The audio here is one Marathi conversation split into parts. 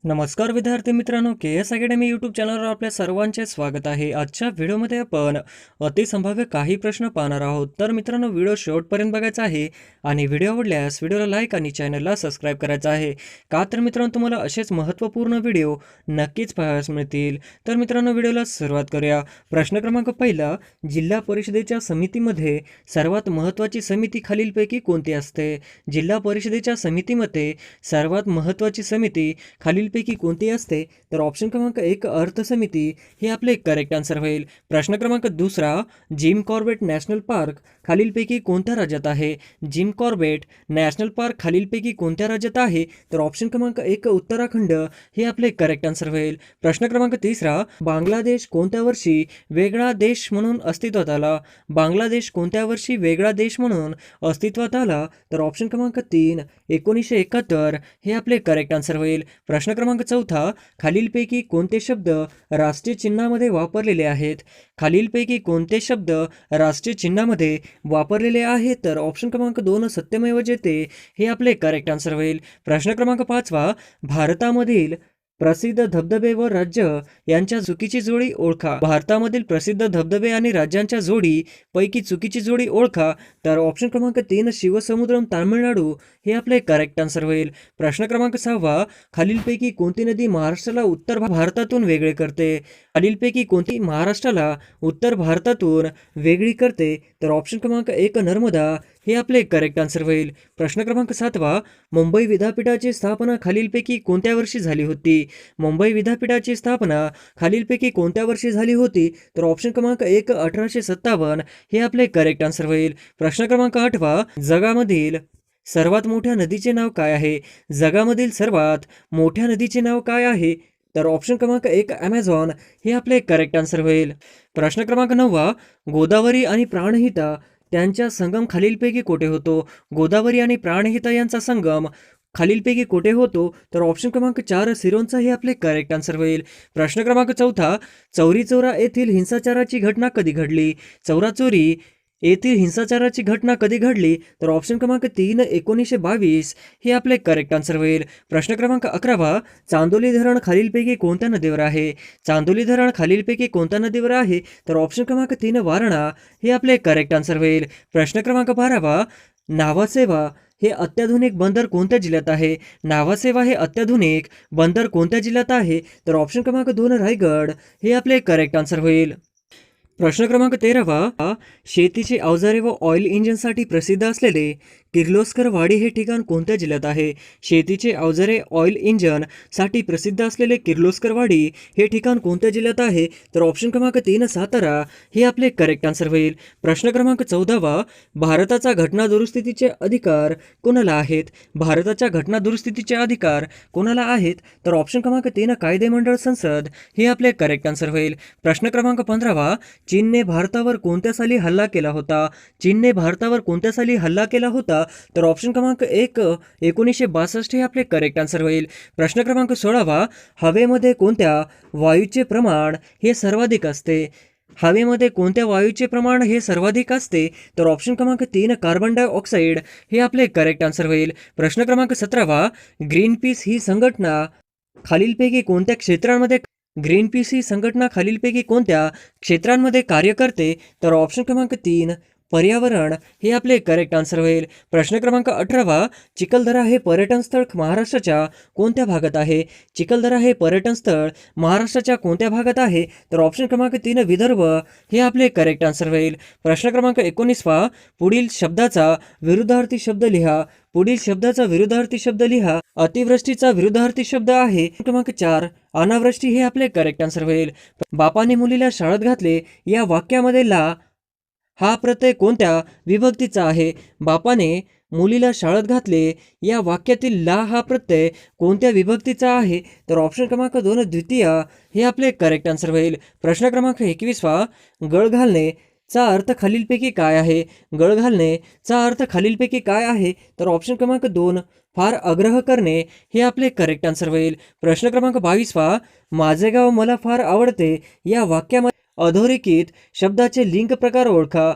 नमस्कार विद्यार्थी मित्रांनो, के एस अकॅडमी यूट्यूब चॅनलवर आपल्या सर्वांचे स्वागत आहे. आजच्या व्हिडिओमध्ये आपण अतिसंभाव्य काही प्रश्न पाहणार आहोत. तर मित्रांनो, व्हिडिओ शेवटपर्यंत बघायचा आहे आणि व्हिडिओ आवडल्यास व्हिडिओला लाईक आणि चॅनलला सबस्क्राईब करायचं आहे. का तर मित्रांनो, तुम्हाला असेच महत्त्वपूर्ण व्हिडिओ नक्कीच पाहायला मिळतील. तर मित्रांनो, व्हिडिओला सुरुवात करूया. प्रश्न क्रमांक पहिला, जिल्हा परिषदेच्या समितीमध्ये सर्वात महत्त्वाची समिती खालीलपैकी कोणती असते? जिल्हा परिषदेच्या समितीमध्ये सर्वात महत्त्वाची समिती खालीलपैकी कोणती असते? तर ऑप्शन क्रमांक एक अर्थ समिती हे आपले करेक्ट आन्सर होईल. प्रश्न क्रमांक दुसरा, जिम कॉर्बेट नॅशनल पार्क खालीलपैकी कोणत्या राज्यात आहे? जिम कॉर्बेट नॅशनल पार्क खालीलपैकी कोणत्या राज्यात आहे? तर ऑप्शन क्रमांक एक उत्तराखंड हे आपले करेक्ट आन्सर होईल. प्रश्न क्रमांक तिसरा, बांगलादेश कोणत्या वर्षी वेगळा देश म्हणून अस्तित्वात आला? बांगलादेश कोणत्या वर्षी वेगळा देश म्हणून अस्तित्वात आला? तर ऑप्शन क्रमांक 3 1971 हे आपले करेक्ट आन्सर होईल. प्रश्न क्रमांक चौथा, खालीलपैकी कोणते शब्द राष्ट्रीय चिन्हामध्ये वापरलेले आहेत? खालीलपैकी कोणते शब्द राष्ट्रीय चिन्हामध्ये वापरलेले आहेत? तर ऑप्शन क्रमांक 2 सत्यमेव जयते हे आपले करेक्ट आन्सर होईल. प्रश्न क्रमांक पाचवा, भारतामधील प्रसिद्ध धबधबे व राज्य यांच्या चुकीची जोडी ओळखा. भारतामधील प्रसिद्ध धबधबे आणि राज्यांच्या जोडी पैकी चुकीची जोडी ओळखा. तर ऑप्शन क्रमांक 3 शिवसमुद्रम तामिळनाडू हे आपले करेक्ट आन्सर होईल. प्रश्न क्रमांक 6, खालीलपैकी कोणती नदी महाराष्ट्राला उत्तर भारतातून वेगळे करते? खालीलपैकी कोणती महाराष्ट्राला उत्तर भारतातून वेगळी करते? तर ऑप्शन क्रमांक 1 नर्मदा हे आपले करेक्ट आन्सर होईल. प्रश्न क्रमांक 7, मुंबई विद्यापीठाची स्थापना खालीलपैकी कोणत्या वर्षी झाली होती? मुंबई विद्यापीठाची स्थापना खालीलपैकी कोणत्या वर्षी झाली होती? तर ऑप्शन क्रमांक 1 1857 हे आपले करेक्ट आन्सर होईल. प्रश्न क्रमांक 8, जगामधील सर्वात मोठ्या नदीचे नाव काय आहे? जगामधील सर्वात मोठ्या नदीचे नाव काय आहे? तर ऑप्शन क्रमांक 1 ॲमेझॉन हे आपले करेक्ट आन्सर होईल. प्रश्न क्रमांक 9, गोदावरी आणि प्राणहिता त्यांचा संगम खालीलपैकी कोठे होतो? गोदावरी आणि प्राणहिता यांचा संगम खालीलपैकी कोठे होतो? तर ऑप्शन क्रमांक 4 सिरोंचा हे आपले करेक्ट आन्सर होईल. प्रश्न क्रमांक 14, चौरी चौरा येथील हिंसाचाराची घटना कधी घडली? चौराचोरी येथील हिंसाचाराची घटना कधी घडली? तर ऑप्शन क्रमांक 3 1922 हे आपले करेक्ट आन्सर होईल. प्रश्न क्रमांक 11, चांदोली धरण खालीलपैकी कोणत्या नदीवर आहे? चांदोली धरण खालीलपैकी कोणत्या नदीवर आहे? तर ऑप्शन क्रमांक 3 वारणा हे आपले करेक्ट आन्सर होईल. प्रश्न क्रमांक 12, नावासेवा हे अत्याधुनिक बंदर कोणत्या जिल्ह्यात आहे? नावासेवा हे अत्याधुनिक बंदर कोणत्या जिल्ह्यात आहे? तर ऑप्शन क्रमांक 2 रायगड हे आपले करेक्ट आन्सर होईल. प्रश्न क्रमांक 13, शेतीची अवजारे व ऑइल इंजिनसाठी प्रसिद्ध असलेले किर्लोस्कर वाडी हे ठिकाण कोणत्या जिल्ह्यात आहे? शेतीचे अवजारे ऑइल इंजिन साठी प्रसिद्ध असलेले किर्लोस्कर वाडी हे ठिकाण कोणत्या जिल्ह्यात आहे? तर ऑप्शन क्रमांक 3 सातारा हे आपले करेक्ट आन्सर होईल. प्रश्न क्रमांक 14, भारताचा घटना दुरुस्तीचे अधिकार कोणाला आहेत? भारताच्या घटना दुरुस्तीचे अधिकार कोणाला आहेत? तर ऑप्शन क्रमांक 3 कायदेमंडळ संसद हे आपले करेक्ट आन्सर होईल. प्रश्न क्रमांक 15, चीनने भारतावर कोणत्या साली हल्ला केला होता? चीनने भारतावर कोणत्या साली हल्ला केला होता? तर ऑप्शन क्रमांक 1 1962 हे आपले करेक्ट आन्सर होईल. प्रश्न क्रमांक 16, हवेमध्ये कोणत्या वायूचे प्रमाण हे सर्वाधिक असते? हवेमध्ये कोणत्या वायूचे प्रमाण हे सर्वाधिक असते? तर ऑप्शन क्रमांक 3 कार्बन डायऑक्साईड हे आपले करेक्ट आन्सर होईल. प्रश्न क्रमांक 17, ग्रीनपीस ही संघटना खालीलपैकी कोणत्या क्षेत्रांमध्ये ग्रीनपीस ही संघटना खालीलपैकी कोणत्या क्षेत्रांमध्ये कार्य करते? तर ऑप्शन क्रमांक 3 पर्यावरण हे आपले करेक्ट आन्सर होईल. प्रश्न क्रमांक 18, चिखलदरा हे पर्यटन स्थळ महाराष्ट्राच्या कोणत्या भागात आहे? चिखलदरा हे पर्यटन स्थळ महाराष्ट्राच्या कोणत्या भागात आहे? तर ऑप्शन क्रमांक 3 विदर्भ हे आपले करेक्ट आन्सर होईल. प्रश्न क्रमांक 19, पुढील शब्दाचा विरुद्धार्थी शब्द लिहा. पुढील शब्दाचा विरुद्धार्थी शब्द लिहा. अतिवृष्टीचा विरुद्धार्थी शब्द आहे क्रमांक 4 अनावृष्टी हे आपले करेक्ट आन्सर होईल. बापाने मुलीला शाळेत घातले या वाक्यामध्ये ला हा प्रत्यय कोणत्या विभक्तीचा आहे? बापाने मुलीला शाळेत घातले या वाक्यातील ला हा प्रत्यय कोणत्या विभक्तीचा आहे? तर ऑप्शन क्रमांक 2 द्वितीय हे आपले करेक्ट आन्सर होईल. प्रश्न क्रमांक 21, गळ घालणे चा अर्थ खालीलपैकी काय आहे? गळ घालणे चा अर्थ खालीलपैकी काय आहे? तर ऑप्शन क्रमांक 2 फार आग्रह करणे हे आपले करेक्ट आन्सर होईल. प्रश्न क्रमांक 22, माझे गाव मला फार आवडते या वाक्यामध्ये अधोरेखित शब्दाचे लिंग प्रकार ओळखा.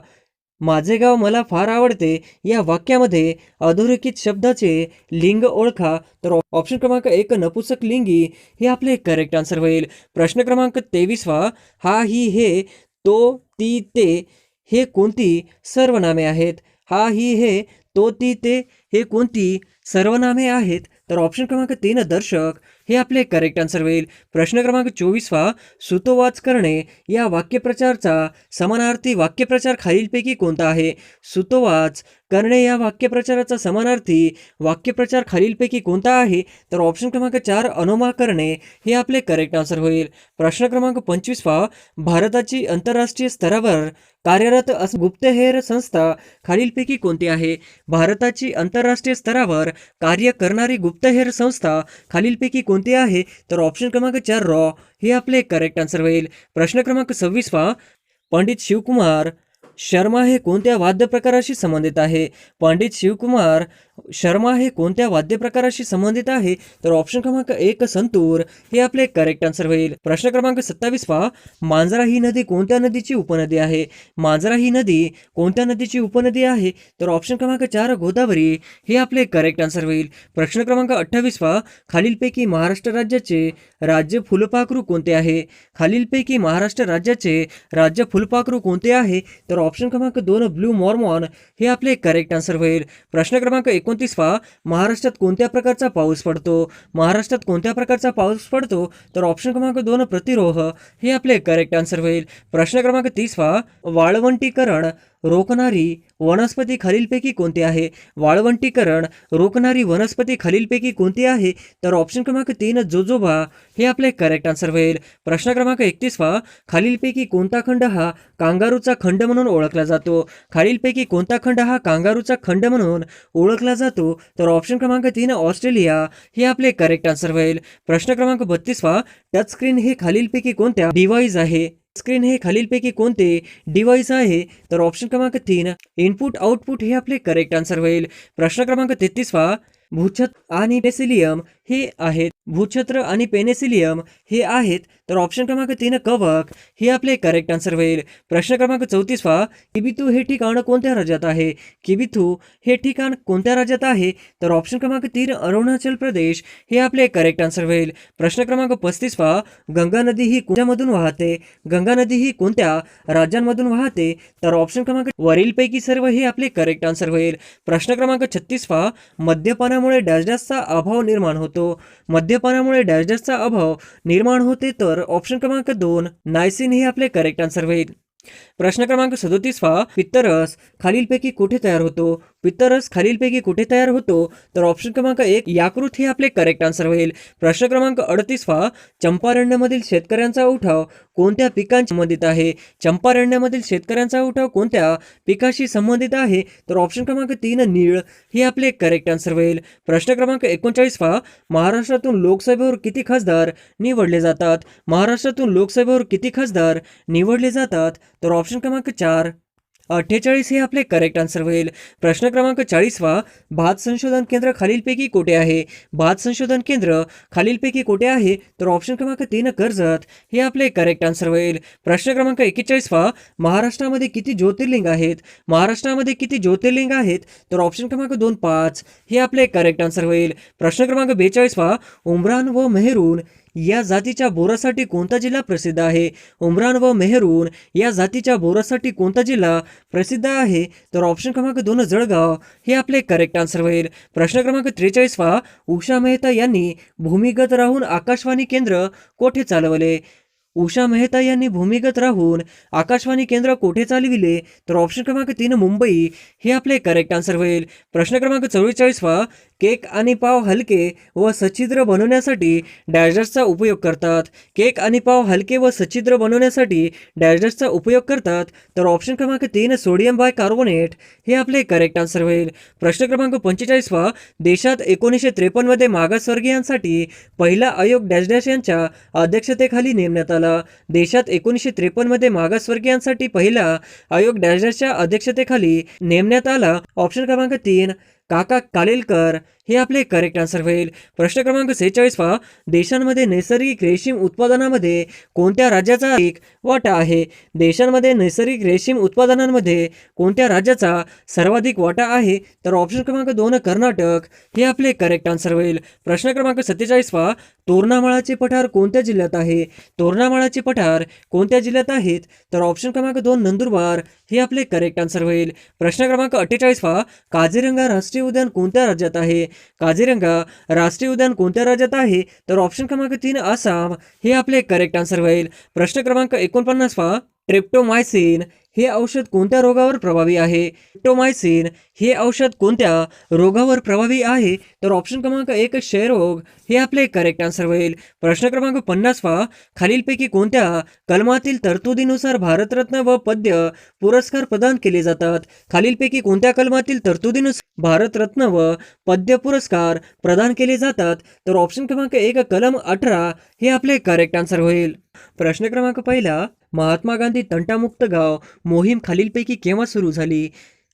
माझे गाव मला फार आवडते या वाक्यामध्ये अधोरेखित शब्दाचे लिंग ओळखा. तर ऑप्शन क्रमांक 1 नपुंसक लिंगी हे आपले करेक्ट आन्सर होईल. प्रश्न क्रमांक 23 हा, ही, हे, तो, ती, ते हे कोणती सर्वनामे आहेत? हा, ही, हे, तो, ती, ते हे कोणती सर्वनामे आहेत? तर ऑप्शन क्रमांक 3 दर्शक हे आपले करेक्ट आन्सर होईल. प्रश्न क्रमांक 24 सुतोवाच करणे या वाक्यप्रचारचा समानार्थी वाक्यप्रचार खालीलपैकी कोणता आहे? सुतोवाच करणे या वाक्यप्रचाराचा समानार्थी वाक्यप्रचार खालीलपैकी कोणता आहे? तर ऑप्शन क्रमांक 4 अनुमा करणे हे आपले करेक्ट आन्सर होईल. प्रश्न क्रमांक 25 भारताची आंतरराष्ट्रीय स्तरावर कार्यरत गुप्तहेर संस्था खालीलपैकी कोणती आहे? भारताची आंतरराष्ट्रीय स्तरावर कार्य करणारी गुप्तहेर संस्था खालीलपैकी कोणती आहे? तर ऑप्शन क्रमांक 4 रॉ हे आपले करेक्ट आन्सर होईल. प्रश्न क्रमांक 26 पंडित शिवकुमार शर्मा हे कोणत्या वाद्य प्रकाराशी संबंधित आहे? पंडित शिवकुमार शर्मा हे कोणत्या वाद्य प्रकाराशी संबंधित आहे? तर ऑप्शन क्रमांक 1 संतूर हे आपले करेक्ट आन्सर होईल. प्रश्न क्रमांक 27 मांजरा ही नदी कोणत्या नदीची उपनदी आहे? मांजरा ही नदी कोणत्या नदीची उपनदी आहे? तर ऑप्शन क्रमांक 4 गोदावरी हे आपले करेक्ट आन्सर होईल. प्रश्न क्रमांक 28 खालीलपैकी महाराष्ट्र राज्याचे राज्य फुलपाखरू कोणते आहे? खालीलपैकी महाराष्ट्र राज्याचे राज्य फुलपाखरू कोणते आहे? तर ऑप्शन क्रमांक 2 ब्लू मॉर्मॉन हे आपले करेक्ट आन्सर होईल. प्रश्न क्रमांक 29 महाराष्ट्रात कोणत्या प्रकारचा पाऊस पडतो? महाराष्ट्रात कोणत्या प्रकारचा पाऊस पडतो? तर ऑप्शन क्रमांक 2 प्रतिरोह हे आपले करेक्ट आन्सर होईल. प्रश्न क्रमांक 30 वाळवंटीकरण रोखणारी वनस्पती खालीलपैकी कोणती आहे? वाळवंटीकरण रोखणारी वनस्पती खालीलपैकी कोणती आहे? तर ऑप्शन क्रमांक 3 जोजोबा हे आपले करेक्ट आन्सर होईल. प्रश्न क्रमांक 31 खालीलपैकी कोणता खंड हा कांगारूचा खंड म्हणून ओळखला जातो? खालीलपैकी कोणता खंड हा कांगारूचा खंड म्हणून ओळखला जातो? तर ऑप्शन क्रमांक 3 ऑस्ट्रेलिया हे आपले करेक्ट आन्सर होईल. प्रश्न क्रमांक 32 टच स्क्रीन हे खालीलपैकी कोणत्या डिव्हाइस आहे? स्क्रीन हे खालीलपैकी कोणते डिव्हाइस आहे? तर ऑप्शन क्रमांक 3 इनपुट आउटपुट हे आपले करेक्ट आन्सर होईल. प्रश्न क्रमांक 33 भूछत्र आणि पेनिसिलियम हे आहेत. भूछत्र आणि पेनिसिलियम हे आहेत. तर ऑप्शन क्रमांक 3 कवक हे आपले करेक्ट आन्सर होईल. प्रश्न क्रमांक 34 किबिथू हे ठिकाण कोणत्या राज्यात आहे? किबिथू हे ठिकाण कोणत्या राज्यात आहे? तर ऑप्शन क्रमांक 3 अरुणाचल प्रदेश हे आपले करेक्ट आन्सर होईल. प्रश्न क्रमांक 35 गंगा नदी ही कोणत्यामधून वाहते? गंगा नदी ही कोणत्या राज्यांमधून वाहते? तर ऑप्शन क्रमांक वरीलपैकी सर्व हे आपले करेक्ट आन्सर होईल. प्रश्न क्रमांक 36 मद्यपानामुळे डॅश डॅशचा अभाव निर्माण होतो. मद्यपानामुळे डॅश डॅशचा अभाव निर्माण होते. तर ऑप्शन क्रमांक 2 नायसिन हे आपले करेक्ट आन्सर होईल. प्रश्न क्रमांक 37 पित्तरस खालीलपैकी कुठे तयार होतो? पित्तरस खालीलपैकी कुठे तयार होतो? तर ऑप्शन क्रमांक 1 याकृत हे आपले करेक्ट आन्सर होईल. प्रश्न क्रमांक 38 चंपारण्यमधील शेतकऱ्यांचा उठाव कोणत्या पिकांशी संबंधित आहे? चंपारण्यमधील शेतकऱ्यांचा उठाव कोणत्या पिकाशी संबंधित आहे? तर ऑप्शन क्रमांक 3 नीळ हे आपले करेक्ट आन्सर होईल. प्रश्न क्रमांक 39 महाराष्ट्रातून लोकसभेवर किती खासदार निवडले जातात? महाराष्ट्रातून लोकसभेवर किती खासदार निवडले जातात? तर ऑप्शन क्रमांक 4 48 हे आपले करेक्ट आन्सर होईल. प्रश्न क्रमांक 40 भात संशोधन केंद्र खालीलपैकी कोठे आहे? भात संशोधन केंद्र खालीलपैकी कोठे आहे? तर ऑप्शन क्रमांक 3 कर्जत हे आपले करेक्ट आन्सर होईल. प्रश्न क्रमांक 41 महाराष्ट्रामध्ये किती ज्योतिर्लिंग आहेत? महाराष्ट्रामध्ये किती ज्योतिर्लिंग आहेत? तर ऑप्शन क्रमांक 2 5 हे आपले करेक्ट आन्सर होईल. प्रश्न क्रमांक 42 उमरान व मेहरून या जातीच्या बोरासाठी कोणता जिल्हा प्रसिद्ध आहे? उमरान व मेहरून या जातीच्या बोरासाठी कोणता जिल्हा प्रसिद्ध आहे? तर ऑप्शन क्रमांक 2 जळगाव हे आपले करेक्ट आन्सर होईल. प्रश्न क्रमांक 43 उषा मेहता यांनी भूमिगत राहून आकाशवाणी केंद्र कोठे चालवले? उषा मेहता यांनी भूमिगत राहून आकाशवाणी केंद्र कोठे चालविले? तर ऑप्शन क्रमांक 3 मुंबई हे आपले करेक्ट आन्सर होईल. प्रश्न क्रमांक 44 केक आणि पाव हलके व सच्छिद्र बनवण्यासाठी डॅशचा उपयोग करतात. केक आणि पाव हलके व सच्छिद्र बनवण्यासाठी डॅशचा उपयोग करतात. तर ऑप्शन क्रमांक 3 सोडियम बायकार्बोनेट हे आपले करेक्ट आन्सर होईल. प्रश्न क्रमांक 45 देशात 1953 मध्ये मागासवर्गीयांसाठी पहिला आयोग डॅश डॅश यांच्या अध्यक्षतेखाली नेमण्यात आला. देशात 1953 मध्ये मागासवर्गीयांसाठी पहिला आयोग डॅश डॅशच्या अध्यक्षतेखाली नेमण्यात आला. ऑप्शन क्रमांक 3 काका कालेलकर हे आपले करेक्ट आन्सर होईल. प्रश्न क्रमांक 46 देशांमध्ये नैसर्गिक रेशीम उत्पादनामध्ये कोणत्या राज्याचा एक वाटा आहे? देशांमध्ये नैसर्गिक रेशीम उत्पादनांमध्ये कोणत्या राज्याचा सर्वाधिक वाटा आहे? तर ऑप्शन क्रमांक 2 कर्नाटक हे आपले करेक्ट आन्सर होईल. प्रश्न क्रमांक 47 तोरणामाळाचे पठार कोणत्या जिल्ह्यात आहे? तोरणामाळाचे पठार कोणत्या जिल्ह्यात आहेत? तर ऑप्शन क्रमांक 2 नंदुरबार हे आपले करेक्ट आन्सर होईल. प्रश्न क्रमांक 48 काझीरंगा राष्ट्रीय उद्यान कोणत्या राज्यात आहे? काझीरंगा राष्ट्रीय उद्यान कोणत्या राज्यात आहे? तर ऑप्शन क्रमांक 3 आसाम हे आपले करेक्ट आन्सर होईल. प्रश्न क्रमांक 49 ट्रिप्टोमायसिन हे औषध कोणत्या रोगावर प्रभावी आहे? ट्रिप्टोमायसिन हे औषध कोणत्या रोगावर प्रभावी आहे? तर ऑप्शन क्रमांक 1 क्षयरोग हे आपले करेक्ट आन्सर होईल. प्रश्न क्रमांक 50 खालीलपैकी कोणत्या कलमातील तरतुदीनुसार भारतरत्न व पद्य पुरस्कार प्रदान केले जातात? खालीलपैकी कोणत्या कलमातील तरतुदीनुसार भारतरत्न व पद्य पुरस्कार प्रदान केले जातात? तर ऑप्शन क्रमांक 1 कलम 18 हे आपले करेक्ट आन्सर होईल. प्रश्न क्रमांक 1 महात्मा गांधी तंटामुक्त गाव मोहीम खालीलपैकी केव्हा सुरू झाली?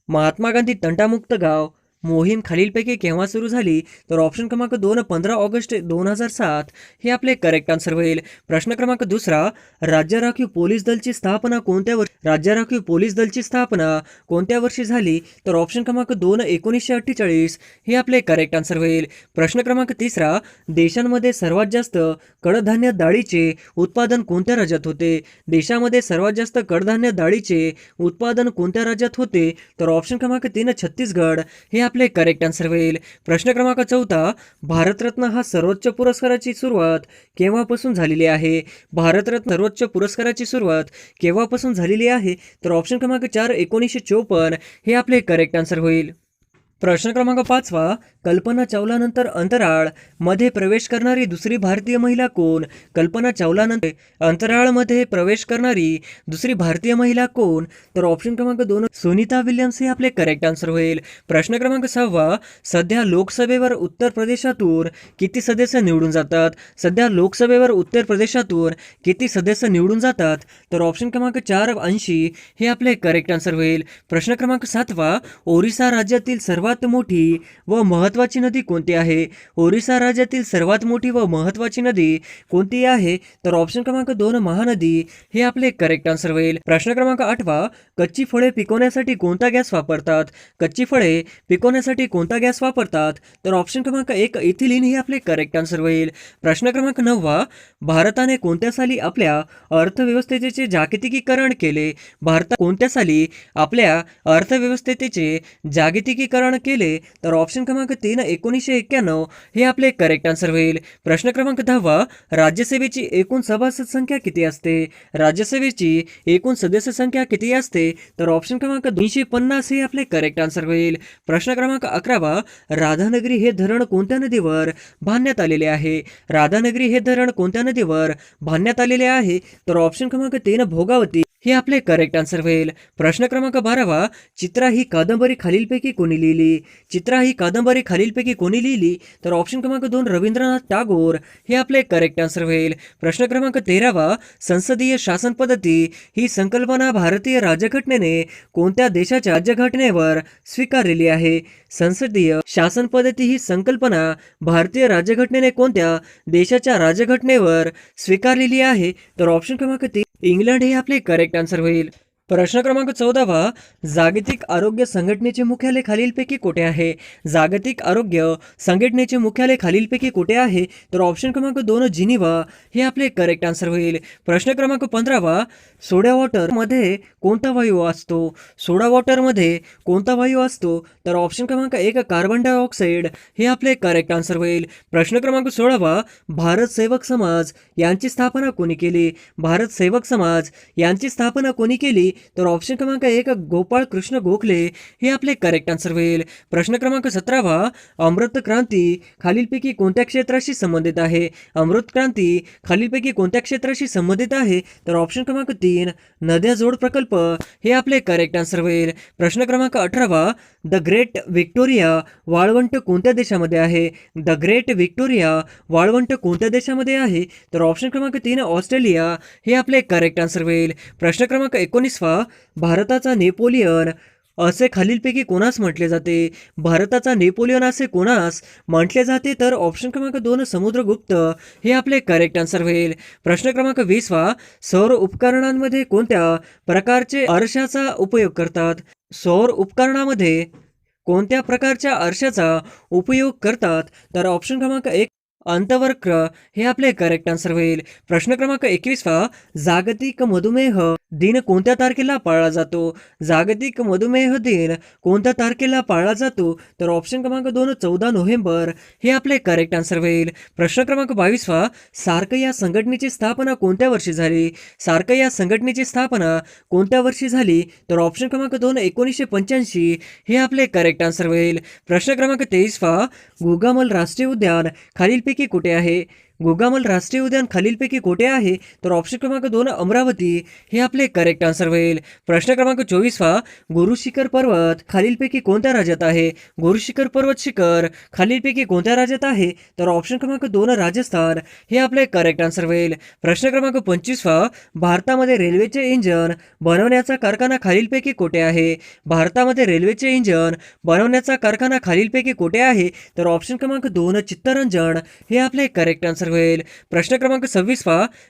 महात्मा गांधी तंटामुक्त गाव मोहीम खालीलपैकी केव्हा सुरू झाली? तर ऑप्शन क्रमांक 2 15 ऑगस्ट 2007 हे आपले करेक्ट आन्सर होईल. प्रश्न क्रमांक 2 राज्य राखीव पोलीस दलची स्थापना कोणत्या वर्षी? राज्य राखीव पोलीस दलची स्थापना कोणत्या वर्षी झाली? तर ऑप्शन क्रमांक 2 1948 हे आपले करेक्ट आन्सर होईल. प्रश्न क्रमांक 3 देशांमध्ये सर्वात जास्त कडधान्य डाळीचे उत्पादन कोणत्या राज्यात होते? देशामध्ये सर्वात जास्त कडधान्य डाळीचे उत्पादन कोणत्या राज्यात होते? तर ऑप्शन क्रमांक 3 छत्तीसगड हे आपले करेक्ट आन्सर होईल. प्रश्न क्रमांक 4 भारतरत्न हा सर्वोच्च पुरस्काराची सुरुवात केव्हापासून झालेली आहे? भारतरत्न सर्वोच्च पुरस्काराची सुरुवात केव्हापासून झालेली आहे? तर ऑप्शन क्रमांक 4 1954 हे आपले करेक्ट आन्सर होईल. प्रश्न क्रमांक 5 कल्पना चावलानंतर अंतराळ मध्ये प्रवेश करणारी दुसरी भारतीय महिला कोण? कल्पना चावलानंतर अंतराळमध्ये प्रवेश करणारी दुसरी भारतीय महिला कोण? तर ऑप्शन क्रमांक 2 सुनीता विल्यम्स हे आपले करेक्ट आन्सर होईल. प्रश्न क्रमांक 6 सध्या लोकसभेवर उत्तर प्रदेशातून किती सदस्य निवडून जातात? सध्या लोकसभेवर उत्तर प्रदेशातून किती सदस्य निवडून जातात? तर ऑप्शन क्रमांक 4 80 हे आपले करेक्ट आन्सर होईल. प्रश्न क्रमांक 7 ओरिसा राज्यातील सर्वात मोठी व महत्त्वाची नदी कोणती आहे? ओरिसा राज्यातील सर्वात मोठी व महत्त्वाची नदी कोणती आहे? तर ऑप्शन क्रमांक 2 महानदी हे आपले करेक्ट आन्सर होईल. प्रश्न क्रमांक 8 कच्ची फळे पिकवण्यासाठी कोणता गॅस वापरतात? कच्ची फळे पिकवण्यासाठी कोणता गॅस वापरतात? तर ऑप्शन क्रमांक 1 इथिलीन हे आपले करेक्ट आन्सर होईल. प्रश्न क्रमांक 9 भारताने कोणत्या साली आपल्या अर्थव्यवस्थेचे जागतिकीकरण केले? भारतात कोणत्या साली आपल्या अर्थव्यवस्थेचे जागतिकीकरण केले? तर ऑप्शन क्रमांक 3 1991 हे आपले करेक्ट आन्सर होईल. प्रश्न क्रमांक 10 राज्यसभेची एकूण सभासद संख्या किती असते? राज्यसभेची एकूण सदस्य संख्या किती असते? तर ऑप्शन क्रमांक 250 हे आपले करेक्ट आन्सर होईल. प्रश्न क्रमांक 11 राधानगरी हे धरण कोणत्या नदीवर बांधण्यात आलेले आहे? राधानगरी हे धरण कोणत्या नदीवर बांधण्यात आलेले आहे? तर ऑप्शन क्रमांक 3 भोगावती हे आपले करेक्ट आन्सर होईल. प्रश्न क्रमांक 12 चित्रा ही कादंबरी खालीलपैकी कोणी लिहिली? चित्रा ही कादंबरी खालीलपैकी कोणी लिहिली? तर ऑप्शन क्रमांक 2 रवींद्रनाथ टागोर हे आपले करेक्ट आन्सर होईल. प्रश्न क्रमांक 13 संसदीय शासन पद्धती ही संकल्पना भारतीय राज्यघटनेने कोणत्या देशाच्या राज्यघटनेवर स्वीकारलेली आहे? संसदीय शासन पद्धती ही संकल्पना भारतीय राज्यघटनेने कोणत्या देशाच्या राज्यघटनेवर स्वीकारलेली आहे? तर ऑप्शन क्रमांक 3 इंग्लंड हे आपले करेक्ट आन्सर होईल. प्रश्न क्रमांक 14 जागतिक आरोग्य संघटनेचे मुख्यालय खालीलपैकी कोठे आहे? जागतिक आरोग्य संघटनेचे मुख्यालय खालीलपैकी कोठे आहे? तर ऑप्शन क्रमांक 2 जिनिव्हा हे आपले करेक्ट आन्सर होईल. प्रश्न क्रमांक 15 सोडा वॉटरमध्ये कोणता वायू असतो? सोडा वॉटरमध्ये कोणता वायू असतो? तर ऑप्शन क्रमांक 1 कार्बन डायऑक्साईड हे आपले करेक्ट आन्सर होईल. प्रश्न क्रमांक 16 भारत सेवक समाज यांची स्थापना कोणी केली? भारत सेवक समाज यांची स्थापना कोणी केली? तर ऑप्शन क्रमांक 1 गोपाळ कृष्ण गोखले हे आपले करेक्ट आन्सर होईल. प्रश्न क्रमांक 17 अमृत क्रांती खालीलपैकी कोणत्या क्षेत्राशी संबंधित आहे? अमृत क्रांती खालीलपैकी कोणत्या क्षेत्राशी संबंधित आहे? तर ऑप्शन क्रमांक 3 नद्या जोड प्रकल्प हे आपले करेक्ट आन्सर होईल. प्रश्न क्रमांक 18 द ग्रेट व्हिक्टोरिया वाळवंट कोणत्या देशामध्ये आहे? द ग्रेट व्हिक्टोरिया वाळवंट कोणत्या देशामध्ये आहे? तर ऑप्शन क्रमांक 3 ऑस्ट्रेलिया हे आपले करेक्ट आन्सर होईल. प्रश्न क्रमांक 19 भारताचा नेपोलियन असे खालीलपैकी कोणास म्हटले जाते? भारताचा नेपोलियन असे कोणास म्हटले जाते? तर ऑप्शन क्रमांक 2 समुद्रगुप्त हे आपले करेक्ट आन्सर होईल. प्रश्न क्रमांक 20 सौर उपकरणांमध्ये कोणत्या प्रकारचे आरशाचा उपयोग करतात? सौर उपकरणामध्ये कोणत्या प्रकारच्या आरशाचा उपयोग करतात? तर ऑप्शन क्रमांक 1 अंतर्वक्र हे आपले करेक्ट आन्सर होईल. प्रश्न क्रमांक 21 जागतिक मधुमेह दिन कोणत्या तारखेला पाळला जातो? जागतिक मधुमेह दिन कोणत्या तारखेला पाळला जातो? तर ऑप्शन क्रमांक 2 14 नोव्हेंबर हे आपले करेक्ट आन्सर होईल. प्रश्न क्रमांक 22 सार्क या संघटनेची स्थापना कोणत्या वर्षी झाली? सार्क या संघटनेची स्थापना कोणत्या वर्षी झाली? तर ऑप्शन क्रमांक 2 1985 हे आपले करेक्ट आन्सर होईल. प्रश्न क्रमांक 23 गुगामल राष्ट्रीय उद्यान खालीलपैकी कुठे आहे? गुगामल राष्ट्रीय उद्यान खालीलपैकी कुठे आहे? तर ऑप्शन क्रमांक 2 अमरावती हे आपले करेक्ट आन्सर होईल. प्रश्न क्रमांक 24 गुरु शिखर पर्वत खालीलपैकी कोणत्या राज्यात आहे? गुरु शिखर पर्वत शिखर खालीलपैकी कोणत्या राज्यात आहे? तर ऑप्शन क्रमांक 2 राजस्थान हे आपले करेक्ट आन्सर होईल. प्रश्न क्रमांक 25 भारतामध्ये रेल्वेचे इंजिन बनवण्याचा कारखाना खालीलपैकी कुठे आहे? भारतामध्ये रेल्वेचे इंजिन बनवण्याचा कारखाना खालीलपैकी कुठे आहे? तर ऑप्शन क्रमांक 2 चित्तरंजन हे आपले करेक्ट आन्सर होईल. प्रश्न क्रमांक 26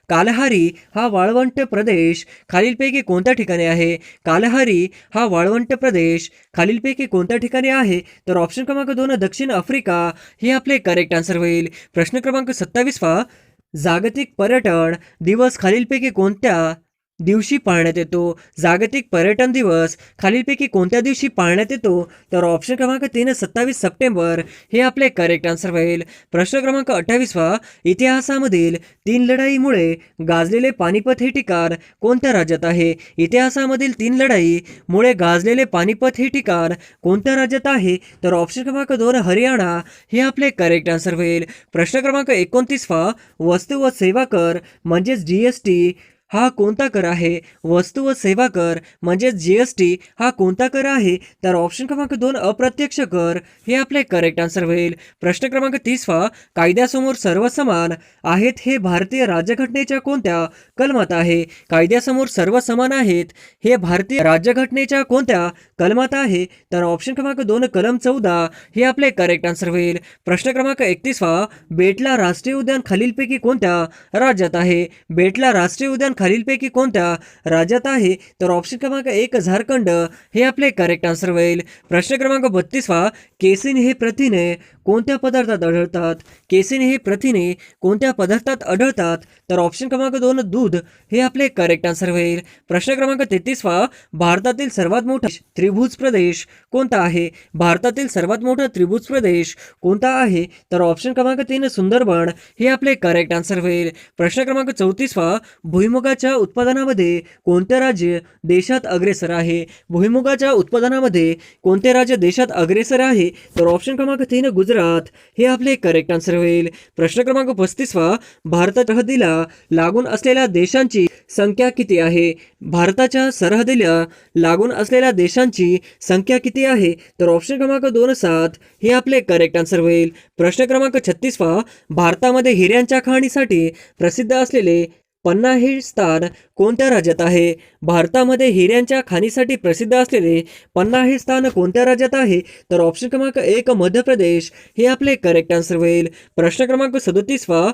कालहारी हा वाळवंट प्रदेश खालीलपैकी कोणत्या ठिकाणी आहे? कालहारी हा वाळवंट प्रदेश खालीलपैकी कोणत्या ठिकाणी आहे? तर ऑप्शन क्रमांक 2 दक्षिण आफ्रिका हे आपले करेक्ट आन्सर होईल. प्रश्न क्रमांक 27 जागतिक पर्यटन दिवस खालीलपैकी कोणत्या दिवशी पाळण्यात येतो? जागतिक पर्यटन दिवस खालीलपैकी कोणत्या दिवशी पाळण्यात येतो? तर ऑप्शन क्रमांक 3 27 सप्टेंबर हे आपले करेक्ट आन्सर होईल. प्रश्न क्रमांक 28 इतिहासामधील 3 लढाईमुळे गाजलेले पानिपत हे ठिकाण कोणत्या राज्यात आहे? इतिहासामधील 3 लढाईमुळे गाजलेले पानिपत हे ठिकाण कोणत्या राज्यात आहे? तर ऑप्शन क्रमांक 2 हरियाणा हे आपले करेक्ट आन्सर होईल. प्रश्न क्रमांक 29 वस्तू व सेवा कर म्हणजेच GST हा कोणता कर आहे? वस्तू व सेवा कर म्हणजे GST हा कोणता कर आहे? तर ऑप्शन क्रमांक 2 अप्रत्यक्ष कर हे आपले करेक्ट आन्सर होईल. प्रश्न क्रमांक 30 कायद्यासमोर सर्व समान आहेत हे भारतीय राज्यघटनेच्या कोणत्या कलमात आहे? कायद्यासमोर सर्व समान आहेत हे भारतीय राज्यघटनेच्या कोणत्या कलमात आहे? तर ऑप्शन क्रमांक 2 कलम 14 हे आपले करेक्ट आन्सर होईल. प्रश्न क्रमांक 31 बेटला राष्ट्रीय उद्यान खालीलपैकी कोणत्या राज्यात आहे? बेटला राष्ट्रीय उद्यान खालीलपैकी कोणत्या राज्यात आहे? तर ऑप्शन क्रमांक 1 झारखंड हे आपले करेक्ट आन्सर होईल. प्रश्न क्रमांक 32 केसिन हे प्रथिने कोणत्या पदार्थात आढळतात? केसिन हे प्रथिने कोणत्या पदार्थात आढळतात? तर ऑप्शन क्रमांक 2 दूध हे आपले करेक्ट आन्सर होईल. प्रश्न क्रमांक 33 भारतातील सर्वात मोठा त्रिभुज प्रदेश कोणता आहे? भारतातील सर्वात मोठा त्रिभुज प्रदेश कोणता आहे? तर ऑप्शन क्रमांक 3 सुंदरबन हे आपले करेक्ट आन्सर होईल. प्रश्न क्रमांक 34 भुईमुगाच्या उत्पादनामध्ये कोणते राज्य देशात अग्रेसर आहे? भुईमुगाच्या उत्पादनामध्ये कोणते राज्य देशात अग्रेसर आहे? तर ऑप्शन क्रमांक 3 गुजरात हे आपले करेक्ट आन्सर होईल. प्रश्न क्रमांक 35 भारताच्या सरहद्दीला लागून असलेल्या देशांची संख्या किती आहे? भारताच्या सरहद्दीला लागून असलेल्या देशांची संख्या किती आहे? तर ऑप्शन क्रमांक 2 7 हे आपले करेक्ट आन्सर होईल. प्रश्न क्रमांक 36 भारतामध्ये हिऱ्यांच्या खाणीसाठी प्रसिद्ध असलेले पन्ना हे स्थान कोणत्या राज्यात आहे? भारतामध्ये हिऱ्यांच्या खाणीसाठी प्रसिद्ध असलेले पन्ना हे स्थान कोणत्या राज्यात आहे? तर ऑप्शन क्रमांक 1 मध्य प्रदेश हे आपले करेक्ट आन्सर होईल. प्रश्न क्रमांक 37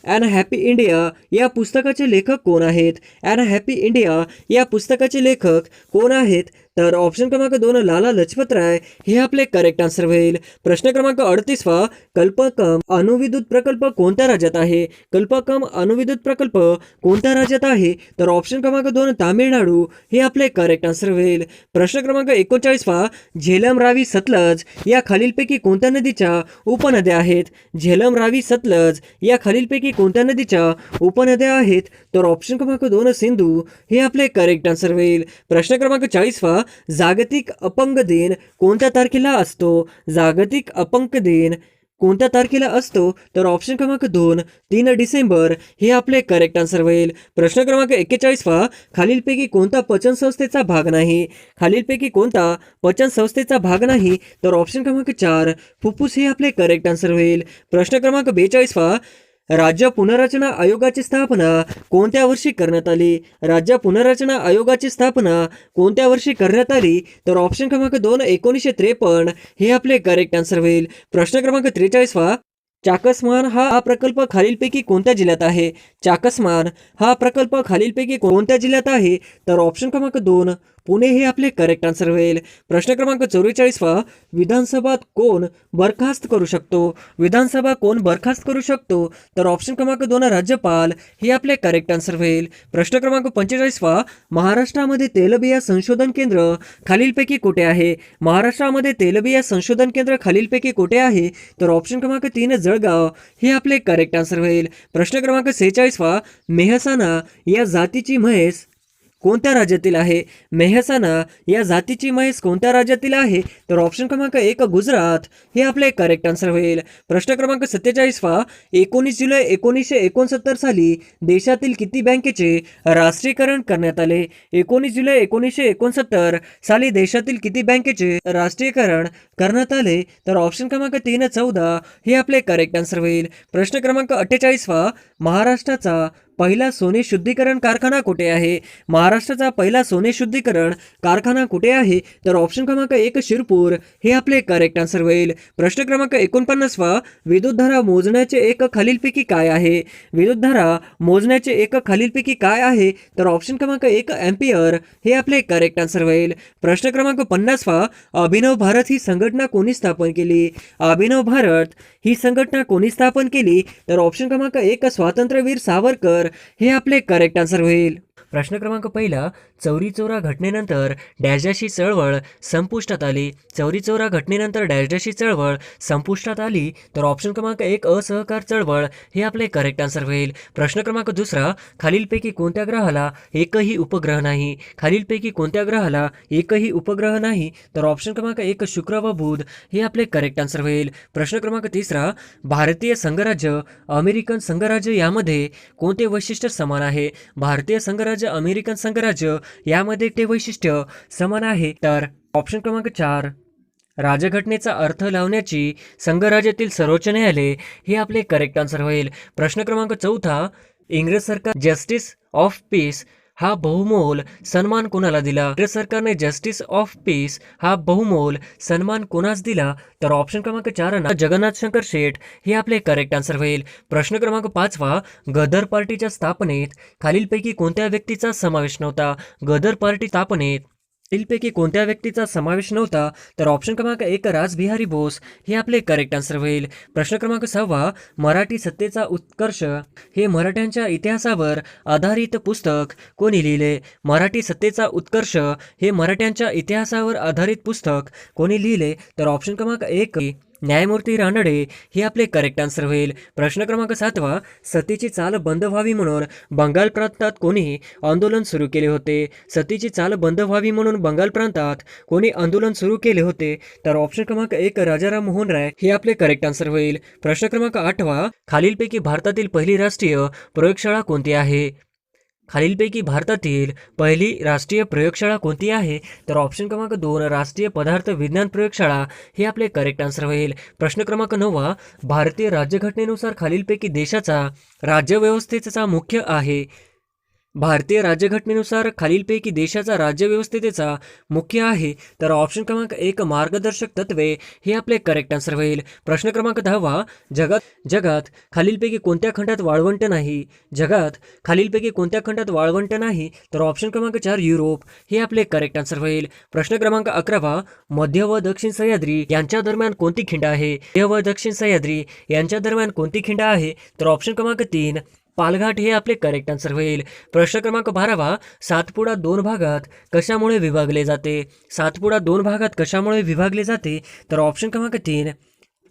ॲन हॅपी इंडिया या पुस्तकाचे लेखक कोण आहेत? ॲन हॅपी इंडिया या पुस्तकाचे लेखक कोण आहेत? तर ऑप्शन क्रमांक 2 लाला लजपत राय हे आपले करेक्ट आन्सर होईल. प्रश्न क्रमांक 38 कल्पकम अणुविद्युत प्रकल्प कोणत्या राज्यात आहे? कल्पकम अणुविद्युत प्रकल्प कोणत्या राज्यात आहे? तर ऑप्शन क्रमांक 2 तामिळनाडू हे आपले करेक्ट आन्सर होईल. प्रश्न क्रमांक 39 झेलम रावी सतलज या खालीलपैकी कोणत्या नदीच्या उपनद्या आहेत? झेलम रावी सतलज या खालीलपैकी कोणत्या नदीच्या उपनद्या आहेत? तर ऑप्शन क्रमांक 2 सिंधू हे आपले करेक्ट आन्सर होईल. प्रश्न क्रमांक 40 जागतिक अपंग दिन कोणत्या तारखेला असतो? जागतिक अपंग दिन कोणत्या तारखेला असतो? तर ऑप्शन क्रमांक 2 3 डिसेंबर हे आपले करेक्ट आन्सर होईल. प्रश्न क्रमांक 41 खालीलपैकी कोणता पचन संस्थेचा भाग नाही? खालीलपैकी कोणता पचन संस्थेचा भाग नाही? तर ऑप्शन क्रमांक 4 फुफ्फुस हे आपले करेक्ट आन्सर होईल. प्रश्न क्रमांक 42 राज्य पुनर्रचना आयोगाची स्थापना कोणत्या वर्षी करण्यात आली? राज्य पुनर्रचना आयोगाची स्थापना कोणत्या वर्षी करण्यात आली? तर ऑप्शन क्रमांक 2 1953 हे आपले करेक्ट आन्सर होईल. प्रश्न क्रमांक 43 चाकसमान हा प्रकल्प खालीलपैकी कोणत्या जिल्ह्यात आहे? चाकसमान हा प्रकल्प खालीलपैकी कोणत्या जिल्ह्यात आहे? तर ऑप्शन क्रमांक 2 पुणे हे आपले करेक्ट आन्सर होईल. प्रश्न क्रमांक 44 विधानसभा कोण बरखास्त करू शकतो? विधानसभा कोण बरखास्त करू शकतो? तर ऑप्शन क्रमांक 2 राज्यपाल हे आपले करेक्ट आन्सर होईल. प्रश्न क्रमांक 45 महाराष्ट्रामध्ये तेलबिया संशोधन केंद्र खालीलपैकी कुठे आहे? महाराष्ट्रामध्ये तेलबिया संशोधन केंद्र खालीलपैकी कुठे आहे? तर ऑप्शन क्रमांक 3 जळगाव हे आपले करेक्ट आन्सर होईल. प्रश्न क्रमांक 46 मेहसाणा या जातीची म्हैस कोणत्या राज्यातील आहे? मेहसाणा या जातीची म्हैस कोणत्या राज्यातील आहे? तर ऑप्शन क्रमांक 1 गुजरात हे आपले करेक्ट आन्सर होईल. प्रश्न क्रमांक 47 19 जुलै 1969 साली देशातील किती बँकेचे राष्ट्रीयकरण करण्यात आले? 19 जुलै 1969 साली देशातील किती बँकेचे राष्ट्रीयकरण करण्यात आले? तर ऑप्शन क्रमांक 3 14 हे आपले करेक्ट आन्सर होईल. प्रश्न क्रमांक 48 महाराष्ट्राचा पहिला सोने शुद्धीकरण कारखाना कुठे आहे? महाराष्ट्राचा पहिला सोने शुद्धीकरण कारखाना कुठे आहे? तर ऑप्शन क्रमांक 1 शिरपूर हे आपले करेक्ट आन्सर होईल. प्रश्न क्रमांक 49 विद्युतधारा मोजण्याचे एकक खालीलपैकी काय आहे? विद्युतधारा मोजण्याचे एकक खालीलपैकी काय आहे? तर ऑप्शन क्रमांक 1 एम्पियर हे आपले करेक्ट आन्सर होईल. प्रश्न क्रमांक 50 अभिनव भारत ही संघटना कोणी स्थापन केली? अभिनव भारत ही संघटना कोणी स्थापन केली? तर ऑप्शन क्रमांक 1 स्वातंत्र्यवीर सावरकर हे आपले करेक्ट आन्सर होईल. प्रश्न क्रमांक 1 चौरी चौरा घटनेनंतर डॅशडॅशी चळवळ संपुष्टात आली. चौरी चौरा घटनेनंतर डॅशडॅशी चळवळ संपुष्टात आली. तर ऑप्शन क्रमांक 1 असहकार चळवळ हे आपले करेक्ट आन्सर होईल. प्रश्न क्रमांक 2 खालीलपैकी कोणत्या ग्रहाला एकही उपग्रह नाही? खालीलपैकी कोणत्या ग्रहाला एकही उपग्रह नाही? तर ऑप्शन क्रमांक 1 शुक्र व बुध हे आपले करेक्ट आन्सर होईल. प्रश्न क्रमांक 3 भारतीय संघराज्य अमेरिकन संघराज्य यामध्ये कोणते वैशिष्ट्य समान आहे? भारतीय संघराज्य अमेरिकन संघराज्य यामध्ये ते वैशिष्ट्य समान आहे. तर ऑप्शन क्रमांक 4 राजघटनेचा अर्थ लावण्याची संघराज्यातील सर्वोच्च न्यायालय हे आपले करेक्ट आन्सर होईल. प्रश्न क्रमांक 4 इंग्रज सरकार जस्टिस ऑफ पीस हा बहुमोल सन्मान कोणाला दिला? इंग्रज सरकारने जस्टिस ऑफ पीस हा बहुमोल सन्मान कोणास दिला? तर ऑप्शन क्रमांक 4 जगन्नाथ शंकर शेठ हे आपले करेक्ट आन्सर होईल. प्रश्न क्रमांक 5 गदर पार्टीच्या स्थापनेत खालीलपैकी कोणत्या व्यक्तीचा समावेश नव्हता? गदर पार्टी स्थापनेत खालीलपैकी कोणत्या व्यक्तीचा समावेश नव्हता? तर ऑप्शन क्रमांक 1 रासबिहारी बोस हे आपले करेक्ट आन्सर होईल. प्रश्न क्रमांक 6 मराठी सत्तेचा उत्कर्ष हे मराठ्यांच्या इतिहासावर आधारित पुस्तक कोणी लिहिले? मराठी सत्तेचा उत्कर्ष हे मराठ्यांच्या इतिहासावर आधारित पुस्तक कोणी लिहिले? तर ऑप्शन क्रमांक 1 न्यायमूर्ती रानडे हे आपले करेक्ट आन्सर होईल. प्रश्न क्रमांक 7 सतीची चाल बंद व्हावी म्हणून बंगाल प्रांतात कोणी आंदोलन सुरू केले होते? सतीची चाल बंद व्हावी म्हणून बंगाल प्रांतात कोणी आंदोलन सुरू केले होते? तर ऑप्शन क्रमांक 1 राजाराम मोहन राय हे आपले करेक्ट आन्सर होईल. प्रश्न क्रमांक 8 खालीलपैकी भारतातील पहिली राष्ट्रीय प्रयोगशाळा कोणती आहे? खालीलपैकी भारतातील पहिली राष्ट्रीय प्रयोगशाळा कोणती आहे? तर ऑप्शन क्रमांक 2 राष्ट्रीय पदार्थ विज्ञान प्रयोगशाळा हे आपले करेक्ट आन्सर होईल. प्रश्न क्रमांक 9 भारतीय राज्यघटनेनुसार खालीलपैकी देशाचा राज्यव्यवस्थेचा मुख्य आहे? भारतीय राज्यघटनेनुसार खालीलपैकी देशाचा राज्यव्यवस्थेचा मुख्य आहे? तर ऑप्शन क्रमांक 1 मार्गदर्शक तत्वे हे आपले करेक्ट आन्सर होईल. प्रश्न क्रमांक 10 जगात खालीलपैकी कोणत्या खंडात वाळवंट नाही? जगात खालीलपैकी कोणत्या खंडात वाळवंट नाही? तर ऑप्शन क्रमांक 4 युरोप हे आपले करेक्ट आन्सर होईल. प्रश्न क्रमांक 11 मध्य व दक्षिण सह्याद्री यांच्या दरम्यान कोणती खिंड आहे? मध्य व दक्षिण सह्याद्री यांच्या दरम्यान कोणती खिंड आहे? तर ऑप्शन क्रमांक 3 पालघाट हे आपले करेक्ट आन्सर होईल. प्रश्न क्रमांक 12 सातपुडा 2 भागात कशामुळे विभागले जाते? सातपुडा 2 भागात कशामुळे विभागले जाते? तर ऑप्शन क्रमांक 3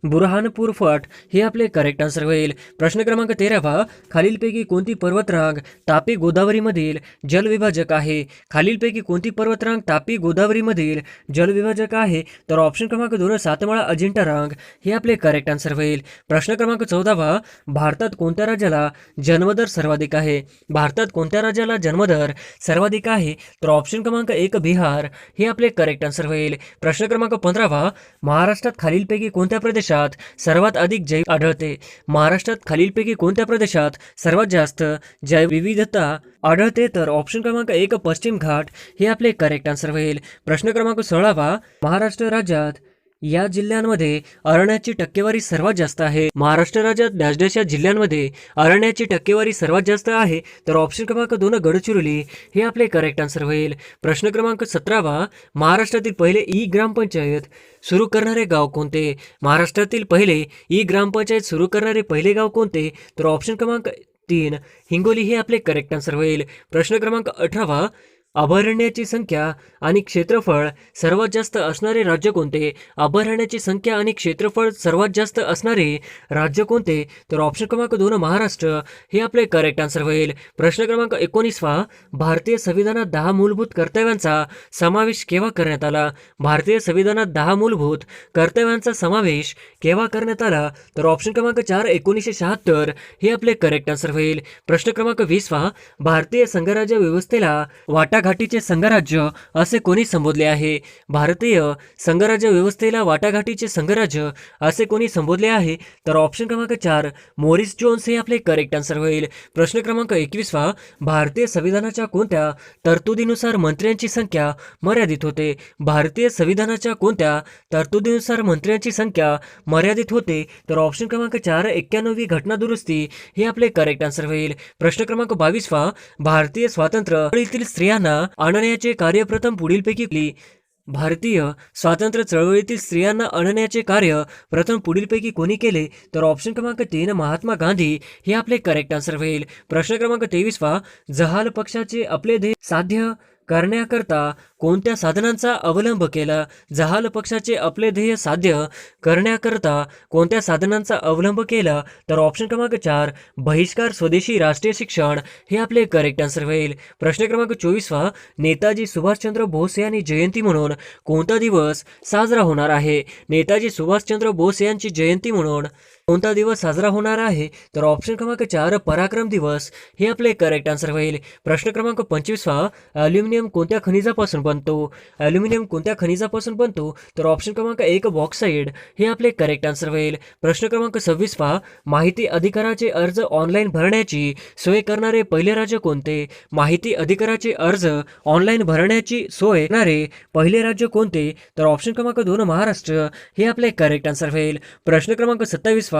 बुरहानपूर फट हे आपले करेक्ट आन्सर होईल. प्रश्न क्रमांक 13 खालीलपैकी कोणती पर्वतरांग तापी गोदावरीमधील जलविभाजक आहे? खालीलपैकी कोणती पर्वतरांग तापी गोदावरीमधील जलविभाजक आहे? तर ऑप्शन क्रमांक 2 सातमाळा अजिंठा रांग हे आपले करेक्ट आन्सर होईल. प्रश्न क्रमांक 14 भारतात कोणत्या राज्याला जन्मदर सर्वाधिक आहे? भारतात कोणत्या राज्याला जन्मदर सर्वाधिक आहे? तर ऑप्शन क्रमांक 1 बिहार हे आपले करेक्ट आन्सर होईल. प्रश्न क्रमांक 15 महाराष्ट्रात खालीलपैकी कोणत्या प्रदेशात प्रदेशात सर्वात अधिक जैव आढळते? महाराष्ट्रात खालीलपैकी कोणत्या प्रदेशात सर्वात जास्त जैवविविधता आढळते? तर ऑप्शन क्रमांक 1 पश्चिम घाट हे आपले करेक्ट आन्सर होईल. प्रश्न क्रमांक 16 महाराष्ट्र राज्यात या जिल्ह्यांमध्ये अरण्याची टक्केवारी सर्वात जास्त आहे. महाराष्ट्र राज्यात डॅश डॅश या जिल्ह्यांमध्ये अरण्याची टक्केवारी सर्वात जास्त आहे. तर ऑप्शन क्रमांक 2 गडचिरोली हे आपले करेक्ट आन्सर होईल. प्रश्न क्रमांक 17 महाराष्ट्रातील पहिले ई ग्रामपंचायत सुरू करणारे गाव कोणते? महाराष्ट्रातील पहिले ई ग्रामपंचायत सुरू करणारे पहिले गाव कोणते? तर ऑप्शन क्रमांक 3 हिंगोली हे आपले करेक्ट आन्सर होईल. प्रश्न क्रमांक 18 अभयारण्याची संख्या आणि क्षेत्रफळ सर्वात जास्त असणारे राज्य कोणते? अभयारण्याची संख्या आणि क्षेत्रफळ सर्वात जास्त असणारे राज्य कोणते? तर ऑप्शन क्रमांक 2 महाराष्ट्र हे आपले करेक्ट आन्सर होईल. प्रश्न क्रमांक 19 भारतीय संविधानात 10 मूलभूत कर्तव्यांचा समावेश केव्हा करण्यात आला? भारतीय संविधानात 10 मूलभूत कर्तव्यांचा समावेश केव्हा करण्यात आला? तर ऑप्शन क्रमांक 4 1976 हे आपले करेक्ट आन्सर होईल. प्रश्न क्रमांक 20 भारतीय संघराज्य व्यवस्थेला वाटाघाटीचे संघराज्य असे कोणी संबोधले आहे? भारतीय संघराज्य व्यवस्थेला वाटाघाटीचे संघराज्य असे कोणी संबोधले आहे? तर ऑप्शन क्रमांक 4 मोरिस जोन्स हे आपले करेक्ट आन्सर होईल. प्रश्न क्रमांक 21 भारतीय संविधानाच्या कोणत्या तरतुदीनुसार मंत्र्यांची संख्या मर्यादित होते? भारतीय संविधानाच्या कोणत्या तरतुदीनुसार मंत्र्यांची संख्या मर्यादित होते? तर ऑप्शन क्रमांक 4 91वी घटना दुरुस्ती हे आपले करेक्ट आन्सर होईल. प्रश्न क्रमांक 22 भारतीय स्वातंत्र्य चळवळीतील स्त्रियांना आणण्याचे कार्य प्रथम पुढीलपैकी भारतीय स्वातंत्र्य चळवळीतील स्त्रियांना आणण्याचे कार्य प्रथम पुढीलपैकी कोणी केले? तर ऑप्शन क्रमांक 3 महात्मा गांधी हे आपले करेक्ट आन्सर होईल. प्रश्न क्रमांक 23 जहाल पक्षाचे आपले ध्येय साध्य करण्याकरता कोणत्या साधनांचा अवलंब केला? जहाल पक्षाचे आपले ध्येय साध्य करण्याकरता कोणत्या साधनांचा अवलंब केला? तर ऑप्शन क्रमांक 4 बहिष्कार स्वदेशी राष्ट्रीय शिक्षण हे आपले करेक्ट आन्सर होईल. प्रश्न क्रमांक 24 नेताजी सुभाषचंद्र बोस यांनी जयंती म्हणून कोणता दिवस साजरा होणार आहे? नेताजी सुभाषचंद्र बोस यांची जयंती म्हणून कोणता दिवस साजरा होणार आहे? तर ऑप्शन क्रमांक 4 पराक्रम दिवस हे आपले करेक्ट आन्सर होईल. प्रश्न क्रमांक 25 ॲल्युमिनियम कोणत्या खनिजापासून बनतो? ॲल्युमिनियम कोणत्या खनिजापासून बनतो? तर ऑप्शन क्रमांक 1 बॉक्साईड हे आपले करेक्ट आन्सर होईल. प्रश्न क्रमांक 26 माहिती अधिकाराचे अर्ज ऑनलाईन भरण्याची सोय करणारे पहिले राज्य कोणते? माहिती अधिकाराचे अर्ज ऑनलाईन भरण्याची सोय करणारे पहिले राज्य कोणते? तर ऑप्शन क्रमांक 2 महाराष्ट्र हे आपले करेक्ट आन्सर होईल. प्रश्न क्रमांक 27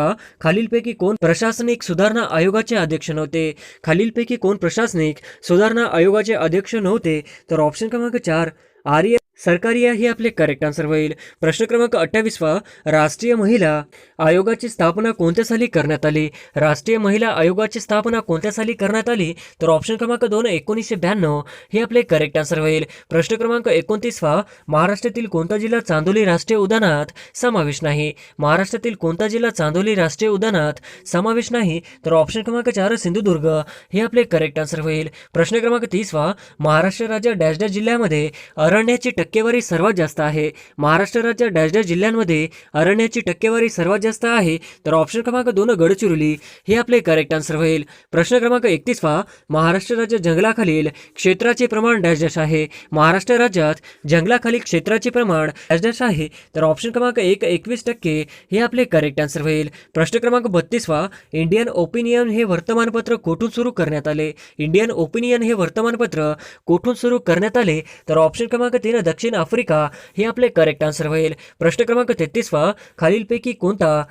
खालीलपैकी कोण प्रशासनिक सुधारणा आयोगाचे अध्यक्ष नव्हते? खालीलपैकी कोण प्रशासनिक सुधारणा आयोगाचे अध्यक्ष नव्हते? तर ऑप्शन क्रमांक 4 आर्य सरकारिया हे आपले करेक्ट आन्सर होईल. प्रश्न क्रमांक 28 राष्ट्रीय महिला आयोगाची स्थापना कोणत्या साली करण्यात आली? राष्ट्रीय महिला आयोगाची स्थापना कोणत्या साली करण्यात आली? तर ऑप्शन क्रमांक 2 1992 हे आपले करेक्ट आन्सर होईल. प्रश्न क्रमांक 29 महाराष्ट्रातील कोणता जिल्हा चांदोली राष्ट्रीय उद्यानात समावेश नाही? महाराष्ट्रातील कोणता जिल्हा चांदोली राष्ट्रीय उद्यानात समावेश नाही? तर ऑप्शन क्रमांक 4 सिंधुदुर्ग हे आपले करेक्ट आन्सर होईल. प्रश्न क्रमांक 30 महाराष्ट्र राज्य डॅश डॅश जिल्ह्यामध्ये अरण्याची टक्केवारी सर्वात जास्त आहे? महाराष्ट्र राज्य डॅश डॅश जिल्ह्यांमध्ये अरण्याची टक्केवारी सर्वात जास्त आहे? तर ऑप्शन क्रमांक 2 गडचिरोली हे आपले करेक्ट आन्सर होईल. प्रश्न क्रमांक 31 महाराष्ट्र राज्य जंगलाखालील क्षेत्राचे प्रमाण डॅश डॅश आहे? महाराष्ट्र राज्यात जंगलाखालील क्षेत्राचे प्रमाण डॅश डॅश आहे? तर ऑप्शन क्रमांक 1 21% हे आपले करेक्ट आन्सर होईल. प्रश्न क्रमांक 32 इंडियन ओपिनियन हे वर्तमानपत्र कोठून सुरू करण्यात आले? इंडियन ओपिनियन हे वर्तमानपत्र कोठून सुरू करण्यात आले? तर ऑप्शन क्रमांक 3 दक्षिण आफ्रिका हे आपले करेक्ट आन्सर होईल. प्रश्न क्रमांक 33 खालीलपैकी कोणता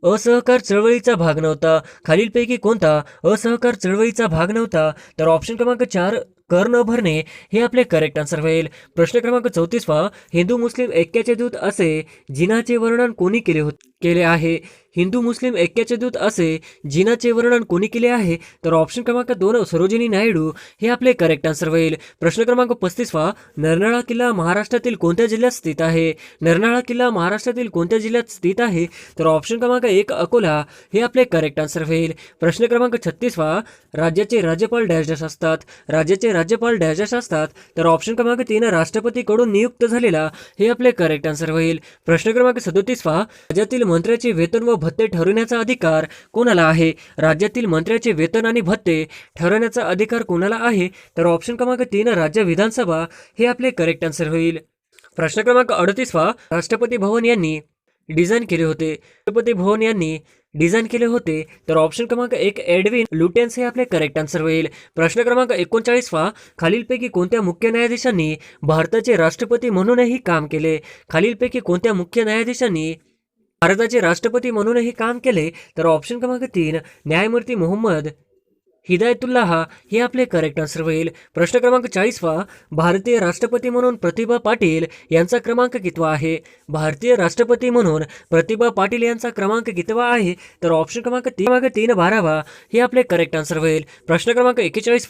असहकार चळवळीचा भाग नव्हता? खालीलपैकी कोणता असहकार चळवळीचा भाग नव्हता? तर ऑप्शन क्रमांक 4 कर न भरणे हे आपले करेक्ट आन्सर होईल. प्रश्न क्रमांक 34 हिंदू मुस्लिम ऐक्याचे दूत असे जिनाचे वर्णन कोणी केले आहे? हिंदू मुस्लिम ऐक्याचे दूत असे जिनाचे वर्णन कोणी केले आहे? तर ऑप्शन क्रमांक 2 सरोजिनी नायडू हे आपले करेक्ट आन्सर होईल. प्रश्न क्रमांक 35 नरनाळा किल्ला महाराष्ट्रातील कोणत्या जिल्ह्यात स्थित आहे? नरनाळा किल्ला महाराष्ट्रातील कोणत्या जिल्ह्यात स्थित आहे? तर ऑप्शन क्रमांक 1 अकोला हे आपले करेक्ट आन्सर होईल. प्रश्न क्रमांक 36 राज्याचे राज्यपाल डॅश डॅश असतात? राज्याचे राज्यपाल डॅश डॅश असतात? तर ऑप्शन क्रमांक 3 राष्ट्रपतीकडून नियुक्त झालेला हे आपले करेक्ट आन्सर होईल. प्रश्न क्रमांक 37 राज्यातील मंत्र्याचे वेतन व भत्ते ठरवण्याचा अधिकार कोणाला आहे? राज्यातील मंत्र्याचे वेतन आणि भत्ते ठरवण्याचा अधिकार कोणाला आहे? तर ऑप्शन क्रमांक 3 राज्य विधानसभा हे आपले करेक्ट आन्सर होईल. प्रश्न क्रमांक 38 राष्ट्रपती भवन यांनी डिझाईन केले होते? राष्ट्रपती भवन यांनी डिझाईन केले होते. तर ऑप्शन क्रमांक 1 एडविन लुटेन्स हे आपले करेक्ट आन्सर होईल. प्रश्न क्रमांक 39 खालीलपैकी कोणत्या मुख्य न्यायाधीशांनी भारताचे राष्ट्रपती म्हणूनही काम केले? खालीलपैकी कोणत्या मुख्य न्यायाधीशांनी भारताचे राष्ट्रपती म्हणूनही काम केले? तर ऑप्शन क्रमांक 3 न्यायमूर्ती मोहम्मद हिदायतुल्लाह हे आपले करेक्ट आन्सर होईल. प्रश्न क्रमांक 40 भारतीय राष्ट्रपती म्हणून प्रतिभा पाटील यांचा क्रमांक कितवा आहे? भारतीय राष्ट्रपती म्हणून प्रतिभा पाटील यांचा क्रमांक कितवा आहे? तर ऑप्शन क्रमांक 3 हे आपले करेक्ट आन्सर होईल. प्रश्न क्रमांक 41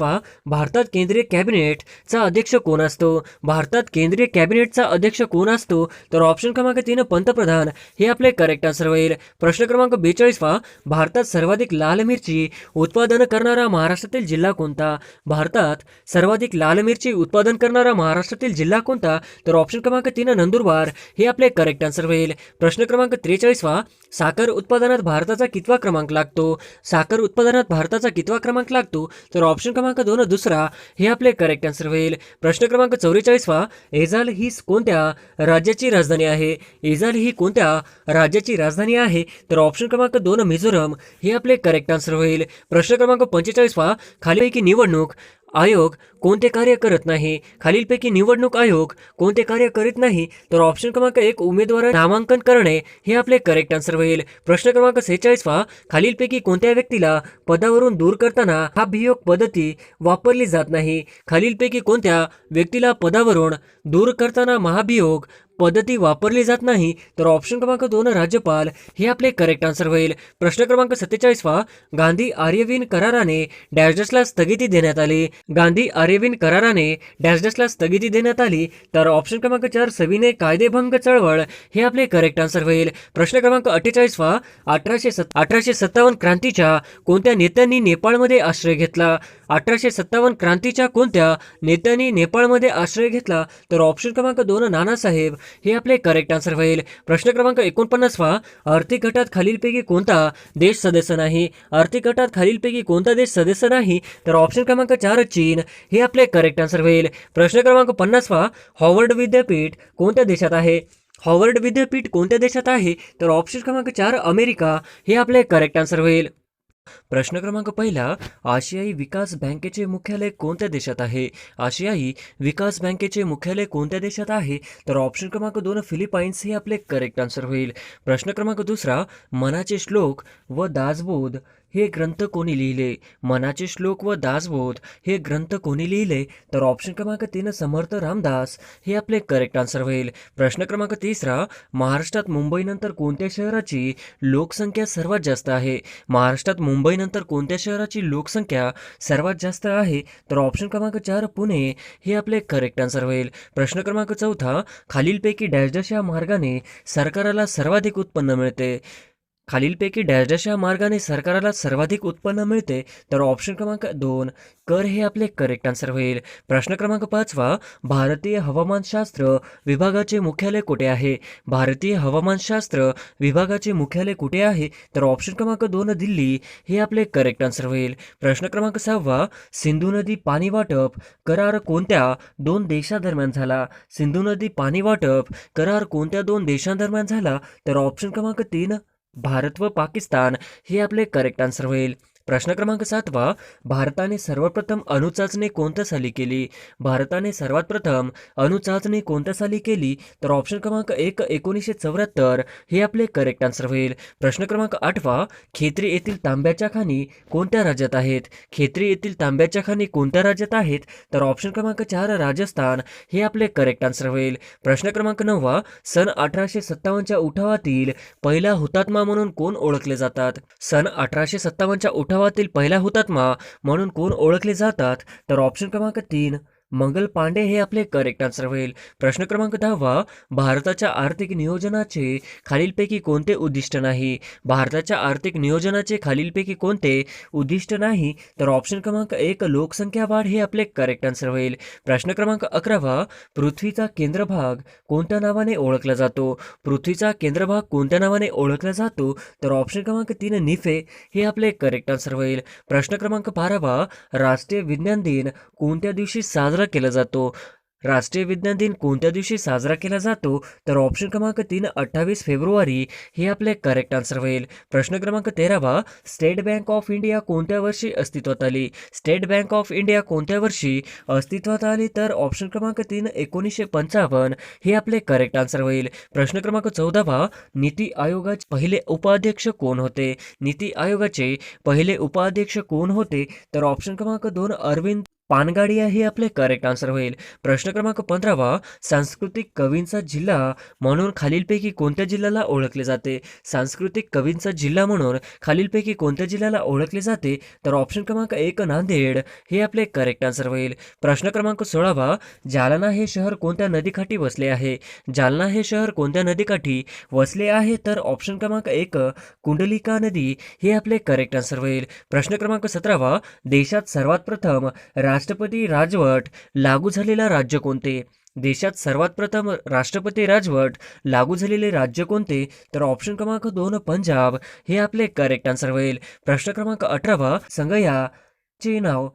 भारतात केंद्रीय कॅबिनेटचा अध्यक्ष कोण असतो? भारतात केंद्रीय कॅबिनेटचा अध्यक्ष कोण असतो? तर ऑप्शन क्रमांक 3 पंतप्रधान हे आपले करेक्ट आन्सर होईल. प्रश्न क्रमांक 42 भारतात सर्वाधिक लाल मिरची उत्पादन करणारा महाराष्ट्रातील जिल्हा कोणता? भारतात सर्वाधिक लाल मिरची उत्पादन करणारा महाराष्ट्रातील जिल्हा कोणता? तर ऑप्शन क्रमांक 3 नंदुरबार हे आपले करेक्ट आन्सर होईल. प्रश्न क्रमांक 43 साखर उत्पादनात भारताचा कितवा क्रमांक लागतो? साखर उत्पादनात भारताचा कितवा क्रमांक लागतो? तर ऑप्शन क्रमांक 2 दुसरा हे आपले करेक्ट आन्सर होईल. प्रश्न क्रमांक 44 ऐझाल ही कोणत्या राज्याची राजधानी आहे? ऐझाल ही कोणत्या राज्याची राजधानी आहे? तर ऑप्शन क्रमांक 2 मिझोरम हे आपले करेक्ट आन्सर होईल. प्रश्न क्रमांक 45 खालीलपैकी निवडणूक आयोग कोणते कार्य करत नाही? खालीलपैकी निवडणूक आयोग कोणते कार्य करीत नाही? तर ऑप्शन क्रमांक 1 उमेदवार नामांकन करणे हे आपले करेक्ट आन्सर होईल. प्रश्न क्रमांक 46 खालीलपैकी कोणत्या व्यक्तीला पदावरून दूर करताना महाभियोग पद्धती वापरली जात नाही? खालीलपैकी कोणत्या व्यक्तीला पदावरून दूर करताना महाभियोग पद्धती वापरली जात नाही? तर ऑप्शन क्रमांक 2 राज्यपाल हे आपले करेक्ट आन्सर होईल. प्रश्न क्रमांक 47 गांधी आर्यविन कराराने डॅशला स्थगिती देण्यात आली. गांधी आर्यविन कराराने डॅशला स्थगिती देण्यात आली. तर ऑप्शन क्रमांक 4 सविनय कायदेभंग चळवळ हे आपले करेक्ट आन्सर होईल. प्रश्न क्रमांक 48 1857 क्रांतीच्या कोणत्या नेत्यांनी नेपाळमध्ये आश्रय घेतला? 1857 क्रांतीच्या कोणत्या नेत्यांनी नेपाळमध्ये आश्रय घेतला? तर ऑप्शन क्रमांक 2 नानासाहेब हे आपले करेक्ट आन्सर होईल. प्रश्न क्रमांक 49 आर्थिक गटात खालीलपैकी कोणता देश सदस्य नाही? आर्थिक गटात खालीलपैकी कोणता देश सदस्य नाही? तर ऑप्शन क्रमांक 4 चीन हे आपले करेक्ट आन्सर होईल. प्रश्न क्रमांक 50 हॉवर्ड विद्यापीठ कोणत्या देशात आहे? हॉवर्ड विद्यापीठ कोणत्या देशात आहे? तर ऑप्शन क्रमांक 4 अमेरिका हे आपले करेक्ट आन्सर होईल. प्रश्न क्रमांक 1 आशियाई विकास बँकेचे मुख्यालय कोणत्या देशात आहे? आशियाई विकास बँकेचे मुख्यालय कोणत्या देशात आहे? तर ऑप्शन क्रमांक 2 फिलिपाईन्स हे आपले करेक्ट आन्सर होईल. प्रश्न क्रमांक 2 मनाचे श्लोक व दासबोध हे ग्रंथ कोणी लिहिले? मनाचे श्लोक व दासबोध हे ग्रंथ कोणी लिहिले? तर ऑप्शन क्रमांक 3 समर्थ रामदास हे आपले करेक्ट आन्सर होईल. प्रश्न क्रमांक 3 महाराष्ट्रात मुंबईनंतर कोणत्या शहराची लोकसंख्या सर्वात जास्त आहे? महाराष्ट्रात मुंबईनंतर कोणत्या शहराची लोकसंख्या सर्वात जास्त आहे? तर ऑप्शन क्रमांक 4 पुणे हे आपले करेक्ट आन्सर होईल. प्रश्न क्रमांक 4 खालीलपैकी डॅश या मार्गाने सरकाराला सर्वाधिक उत्पन्न मिळते? खालीलपैकी डॅश या मार्गाने सरकाराला सर्वाधिक उत्पन्न मिळते? तर ऑप्शन क्रमांक 2 कर हे आपले करेक्ट आन्सर होईल. प्रश्न क्रमांक 5 भारतीय हवामानशास्त्र विभागाचे मुख्यालय कुठे आहे? भारतीय हवामानशास्त्र विभागाचे मुख्यालय कुठे आहे? तर ऑप्शन क्रमांक 2 दिल्ली हे आपले करेक्ट आन्सर होईल. प्रश्न क्रमांक 6 सिंधू नदी पाणी वाटप करार कोणत्या 2 देशांदरम्यान झाला? सिंधू नदी पाणी वाटप करार कोणत्या 2 देशांदरम्यान झाला? तर ऑप्शन क्रमांक 3 भारत व पाकिस्तान हे आपले करेक्ट आन्सर होईल. प्रश्न क्रमांक 7 भारताने सर्वप्रथम अणुचाचणी कोणत्या साली केली? भारताने सर्वात प्रथम अणुचाचणी कोणत्या साली केली? तर ऑप्शन क्रमांक 1 1974 हे आपले करेक्ट आन्सर होईल. प्रश्न क्रमांक 8 खेत्री येथील तांब्याच्या खाणी कोणत्या राज्यात आहेत? खेत्री येथील तांब्याच्या खाणी कोणत्या राज्यात आहेत? तर ऑप्शन क्रमांक 4 राजस्थान हे आपले करेक्ट आन्सर होईल. प्रश्न क्रमांक 9 सन 1857च्या उठावातील पहिला हुतात्मा म्हणून कोण ओळखले जातात? सन 1857च्या उठावातील पहिला हुतात्मा म्हणून कोण ओळखले जातात? तर ऑप्शन क्रमांक 3 मंगल पांडे हे आपले करेक्ट आन्सर होईल. प्रश्न क्रमांक 10 भारताच्या आर्थिक नियोजनाचे खालीलपैकी कोणते उद्दिष्ट नाही? भारताच्या आर्थिक नियोजनाचे खालीलपैकी कोणते उद्दिष्ट नाही? तर ऑप्शन क्रमांक 1 लोकसंख्या वाढ हे आपले करेक्ट आन्सर होईल. प्रश्न क्रमांक 11 पृथ्वीचा केंद्रभाग कोणत्या नावाने ओळखला जातो? पृथ्वीचा केंद्रभाग कोणत्या नावाने ओळखला जातो? तर ऑप्शन क्रमांक 3 निफे हे आपले करेक्ट आन्सर होईल. प्रश्न क्रमांक 12 राष्ट्रीय विज्ञान दिन कोणत्या दिवशी साजरा केला जातो? राष्ट्रीय विज्ञान दिन कोणत्या दिवशी साजरा केला जातो? तर ऑप्शन क्रमांक 3 28 फेब्रुवारी हे आपले करेक्ट आन्सर होईल. प्रश्न क्रमांक 13 स्टेट बँक ऑफ इंडिया कोणत्या वर्षी अस्तित्वात आली? स्टेट बँक ऑफ इंडिया कोणत्या वर्षी अस्तित्वात आली? तर ऑप्शन क्रमांक 3 1955 हे आपले करेक्ट आन्सर होईल. प्रश्न क्रमांक 14 नीती आयोगाचे पहिले उपाध्यक्ष कोण होते? नीती आयोगाचे पहिले उपाध्यक्ष कोण होते? तर ऑप्शन क्रमांक 2 अरविंद पानगाडिया हे आपले करेक्ट आन्सर होईल. प्रश्न क्रमांक 15 सांस्कृतिक कवींचा जिल्हा म्हणून खालीलपैकी कोणत्या जिल्ह्याला ओळखले जाते? सांस्कृतिक कवींचा जिल्हा म्हणून खालीलपैकी कोणत्या जिल्ह्याला ओळखले जाते? तर ऑप्शन क्रमांक 1 नांदेड हे आपले करेक्ट आन्सर होईल. प्रश्न क्रमांक 16 जालना हे शहर कोणत्या नदीकाठी वसले आहे? जालना हे शहर कोणत्या नदीकाठी वसले आहे? तर ऑप्शन क्रमांक 1 कुंडलिका नदी हे आपले करेक्ट आन्सर होईल. प्रश्न क्रमांक 17 देशात सर्वात प्रथम राष्ट्रपती राजवट लागू झालेला राज्य कोणते? देशात सर्वात प्रथम राष्ट्रपती राजवट लागू झालेले राज्य कोणते? तर ऑप्शन क्रमांक 2 पंजाब हे आपले करेक्ट आन्सर होईल. प्रश्न क्रमांक 18 संघयाचे नाव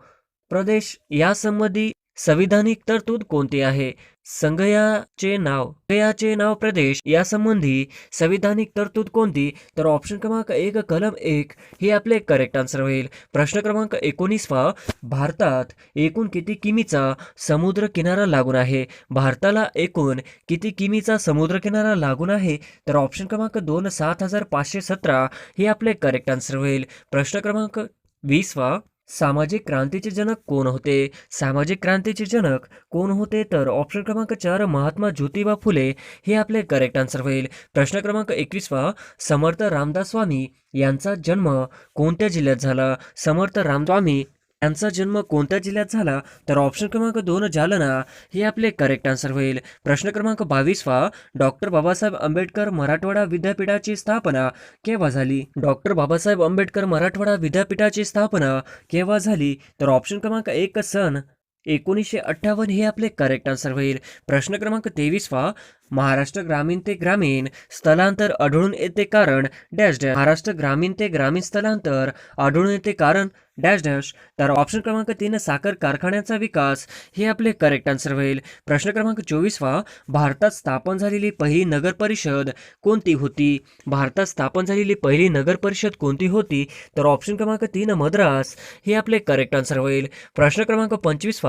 प्रदेश यासंबंधी संविधानिक तरतूद कोणती आहे? संघयाचे नाव प्रदेश यासंबंधी संविधानिक तरतूद कोणती? तर ऑप्शन क्रमांक 1 कलम 1 हे आपले करेक्ट आन्सर होईल. प्रश्न क्रमांक 19 भारतात एकूण किती किमीचा समुद्र किनारा लागून आहे? भारताला एकूण किती किमीचा समुद्र किनारा लागून आहे? तर ऑप्शन क्रमांक 2 7517 हे आपले करेक्ट आन्सर होईल. प्रश्न क्रमांक 20 सामाजिक क्रांतीचे जनक कोण होते? सामाजिक क्रांतीचे जनक कोण होते? तर ऑप्शन क्रमांक 4 महात्मा ज्योतिबा फुले हे आपले करेक्ट आन्सर होईल. प्रश्न क्रमांक 21 समर्थ रामदास स्वामी यांचा जन्म कोणत्या जिल्ह्यात झाला? समर्थ रामस्वामी यांचा जन्म कोणत्या जिल्ह्यात झाला? तर ऑप्शन क्रमांक 2 जालना हे आपले करेक्ट आन्सर होईल. प्रश्न क्रमांक 22 डॉक्टर बाबासाहेब आंबेडकर मराठवाडा विद्यापीठाची स्थापना केव्हा झाली? डॉक्टर बाबासाहेब आंबेडकर मराठवाडा विद्यापीठाची स्थापना केव्हा झाली? तर ऑप्शन क्रमांक 1 सन 1958 हे आपले करेक्ट आन्सर होईल. प्रश्न क्रमांक 23 महाराष्ट्र ग्रामीण ते ग्रामीण स्थलांतर आढळून येते कारण डॅश डॅश. महाराष्ट्र ग्रामीण ते ग्रामीण स्थलांतर आढळून येते कारण डॅश डॅश. तर ऑप्शन क्रमांक 3 साखर कारखान्याचा विकास हे आपले करेक्ट आन्सर होईल. प्रश्न क्रमांक 24 भारतात स्थापन झालेली पहिली नगर परिषद कोणती होती? भारतात स्थापन झालेली पहिली नगर परिषद कोणती होती? तर ऑप्शन क्रमांक 3 मद्रास हे आपले करेक्ट आन्सर होईल. प्रश्न क्रमांक 25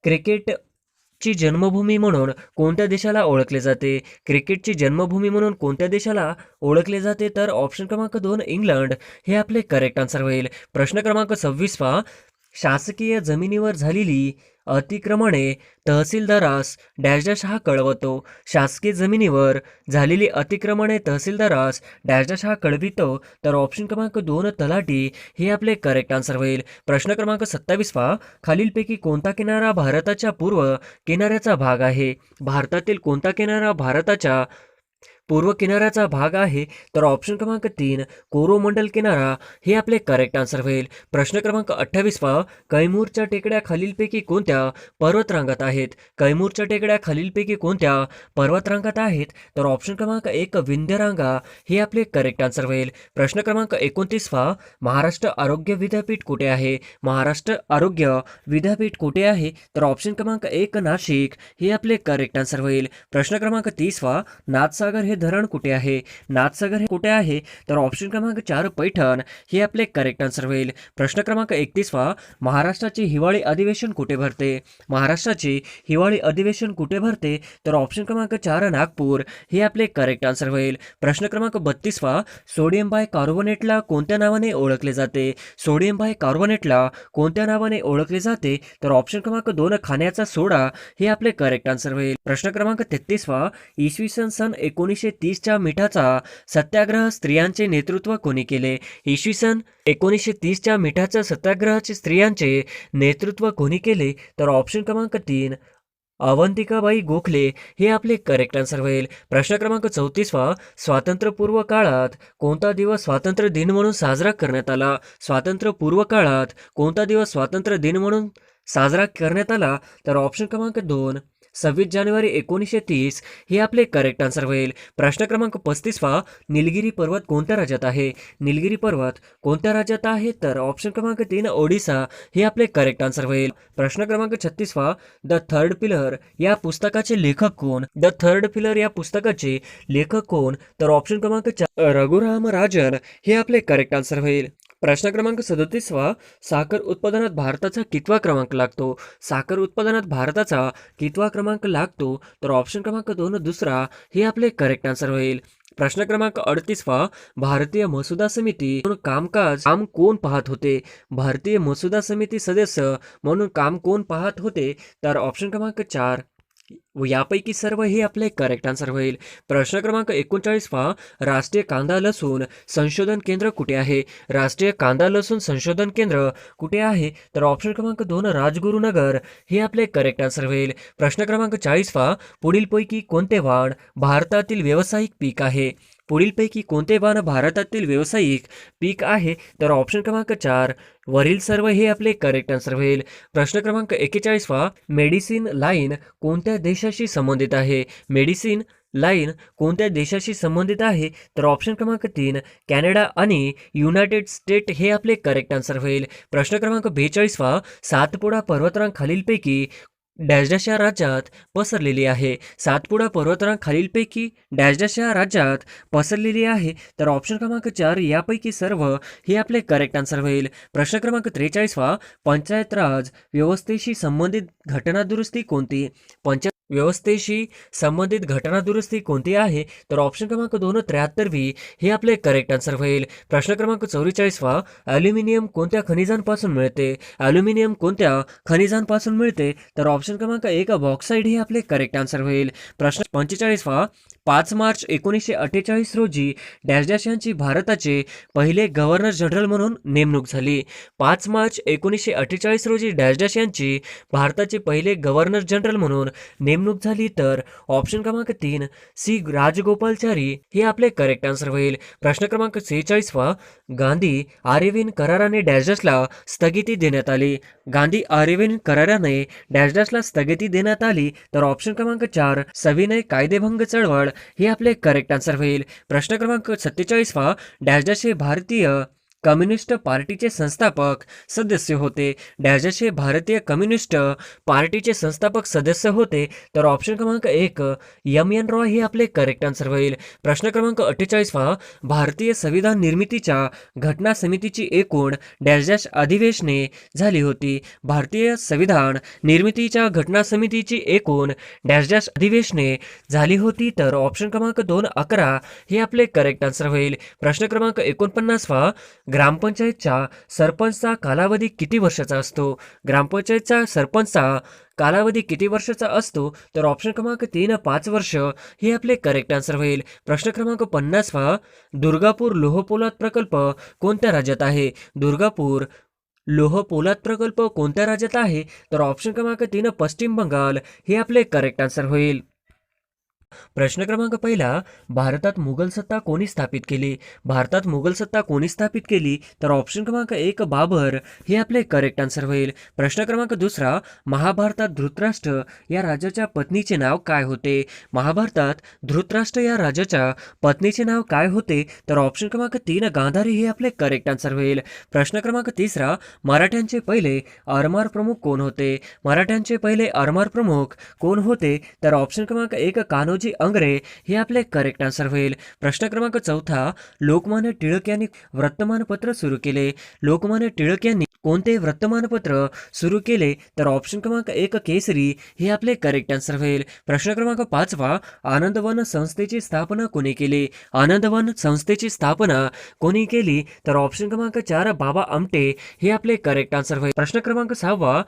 क्रिकेटची जन्मभूमी म्हणून कोणत्या देशाला ओळखले जाते? क्रिकेटची जन्मभूमी म्हणून कोणत्या देशाला ओळखले जाते? तर ऑप्शन क्रमांक 2 इंग्लंड हे आपले करेक्ट आन्सर होईल. प्रश्न क्रमांक 26 शासकीय जमिनीवर झालेली अतिक्रमणे तहसीलदारास डॅश डॅश हा कळवतो. शासकीय जमिनीवर झालेली अतिक्रमणे तहसीलदारास डॅश डॅश हा कळवितो. तर ऑप्शन क्रमांक 2 तलाठी हे आपले करेक्ट आन्सर होईल. प्रश्न क्रमांक 27 खालीलपैकी कोणता किनारा भारताच्या पूर्व किनाऱ्याचा भाग आहे? भारतातील कोणता किनारा भारताच्या पूर्व किनाऱ्याचा भाग आहे? तर ऑप्शन क्रमांक 3 कोरोमंडल किनारा हे आपले करेक्ट आन्सर होईल. प्रश्न क्रमांक 28 कैमूरच्या टेकड्या खालीलपैकी कोणत्या पर्वतरांगात आहेत? कैमूरच्या टेकड्या खालीलपैकी कोणत्या पर्वतरांगात आहेत? तर ऑप्शन क्रमांक 1 विंध्यरांगा हे आपले करेक्ट आन्सर होईल. प्रश्न क्रमांक 29 महाराष्ट्र आरोग्य विद्यापीठ कुठे आहे? महाराष्ट्र आरोग्य विद्यापीठ कुठे आहे? तर ऑप्शन क्रमांक 1 नाशिक हे आपले करेक्ट आन्सर होईल. प्रश्न क्रमांक 30 नाथसागर हे धरण कुठे आहे? नाथसागर हे कुठे आहे? तर ऑप्शन क्रमांक 4 पैठण हे आपले करेक्ट आन्सर होईल. प्रश्न क्रमांक 31 महाराष्ट्राचे हिवाळी अधिवेशन कुठे भरते? महाराष्ट्राचे हिवाळी अधिवेशन कुठे भरते? तर ऑप्शन क्रमांक 4 नागपूर हे आपले करेक्ट आन्सर होईल. प्रश्न क्रमांक 32 सोडियम बायकार्बोनेटला कोणत्या नावाने ओळखले जाते? सोडियम बायकार्बोनेटला कोणत्या नावाने ओळखले जाते? तर ऑप्शन क्रमांक 2 खाण्याचा सोडा हे आपले करेक्ट आन्सर होईल. प्रश्न क्रमांक 33 इसवी सन 1930च्या मिठाचा सत्याग्रह स्त्रियांचे नेतृत्व कोणी केले? इसवी सन 1930च्या मिठाच्या सत्याग्रहाचे स्त्रियांचे नेतृत्व कोणी केले? तर ऑप्शन क्रमांक 3 अवंतिकाबाई गोखले हे आपले करेक्ट आन्सर होईल. प्रश्न क्रमांक 34 स्वातंत्र्यपूर्व काळात कोणता दिवस स्वातंत्र्य दिन म्हणून साजरा करण्यात आला? स्वातंत्र्यपूर्व काळात कोणता दिवस स्वातंत्र्य दिन म्हणून साजरा करण्यात आला? तर ऑप्शन क्रमांक 2 26 जानेवारी 1930 हे आपले करेक्ट आन्सर होईल. प्रश्न क्रमांक 35 निलगिरी पर्वत कोणत्या राज्यात आहे? निलगिरी पर्वत कोणत्या राज्यात आहे? तर ऑप्शन क्रमांक 3 ओडिसा हे आपले करेक्ट आन्सर होईल. प्रश्न क्रमांक 36 द थर्ड पिलर या पुस्तकाचे लेखक कोण? द थर्ड पिलर या पुस्तकाचे लेखक कोण? तर ऑप्शन क्रमांक 4 रघुराम राजन हे आपले करेक्ट आन्सर होईल. प्रश्न क्रमांक 37 साखर उत्पादनात भारताचा कितवा क्रमांक लागतो? साखर उत्पादनात भारताचा कितवा क्रमांक लागतो? तर ऑप्शन क्रमांक 2 दुसरा हे आपले करेक्ट आन्सर होईल. प्रश्न क्रमांक 38 भारतीय मसुदा समिती म्हणून काम कोण पाहत होते? भारतीय मसुदा समिती सदस्य म्हणून काम कोण पाहत होते? तर ऑप्शन क्रमांक 4 यापैकी सर्व हे आपले करेक्ट आन्सर होईल. प्रश्न क्रमांक 39 राष्ट्रीय कांदा लसूण संशोधन केंद्र कुठे आहे? राष्ट्रीय कांदा लसूण संशोधन केंद्र कुठे आहे? तर ऑप्शन क्रमांक 2 राजगुरुनगर हे आपले करेक्ट आन्सर होईल. प्रश्न क्रमांक 40 पुढीलपैकी कोणते वाण भारतातील व्यावसायिक पीक आहे? पुढीलपैकी कोणते वाण भारतातील व्यावसायिक पीक आहे? तर ऑप्शन क्रमांक 4 वरील सर्व हे आपले करेक्ट आन्सर होईल. प्रश्न क्रमांक 41 मेडिसिन लाईन कोणत्या देशाशी संबंधित आहे? मेडिसिन लाईन कोणत्या देशाशी संबंधित आहे? तर ऑप्शन क्रमांक 3 कॅनडा आणि युनायटेड स्टेट हे आपले करेक्ट आन्सर होईल. प्रश्न क्रमांक 42 सातपुडा पर्वतरांग खालीलपैकी डॅश डॅश या राज्यात पसरलेली आहे? सातपुडा पर्वतरांग खालीलपैकी डॅश डॅश या राज्यात पसरलेली आहे? तर ऑप्शन क्रमांक 4 यापैकी सर्व हे आपले करेक्ट आन्सर होईल. प्रश्न क्रमांक 43 पंचायत राज व्यवस्थेशी संबंधित घटना दुरुस्ती कोणती? पंचायत व्यवस्थेशी संबंधित घटना दुरुस्ती कोणती आहे? तर ऑप्शन क्रमांक 2 73 हे आपले करेक्ट आन्सर होईल. प्रश्न क्रमांक 44 ॲल्युमिनियम कोणत्या खनिजांपासून मिळते? ॲल्युमिनियम कोणत्या खनिजांपासून मिळते? तर ऑप्शन क्रमांक 1 बॉक्साईड हे आपले करेक्ट आन्सर होईल. प्रश्न 45 5 मार्च 1948 रोजी डॅश डॅश यांची भारताचे पहिले गव्हर्नर जनरल म्हणून नेमणूक झाली. 5 मार्च 1948 रोजी डॅश डॅश यांची भारताचे पहिले गव्हर्नर जनरल म्हणून नेमणूक झाली. तर ऑप्शन क्रमांक 3 सी राजगोपालचारी हे आपले करेक्ट आन्सर होईल. प्रश्न क्रमांक 46 गांधी आरेविन कराराने डॅश डॅशला स्थगिती देण्यात आली. गांधी आरेविन कराराने डॅश डॅशला स्थगिती देण्यात आली. तर ऑप्शन क्रमांक 4 सविनय कायदेभंग चळवळ हे आपले करेक्ट आन्सर होईल. प्रश्न क्रमांक 47 डॅश डॅश हे भारतीय कम्युनिस्ट पार्टीचे संस्थापक सदस्य होते. डॅश डॅश हे भारतीय कम्युनिस्ट पार्टीचे संस्थापक सदस्य होते. तर ऑप्शन क्रमांक 1 एम.एन. रॉय हे आपले करेक्ट आन्सर होईल. प्रश्न क्रमांक 48 भारतीय संविधान निर्मितीच्या घटना समितीची एकूण डॅश डॅश अधिवेशने झाली होती. भारतीय संविधान निर्मितीच्या घटना समितीची एकूण डॅश डॅश अधिवेशने झाली होती. तर ऑप्शन क्रमांक 2 11 हे आपले करेक्ट आन्सर होईल. प्रश्न क्रमांक 49 ग्रामपंचायतच्या सरपंचचा कालावधी किती वर्षाचा असतो? ग्रामपंचायतचा सरपंचचा कालावधी किती वर्षाचा असतो? तर ऑप्शन क्रमांक 3 5 वर्ष हे आपले करेक्ट आन्सर होईल. प्रश्न क्रमांक 50 दुर्गापूर लोहपोलाद प्रकल्प कोणत्या राज्यात आहे? दुर्गापूर लोहपोलाद प्रकल्प कोणत्या राज्यात आहे? तर ऑप्शन क्रमांक 3 पश्चिम बंगाल हे आपले करेक्ट आन्सर होईल. प्रश्न क्रमांक 1 भारतात मुघल सत्ता कोणी स्थापित केली? भारतात मुघल सत्ता कोणी स्थापित केली? तर ऑप्शन क्रमांक 1 बाबर हे आपले करेक्ट आन्सर होईल. प्रश्न क्रमांक 2 महाभारतात धृतराष्ट्र या राजाच्या पत्नीचे नाव काय होते? महाभारतात धृतराष्ट्र या राजाच्या पत्नीचे नाव काय होते? तर ऑप्शन क्रमांक 3 गांधारी हे आपले करेक्ट आन्सर होईल. प्रश्न क्रमांक 3 मराठ्यांचे पहिले आरमार प्रमुख कोण होते? मराठ्यांचे पहिले आरमार प्रमुख कोण होते? तर ऑप्शन क्रमांक 1 कान्होजी अंग्रे हे आपले करेक्ट आन्सर होईल. प्रश्न क्रमांक 4 लोकमान्य टिळक यांनी वर्तमानपत्र सुरू केले. लोकमान्य टिळक यांनी कोणते वर्तमानपत्र सुरू केले? तर ऑप्शन क्रमांक 1 केसरी हे आपले करेक्ट आन्सर होईल. प्रश्न क्रमांक 5 आनंदवन संस्थेची स्थापना कोणी केली? आनंदवन संस्थेची स्थापना कोणी केली? तर ऑप्शन क्रमांक 4 बाबा आमटे हे आपले करेक्ट आन्सर होईल. प्रश्न क्रमांक 6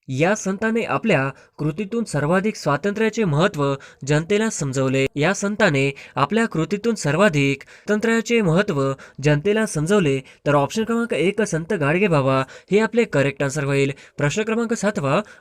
या संताने आपल्या कृतीतून सर्वाधिक स्वातंत्र्याचे महत्त्व जनतेला समजवले. या संताने आपल्या कृतीतून सर्वाधिक स्वातंत्र्याचे महत्त्व जनतेला समजवले. तर ऑप्शन क्रमांक 1 संत गाडगे बाबा हे आपले करेक्ट आन्सर होईल. प्रश्न क्रमांक 7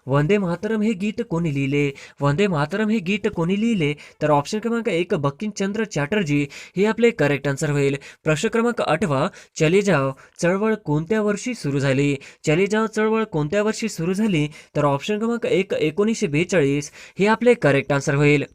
वंदे मातरम हे गीत कोणी लिहिले? वंदे मातरम हे गीत कोणी लिहिले? तर ऑप्शन क्रमांक 1 बंकिमचंद्र चॅटर्जी हे आपले करेक्ट आन्सर होईल. प्रश्न क्रमांक 8 चले जाव चळवळ कोणत्या वर्षी सुरू झाली? चले जाव चळवळ कोणत्या वर्षी सुरू झाली? तर ऑप्शन क्रमांक 1 1942 हे आपले करेक्ट आन्सर होईल.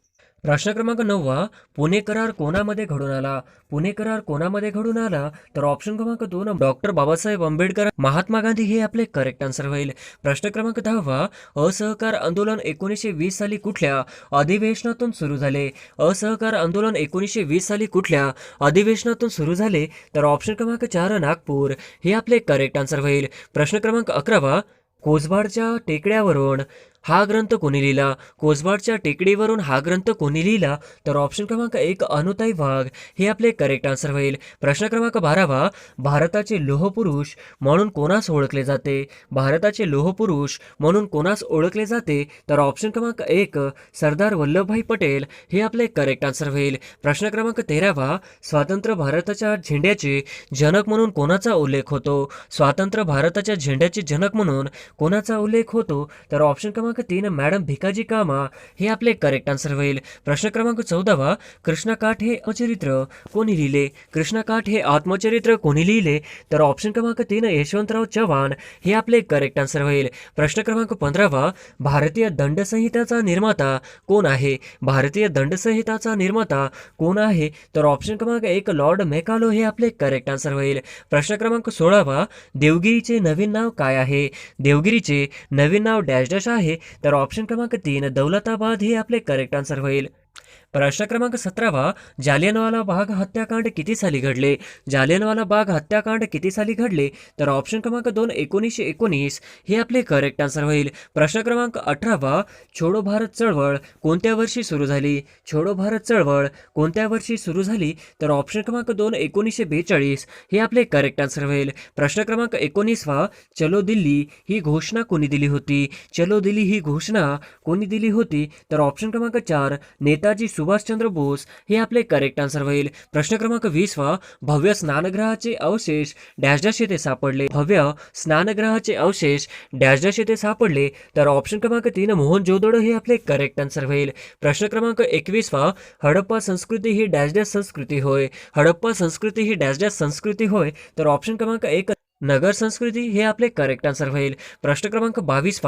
प्रश्न क्रमांक 9 पुणे करार कोणामध्ये घडून आला? पुणे करार कोणामध्ये घडून आला? तर ऑप्शन क्रमांक 2 डॉक्टर बाबासाहेब आंबेडकर, महात्मा गांधी हे आपले करेक्ट आन्सर होईल. प्रश्न क्रमांक 10 असहकार आंदोलन 1920 साली कुठल्या अधिवेशनातून सुरू झाले? असहकार आंदोलन 1920 साली कुठल्या अधिवेशनातून सुरू झाले? तर ऑप्शन क्रमांक 4 नागपूर हे आपले करेक्ट आन्सर होईल. प्रश्न क्रमांक 11 कोसबाडच्या टेकड्यावरून हा ग्रंथ कोणी लिहिला? कोसबाडच्या टेकडीवरून हा ग्रंथ कोणी लिहिला? तर ऑप्शन क्रमांक 1 अनुताई वाघ हे आपले करेक्ट आन्सर होईल. प्रश्न क्रमांक 12 भारताचे लोहपुरुष म्हणून कोणास ओळखले जाते? भारताचे लोहपुरुष म्हणून कोणास ओळखले जाते? तर ऑप्शन क्रमांक 1 सरदार वल्लभभाई पटेल हे आपले करेक्ट आन्सर होईल. प्रश्न क्रमांक 13 स्वातंत्र्य भारताच्या झेंड्याचे जनक म्हणून कोणाचा उल्लेख होतो? स्वातंत्र्य भारताच्या झेंड्याचे जनक म्हणून कोणाचा उल्लेख होतो? तर ऑप्शन क्रमांक 3 मॅडम भिकाजी कामा हे आपले करेक्ट आन्सर होईल. प्रश्न क्रमांक 14 कृष्णाकाठ हे आत्मचरित्र कोणी लिहिले? कृष्णाकाठ हे आत्मचरित्र कोणी लिहिले? तर ऑप्शन क्रमांक 3 यशवंतराव चव्हाण हे आपले करेक्ट आन्सर होईल. प्रश्न क्रमांक 15 भारतीय दंडसंहिताचा निर्माता कोण आहे? भारतीय दंडसंहिताचा निर्माता कोण आहे? तर ऑप्शन क्रमांक 1 लॉर्ड मेकालो हे आपले करेक्ट आन्सर होईल. प्रश्न क्रमांक 16 देवगिरीचे नवीन नाव काय आहे? देवगिरीचे नवीन नाव डॅश डॅश आहे. तर ऑप्शन क्रमांक 3 दौलताबाद हे आपले करेक्ट आन्सर होईल. प्रश्न क्रमांक 17 जालियनवाला बाग हत्याकांड किती साली घडले? जालियनवाला बाग हत्याकांड किती साली घडले? तर ऑप्शन क्रमांक 2 1919 हे आपले करेक्ट आन्सर होईल. प्रश्न क्रमांक 18 छोडो भारत चळवळ कोणत्या वर्षी सुरू झाली? छोडो भारत चळवळ कोणत्या वर्षी सुरू झाली? तर ऑप्शन क्रमांक 2 1942 हे आपले करेक्ट आन्सर होईल. प्रश्न क्रमांक 19 चलो दिल्ली ही घोषणा कोणी दिली होती? चलो दिल्ली ही घोषणा कोणी दिली होती? तर ऑप्शन क्रमांक 4 नेताजी सुभाषचंद्र बोस हे आपले करेक्ट आन्सर होईल. प्रश्न क्रमांक 20 भव्य स्नानगृहाचे अवशेष डॅश डॅश येथे सापडले? भव्य स्नानगृहाचे अवशेष डॅश डॅश येथे सापडले? तर ऑप्शन क्रमांक 3 मोहनजोदडो हे आपले करेक्ट आन्सर होईल. प्रश्न क्रमांक 21 हडप्पा संस्कृती ही डॅश डॅश संस्कृती होय? हडप्पा संस्कृती ही डॅश डॅश संस्कृती होय? तर ऑप्शन क्रमांक 1 नगर संस्कृती हे आपले करेक्ट आन्सर होईल. प्रश्न क्रमांक 22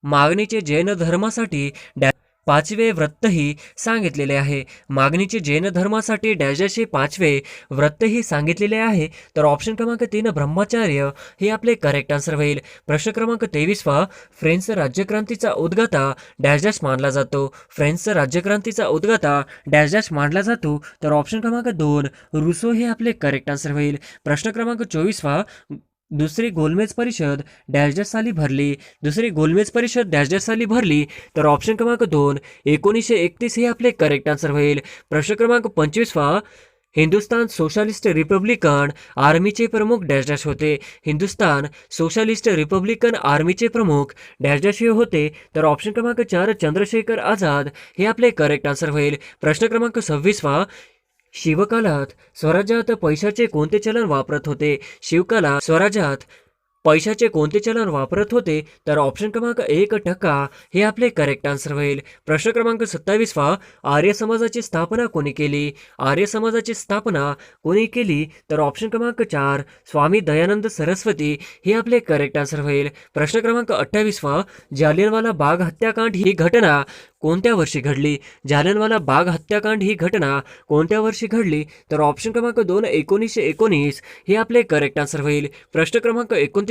मागणीचे जैन धर्मासाठी पाचवे व्रतही सांगितलेले आहे. मागणीचे जैन धर्मासाठी डॅशचे पाचवे व्रतही सांगितलेले आहे. तर ऑप्शन क्रमांक 3 ब्रह्मचार्य हे आपले करेक्ट आन्सर होईल. प्रश्न क्रमांक 23 फ्रेंच राज्यक्रांतीचा उद्गाता डॅश डॅश मानला जातो? फ्रेंच राज्यक्रांतीचा उद्गाता डॅश डॅश मानला जातो? तर ऑप्शन क्रमांक 2 रुसो हे आपले करेक्ट आन्सर होईल. प्रश्न क्रमांक 24 दुसरी गोलमेज परिषद डॅश डॅश साली भरली? दुसरी गोलमेज परिषद डॅश डॅश साली भरली? तर ऑप्शन क्रमांक 2 1931 हे आपले करेक्ट आन्सर होईल. प्रश्न क्रमांक 25 हिंदुस्तान सोशलिस्ट रिपब्लिकन आर्मीचे प्रमुख डॅश डॅश होते? हिंदुस्तान सोशलिस्ट रिपब्लिकन आर्मीचे प्रमुख डॅश डॅश हे होते? तर ऑप्शन क्रमांक 4 चंद्रशेखर आझाद हे आपले करेक्ट आन्सर होईल. प्रश्न क्रमांक 26 शिवकालात स्वराज्यात पैशाचे कोणते चलन वापरत होते? शिवकालात स्वराज्यात पैशाचे कोणते चलन वापरत होते? तर ऑप्शन क्रमांक 1 टक्का हे आपले करेक्ट आन्सर होईल. प्रश्न क्रमांक 27 आर्य समाजाची स्थापना कोणी केली? आर्य समाजाची स्थापना कोणी केली? तर ऑप्शन क्रमांक 4 स्वामी दयानंद सरस्वती हे आपले करेक्ट आन्सर होईल. प्रश्न क्रमांक 28 जालियनवाला बाग हत्याकांड ही घटना कोणत्या वर्षी घडली? जालियनवाला बाग हत्याकांड ही घटना कोणत्या वर्षी घडली? तर ऑप्शन क्रमांक 2 1919 हे आपले करेक्ट आन्सर होईल. प्रश्न क्रमांक 29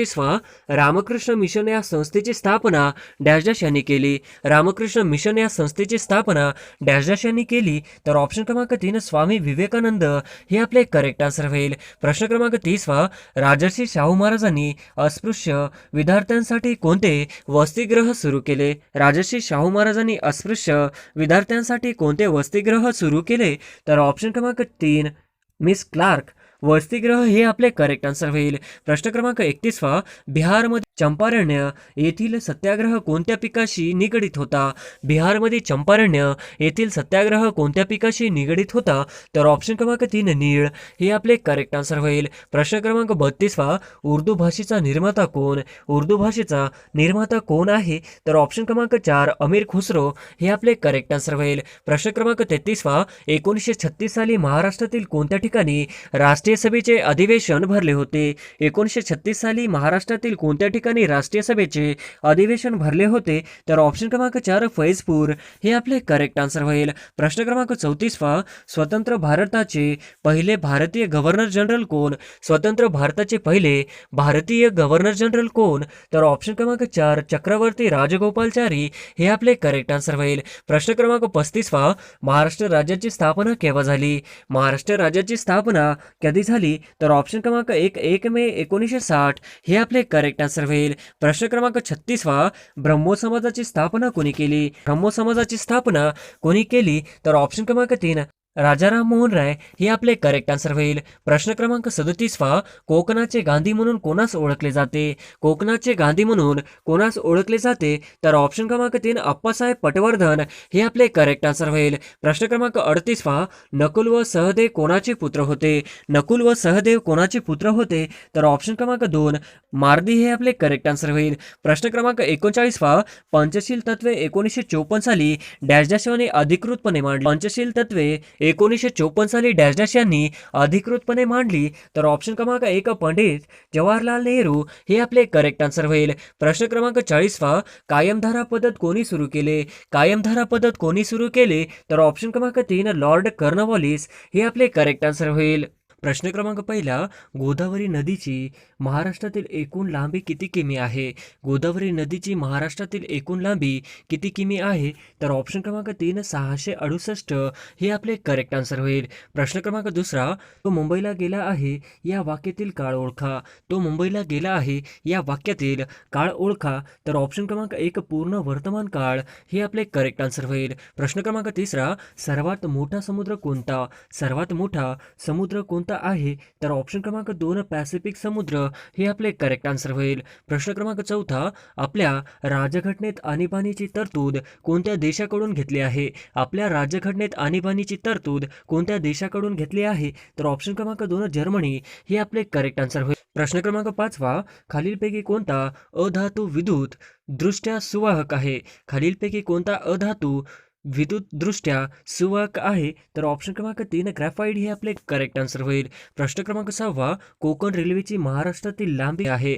रामकृष्ण मिशन या संस्थेची स्थापना डॅश डॅश यांनी केली? रामकृष्ण मिशन या संस्थेची स्थापना डॅश डॅश यांनी केली? तर ऑप्शन क्रमांक 3 स्वामी विवेकानंद हे आपले करेक्ट आन्सर होईल. प्रश्न क्रमांक 30 राजर्षी शाहू महाराजांनी अस्पृश्य विद्यार्थ्यांसाठी कोणते वसतिगृह सुरू केले? राजर्षी शाहू महाराजांनी अस्पृश्य विद्यार्थ्यांसाठी कोणते वसतिगृह सुरू केले? तर ऑप्शन क्रमांक 3 मिस क्लार्क वसतिगृह हे आपले करेक्ट आन्सर होईल. प्रश्न क्रमांक 31 बिहारमध्ये चंपारण्य येथील सत्याग्रह कोणत्या पिकाशी निगडित होता? बिहारमध्ये चंपारण्य येथील सत्याग्रह कोणत्या पिकाशी निगडित होता? तर ऑप्शन क्रमांक 3 नीळ हे आपले करेक्ट आन्सर होईल. प्रश्न क्रमांक 32 उर्दू भाषेचा निर्माता कोण? उर्दू भाषेचा निर्माता कोण आहे? तर ऑप्शन क्रमांक 4 अमीर खुसरो हे आपले करेक्ट आन्सर होईल. प्रश्न क्रमांक 33 1936 साली महाराष्ट्रातील कोणत्या ठिकाणी राष्ट्रीय सभेचे अधिवेशन भरले होते? 1936 साली महाराष्ट्रातील कोणत्या ठिकाणी ठिकाणी राष्ट्रीय सभेचे अधिवेशन भरले होते? तर ऑप्शन क्रमांक 4 फैजपूर हे आपले करेक्ट आन्सर होईल. प्रश्न क्रमांक 34 स्वतंत्र भारताचे पहिले भारतीय गव्हर्नर जनरल कोण? स्वतंत्र भारताचे पहिले भारतीय गव्हर्नर जनरल कोण? तर ऑप्शन क्रमांक 4 चक्रवर्ती राजगोपालचारी हे आपले करेक्ट आन्सर होईल. प्रश्न क्रमांक 35 महाराष्ट्र राज्याची स्थापना केव्हा झाली? महाराष्ट्र राज्याची स्थापना कधी झाली? तर ऑप्शन क्रमांक 1 मे 1960 हे आपले करेक्ट आन्सर होईल. प्रश्न क्रमांक 36 ब्रह्मो समाजाची स्थापना कोणी केली? ब्रह्मो समाजाची स्थापना कोणी केली? तर ऑप्शन क्रमांक 3 राजाराम मोहन राय हे आपले करेक्ट आन्सर होईल. प्रश्न क्रमांक 37 कोकणाचे गांधी म्हणून कोणास ओळखले जाते? कोकणाचे गांधी म्हणून कोणास ओळखले जाते? तर ऑप्शन क्रमांक 3 अप्पासाहेब पटवर्धन हे आपले करेक्ट आन्सर होईल. प्रश्न क्रमांक 38 नकुल व सहदेव कोणाचे पुत्र होते? नकुल व सहदेव कोणाचे पुत्र होते? तर ऑप्शन क्रमांक 2 मारदी हे आपले करेक्ट आन्सर होईल. प्रश्न क्रमांक 39 पंचशील तत्वे 1954 साली डॅश डॅश यांनी अधिकृतपणे मांडली. पंचशील तत्वे 1954 साली डॅश डॅश यांनी अधिकृतपणे मांडली. तर ऑप्शन क्रमांक 1 पंडित जवाहरलाल नेहरू हे आपले करेक्ट आन्सर होईल. प्रश्न क्रमांक 40 कायमधारा पद्धत कोणी सुरू केले? कायमधारा पद्धत कोणी सुरू केले? तर ऑप्शन क्रमांक 3 लॉर्ड कॉर्नवॉलिस हे आपले करेक्ट आन्सर होईल. प्रश्न क्रमांक 1 गोदावरी नदीची महाराष्ट्रातील एकूण लांबी किती किमी आहे? गोदावरी नदीची महाराष्ट्रातील एकूण लांबी किती किमी आहे? तर ऑप्शन क्रमांक 3 668 हे आपले करेक्ट आन्सर होईल. प्रश्न क्रमांक 2 तो मुंबईला गेला आहे या वाक्यातील काळ ओळखा. तो मुंबईला गेला आहे या वाक्यातील काळ ओळखा. तर ऑप्शन क्रमांक 1 पूर्ण वर्तमान काळ हे आपले करेक्ट आन्सर होईल. प्रश्न क्रमांक 3 सर्वात मोठा समुद्र कोणता? सर्वात मोठा समुद्र कोणता आहे? तर ऑप्शन क्रमांक 2 पॅसिफिक समुद्र हे आपले करेक्ट आन्सर होईल. प्रश्न क्रमांक 4 आपल्या राज्यघटनेत आणीबाणीची तरतूद कोणत्या देशाकडून घेतली आहे? आपल्या राज्यघटनेत आणीबाणीची तरतूद कोणत्या देशाकडून घेतली आहे? तर ऑप्शन क्रमांक 2 जर्मनी हे आपले करेक्ट आन्सर होईल. प्रश्न क्रमांक 5 खालीलपैकी कोणता अधातू विद्युत दृष्ट्या सुवाहक आहे? खालीलपैकी कोणता अधातू विद्युत दृष्ट्या सुवाहक आहे? तर ऑप्शन क्रमांक 3 ग्रॅफाइट हे आपले करेक्ट आन्सर होईल. प्रश्न क्रमांक 6 कोकण रेल्वेची महाराष्ट्रातील लांबी आहे.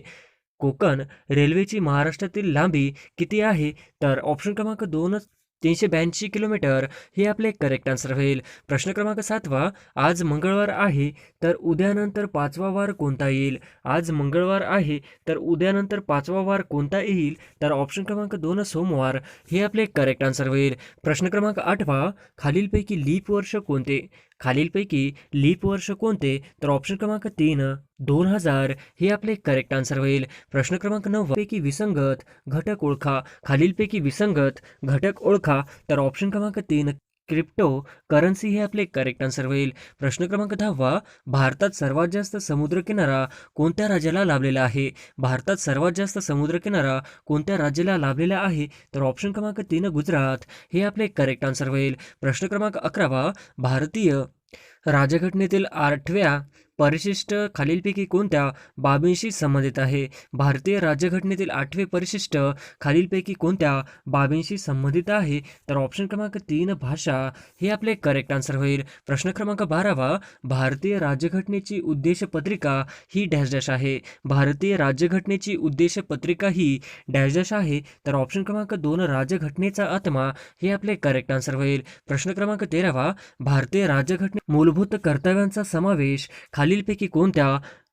कोकण रेल्वेची महाराष्ट्रातील लांबी किती आहे? तर ऑप्शन क्रमांक 2 382 किलोमीटर हे आपले करेक्ट आन्सर होईल. प्रश्न क्रमांक 7 आज मंगळवार आहे तर उद्यानंतर 5वा वार कोणता येईल? आज मंगळवार आहे तर उद्यानंतर 5वा वार कोणता येईल? तर ऑप्शन क्रमांक 2 सोमवार हे आपले करेक्ट आन्सर होईल. प्रश्न क्रमांक 8 खालीलपैकी लीप वर्ष कोणते? खालीलपैकी लीप वर्ष कोणते? तर ऑप्शन क्रमांक 3 2000 हे आपले करेक्ट आन्सर होईल. प्रश्न क्रमांक 9 पैकी विसंगत घटक ओळखा. खालीलपैकी विसंगत घटक ओळखा. तर ऑप्शन क्रमांक 3 क्रिप्टो करन्सी हे आपले करेक्ट आन्सर होईल. प्रश्न क्रमांक 10 भारतात सर्वात जास्त समुद्रकिनारा कोणत्या राज्याला लाभलेला आहे? भारतात सर्वात जास्त समुद्रकिनारा कोणत्या राज्याला लाभलेला आहे? तर ऑप्शन क्रमांक 3 गुजरात हे आपले करेक्ट आन्सर होईल. प्रश्न क्रमांक 11 भारतीय राज्यघटनेतील 8व्या परिशिष्ट खालीलपैकी कोणत्या बाबींशी संबंधित आहे? भारतीय राज्यघटनेतील 8वे परिशिष्ट खालीलपैकी कोणत्या बाबींशी संबंधित आहे? तर ऑप्शन क्रमांक 3 भाषा हे आपले करेक्ट आन्सर होईल. प्रश्न क्रमांक 12 भारतीय राज्यघटनेची उद्देश पत्रिका ही डॅश डॅश आहे. भारतीय राज्यघटनेची उद्देश पत्रिका ही डॅश डॅश आहे. तर ऑप्शन क्रमांक 2 राज्यघटनेचा आत्मा हे आपले करेक्ट आन्सर होईल. प्रश्न क्रमांक 13 भारतीय राज्यघटनेत मूलभूत कर्तव्यांचा समावेश खालीलपैकी कोणत्या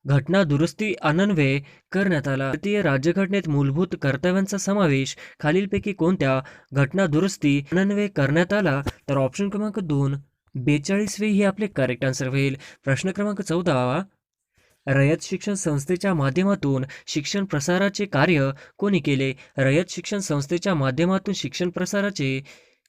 घटना दुरुस्ती अन्वये करण्यात आला? भारतीय राज्यघटनेत मूलभूत कर्तव्यांचा समावेश खालीलपैकी कोणत्या घटना दुरुस्ती अन्वये करण्यात आला? तर ऑप्शन क्रमांक 2 42वे हे आपले करेक्ट आन्सर होईल. प्रश्न क्रमांक 14 रयत शिक्षण संस्थेच्या माध्यमातून शिक्षण प्रसाराचे कार्य कोणी केले? रयत शिक्षण संस्थेच्या माध्यमातून शिक्षण प्रसाराचे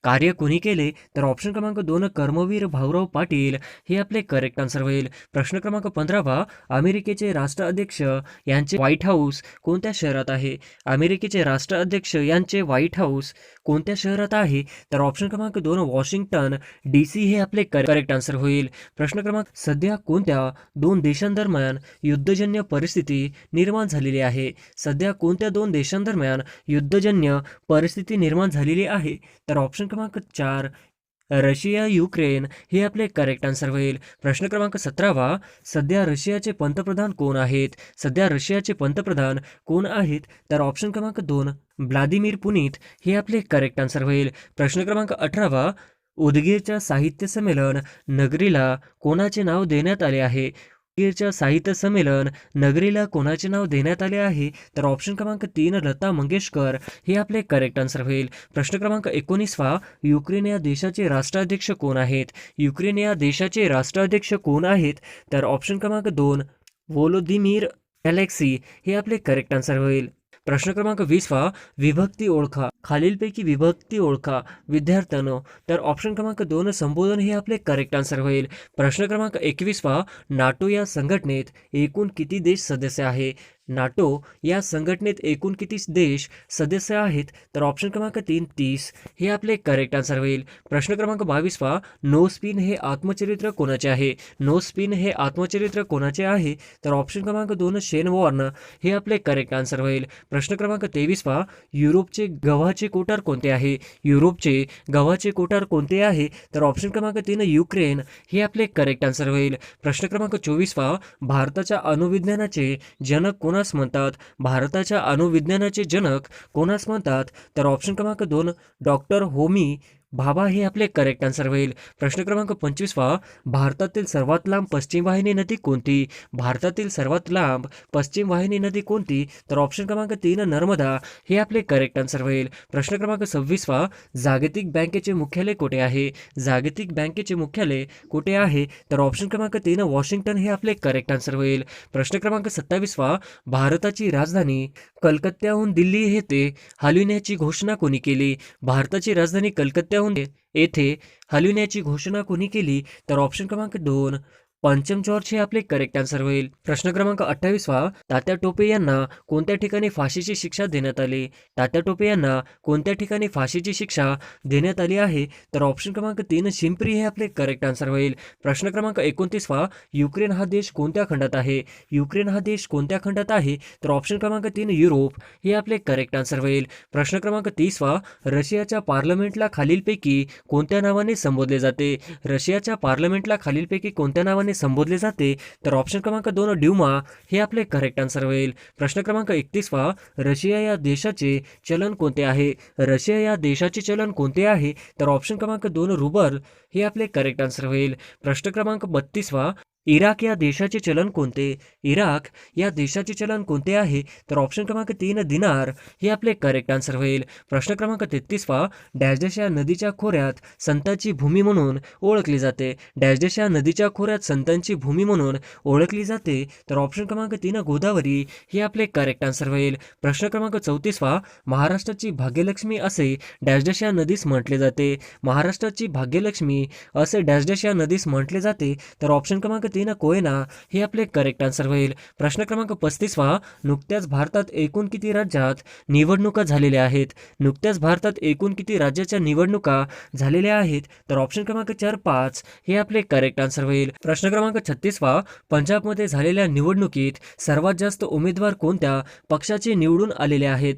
कार्य कोणी केले? तर ऑप्शन क्रमांक 2 कर्मवीर भाऊराव पाटील हे आपले करेक्ट आन्सर होईल. प्रश्न क्रमांक 15 अमेरिकेचे राष्ट्राध्यक्ष यांचे व्हाईट हाऊस कोणत्या शहरात आहे? अमेरिकेचे राष्ट्राध्यक्ष यांचे व्हाईट हाऊस कोणत्या शहरात आहे? तर ऑप्शन क्रमांक 2 वॉशिंग्टन DC हे आपले करेक्ट आन्सर होईल. प्रश्न क्रमांक सध्या कोणत्या 2 देशांदरम्यान युद्धजन्य परिस्थिती निर्माण झालेली आहे? सध्या कोणत्या 2 देशांदरम्यान युद्धजन्य परिस्थिती निर्माण झालेली आहे? तर ऑप्शन क्रमांक 4 रशिया युक्रेन हे आपले करेक्ट आन्सर होईल. प्रश्न क्रमांक 17वा, सध्या रशियाचे पंतप्रधान कोण आहेत? सध्या रशियाचे पंतप्रधान कोण आहेत? तर ऑप्शन क्रमांक 2 व्लादिमीर पुनित हे आपले करेक्ट आन्सर होईल. प्रश्न क्रमांक 18वा, उदगीरच्या साहित्य संमेलन नगरीला कोणाचे नाव देण्यात आले आहे? उदगीरच्या साहित्य संमेलन नगरीला कोणाचे नाव देण्यात आले आहे? तर ऑप्शन क्रमांक 3 लता मंगेशकर हे आपले करेक्ट आन्सर होईल. प्रश्न क्रमांक 19वा, युक्रेन या देशाचे राष्ट्राध्यक्ष कोण आहेत? युक्रेन या देशाचे राष्ट्राध्यक्ष कोण आहेत? तर ऑप्शन क्रमांक 2 व्होलोदिमीर झेलेन्स्की हे आपले करेक्ट आन्सर होईल. प्रश्न क्रमांक 20वा, विभक्ती ओळखा. खालीलपैकी विभक्ती ओळखा विद्यार्थ्यांनो. तर ऑप्शन क्रमांक 2 संबोधन हे आपले करेक्ट आन्सर होईल. प्रश्न क्रमांक 21वा, नाटो या संघटनेत एकूण किती देश सदस्य आहे? नाटो या संघटनेत एकूण किती देश सदस्य आहेत? तर ऑप्शन क्रमांक 3 30 हे आपले करेक्ट आन्सर होईल. प्रश्न क्रमांक 22वा, नो स्पिन हे आत्मचरित्र कोणाचे आहे? नो स्पिन हे आत्मचरित्र कोणाचे आहे? तर ऑप्शन क्रमांक 2 शेन वॉर्न हे आपले करेक्ट आन्सर होईल. प्रश्न क्रमांक 23वा, युरोपचे गव्हाचे कोठार कोणते आहे? युरोपचे गव्हाचे कोठार कोणते आहे? तर ऑप्शन क्रमांक 3 युक्रेन हे आपले करेक्ट आन्सर होईल. प्रश्न क्रमांक 24वा, भारताच्या अणुविज्ञानाचे जनक कोणास म्हणतात? भारताच्या अणुविज्ञानाचे जनक कोणास म्हणतात? तर ऑप्शन क्रमांक 2 डॉक्टर होमी भाभा हे आपले करेक्ट आन्सर होईल. प्रश्न क्रमांक 25वा, भारतातील सर्वात लांब पश्चिम वाहिनी नदी कोणती? भारतातील सर्वात लांब पश्चिम वाहिनी नदी कोणती? तर ऑप्शन क्रमांक 3 नर्मदा हे आपले करेक्ट आन्सर होईल. प्रश्न क्रमांक 26वा, जागतिक बँकेचे मुख्यालय कुठे आहे? जागतिक बँकेचे मुख्यालय कुठे आहे? तर ऑप्शन क्रमांक 3 वॉशिंग्टन हे आपले करेक्ट आन्सर होईल. प्रश्न क्रमांक 27वा, भारताची राजधानी कलकत्त्याहून दिल्ली येथे हलविण्याची घोषणा कोणी केली? भारताची राजधानी कलकत्त्याहून येथे हलविण्याची घोषणा कोणी केली? तर ऑप्शन क्रमांक 2 पंचम जॉर्ज हे आपले करेक्ट आन्सर होईल. प्रश्न क्रमांक 28वा, तात्या टोपे यांना कोणत्या ठिकाणी फाशीची शिक्षा देण्यात आली? तात्या टोपे यांना कोणत्या ठिकाणी फाशीची शिक्षा देण्यात आली आहे? तर ऑप्शन क्रमांक 3 शिंपरी हे आपले करेक्ट आन्सर होईल. प्रश्न क्रमांक 29वा, युक्रेन हा देश कोणत्या खंडात आहे? युक्रेन हा देश कोणत्या खंडात आहे? तर ऑप्शन क्रमांक 3 युरोप हे आपले करेक्ट आन्सर होईल. प्रश्न क्रमांक 30वा, रशियाच्या पार्लमेंटला खालीलपैकी कोणत्या नावाने संबोधले जाते? रशियाच्या पार्लमेंटला खालीलपैकी कोणत्या नावाने संबोधले जाते? तर ऑप्शन क्रमांक 2 ड्यूमा हे आपले करेक्ट आन्सर होईल. प्रश्न क्रमांक 31वा, रशिया या देशाचे चलन कोणते आहे? रशिया या देशाचे चलन कोणते आहे? तर ऑप्शन क्रमांक 2 रुबल हे आपले करेक्ट आन्सर होईल. प्रश्न क्रमांक 32वा, इराक या देशाचे चलन कोणते? इराक या देशाचे चलन कोणते आहे? तर ऑप्शन क्रमांक 3 दिनार हे आपले करेक्ट आन्सर होईल. प्रश्न क्रमांक 33वा, डॅश डॅश या नदीच्या खोऱ्यात संतांची भूमी म्हणून ओळखली जाते? डॅश डॅश या नदीच्या खोऱ्यात संतांची भूमी म्हणून ओळखली जाते? तर ऑप्शन क्रमांक 3 गोदावरी हे आपले करेक्ट आन्सर होईल. प्रश्न क्रमांक 34वा, महाराष्ट्राची भाग्यलक्ष्मी असे डॅश डॅश या नदीस म्हटले जाते? महाराष्ट्राची भाग्यलक्ष्मी असे डॅश डॅश या नदीस म्हटले जाते? तर ऑप्शन क्रमांक 3 कोयना हे आपले करेक्ट आन्सर होईल. प्रश्न क्रमांक 35वा, नुकत्याच भारतात एकूण किती राज्यात निवडणुका झालेल्या आहेत? नुकत्याच भारतात एकूण किती राज्याच्या निवडणुका झालेल्या आहेत? तर ऑप्शन क्रमांक 4 5 हे आपले करेक्ट आन्सर होईल. प्रश्न क्रमांक 36वा, पंजाबमध्ये झालेल्या निवडणुकीत सर्वात जास्त उमेदवार कोणत्या पक्षाचे निवडून आलेले आहेत?